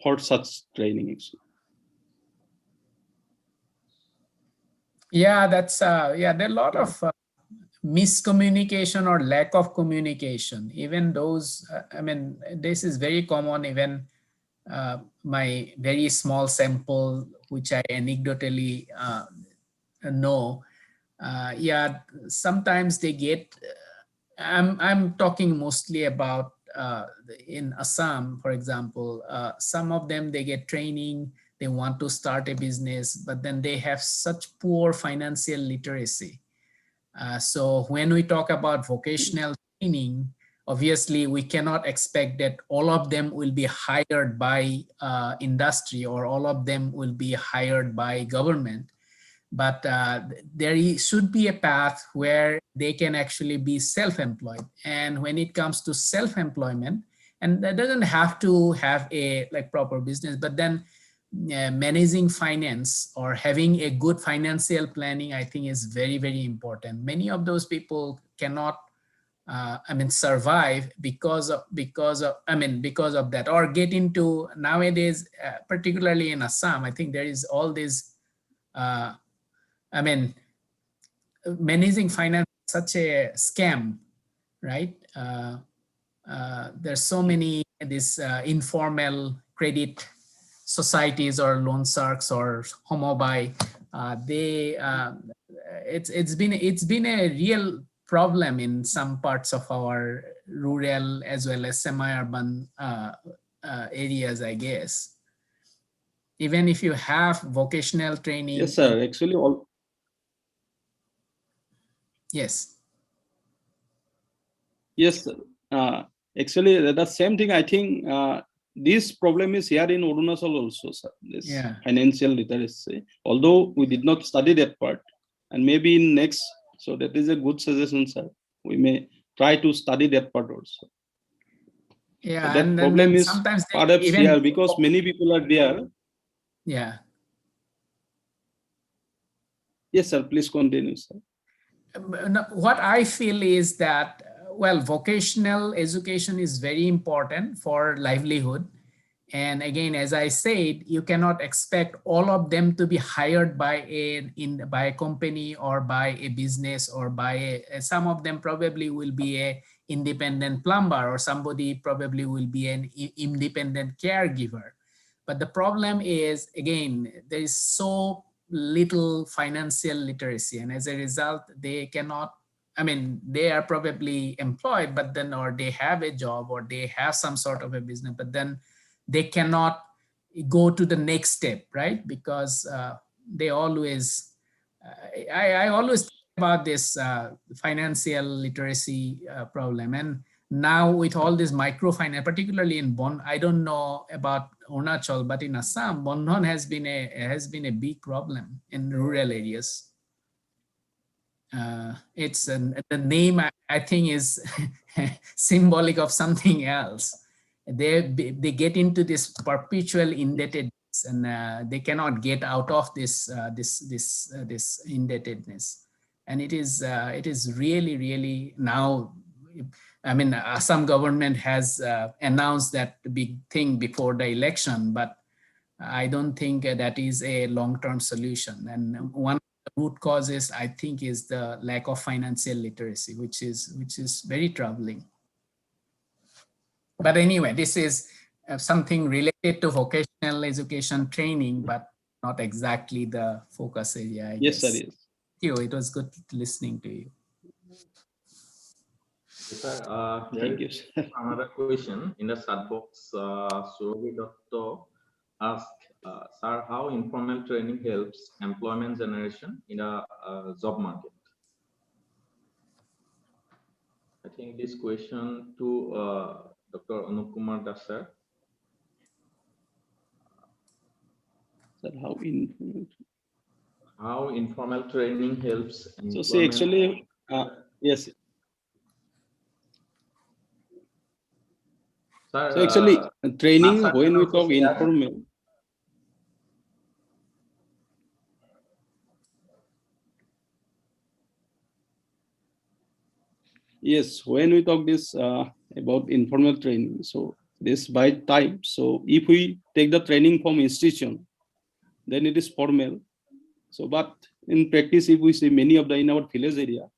for such training actually.
Yeah, that's yeah, there are a lot of miscommunication or lack of communication. Even those, I mean, this is very common. Even my very small sample, which I anecdotally know, yeah, sometimes they get. I'm talking mostly about in Assam, for example. Some of them, they get training. They want to start a business, but then they have such poor financial literacy. So when we talk about vocational training, obviously we cannot expect that all of them will be hired by industry, or all of them will be hired by government. But there should be a path where they can actually be self-employed. And when it comes to self-employment, and that doesn't have to have a like proper business, but then managing finance or having a good financial planning, I think, is very, very important. Many of those people cannot, I mean, survive because of that, or get into nowadays, particularly in Assam. I think there is all this. I mean, managing finance is such a scam, right? There's so many these informal credit societies or loan sharks or homobuy. It's been a real problem in some parts of our rural as well as semi-urban areas, I guess. Even if you have vocational training.
Yes, sir. Actually,
Yes.
Yes, actually, the same thing. I think this problem is here in Arunachal also, sir. This financial literacy. Although we did not study that part, and maybe in next, so that is a good suggestion, sir. We may try to study that part also.
Yeah,
so that problem is
sometimes
perhaps
even
here because many people are there.
Yeah.
Yes, sir. Please continue, sir.
What I feel is that, well, vocational education is very important for livelihood. And again, as I said, you cannot expect all of them to be hired by a company or by a business or by some of them probably will be a independent plumber, or somebody probably will be an independent caregiver. But the problem is, again, there is so little financial literacy, and as a result they cannot, I mean, they are probably employed, but then, or they have a job or they have some sort of a business, but then they cannot go to the next step, right? Because they always I always think about this financial literacy problem. And now with all this microfinance, particularly in Bon, I don't know about Arunachal, but in Assam, Bondhan has been a big problem in rural areas. It's the name I think is symbolic of something else. They get into this perpetual indebtedness, and they cannot get out of this indebtedness. And it is really now. I mean, Assam government has announced that big thing before the election, but I don't think that is a long-term solution. And one of the root causes, I think, is the lack of financial literacy, which is very troubling. But anyway, this is something related to vocational education training, but not exactly the focus area, I guess.
Yes, sir. Yes.
Thank you. It was good listening to you.
Yes, sir. Here is another question in the chat box. Surabhi Dotto asked, sir, how informal training helps employment generation in a job market? I think this question to Dr. Anup Kumar, sir.
Sir,
how informal training helps employment?
So see, actually, yes.
Sir,
so actually, training, when we talk informal, yes, when we talk this about informal training, so this by type. So if we take the training from institution, then it is formal. So, but in practice, if we see many of the in our village area,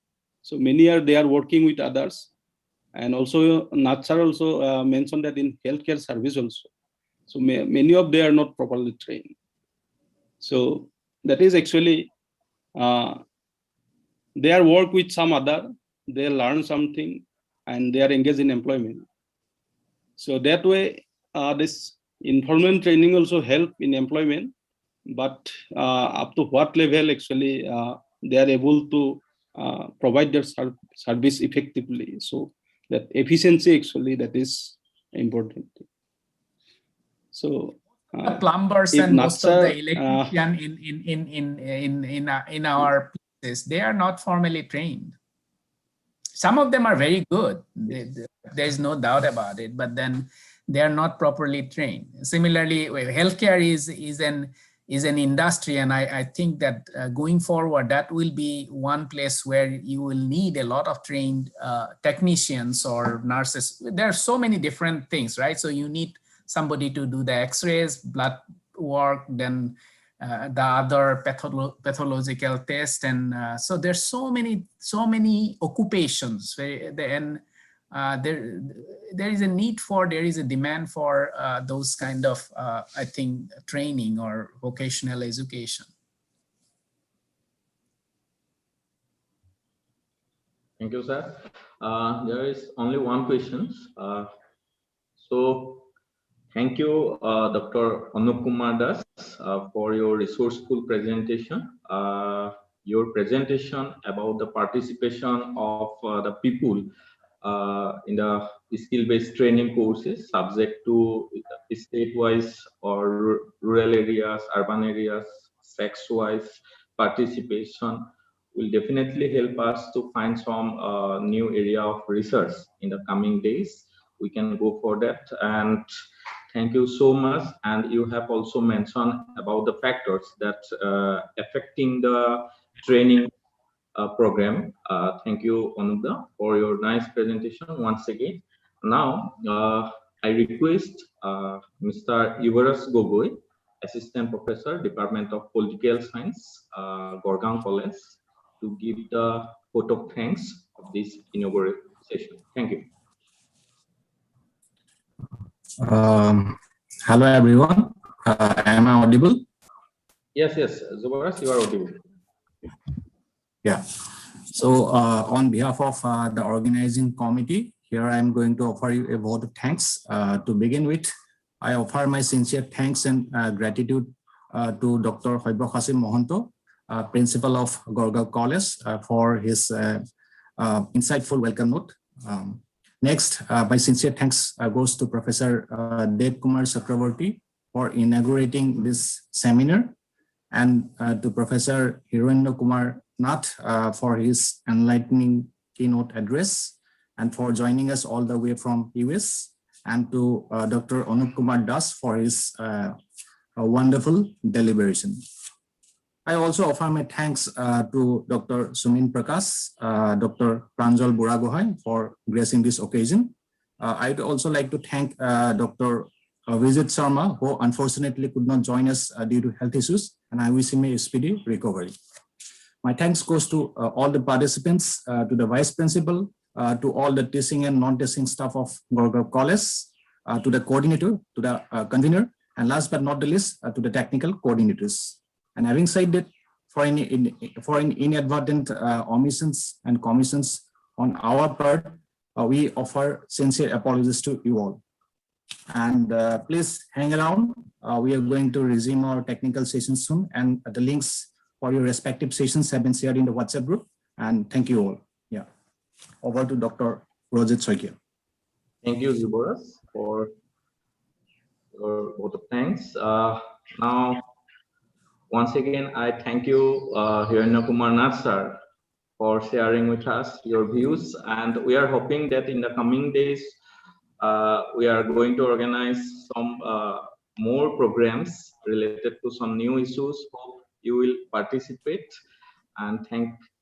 so many they are working with others, and also Nath sir also mentioned that in healthcare service also. So many of they are not properly trained. So that is actually they are work with some other, they learn something, and they are engaged in employment. So that way, this informal training also help in employment, but up to what level actually they are able to provide their service effectively. So that efficiency actually, that is important. So
the plumbers and most of the electrician in our places, they are not formally trained. Some of them are very good. There's no doubt about it, but then they are not properly trained. Similarly, healthcare is an industry, and I think that going forward, that will be one place where you will need a lot of trained technicians or nurses. There are so many different things, right? So you need somebody to do the x-rays, blood work, then the other pathological test, and so there's so many occupations, and there is a need for, there is a demand for those kind of I think training or vocational education.
Thank you, sir. There is only one question. So thank you, Dr. Anup Kumar Das, for your resourceful presentation. Your presentation about the participation of the people in the skill-based training courses subject to state-wise or rural areas, urban areas, sex-wise participation will definitely help us to find some new area of research in the coming days. We can go for that. And thank you so much. And you have also mentioned about the factors that affecting the training program. Thank you, Anup, for your nice presentation once again. Now, I request Mr. Yuvaras Gogoi, Assistant Professor, Department of Political Science, Gargaon College, to give the vote of thanks of this inaugural session. Thank you.
Hello, everyone. Am I audible?
Yes, Yuvaras, you are audible.
Yeah. So on behalf of the organizing committee, here I am going to offer you a vote of thanks. To begin with, I offer my sincere thanks and gratitude to Dr. Sabyasachi Mahanta, Principal of Gargaon College, for his insightful welcome note. Next, my sincere thanks goes to Professor Dev Kumar Chakraborty for inaugurating this seminar, and to Professor Hiranya Nath for his enlightening keynote address, and for joining us all the way from US, and to Dr. Anup Kumar Das for his wonderful deliberation. I also offer my thanks to Dr. Sumin Prakash, Dr. Pranjal Buragohain for gracing this occasion. I'd also like to thank Dr. Abhijit Sharma, who unfortunately could not join us due to health issues, and I wish him a speedy recovery. My thanks goes to all the participants, to the Vice Principal, to all the teaching and non-teaching staff of Gargaon College, to the coordinator, to the convener, and last but not the least, to the technical coordinators. And having said that, for any inadvertent omissions and commissions on our part, we offer sincere apologies to you all. And please hang around. We are going to resume our technical sessions soon, and the links for your respective sessions have been shared in the WhatsApp group. And thank you all. Yeah, over to Dr. Rajit Soikia.
Thank you, Yuvaras, for your vote of thanks. Now, once again, I thank you, Hiranya Kumar Nath sir, for sharing with us your views. And we are hoping that in the coming days, we are going to organize some more programs related to some new issues. Hope you will participate. And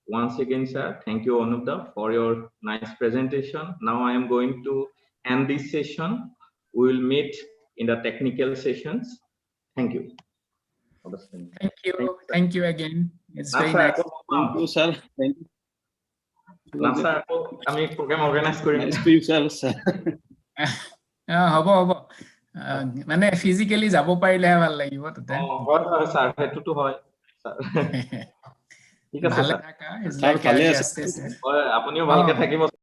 once again, sir, thank you, Anup, for your nice presentation. Now I am going to end this session. We will meet in the technical sessions. Thank you.
Thank you again. It's very nice.
Thank you, sir. Thank you.
Sir, আমি program organize Karim.
Nice to you, sir.
হ'ব মানে physically যাব পাৰিলে ভাল লাগিব তাতে।
হয় sir, হেতুটো হয় স্যার। ঠিক আছে
ভালে
স্যার।
থাকা, ইজ লাইক
ভালে আছে।
হয়, আপুনিও ভালকে থাকিব।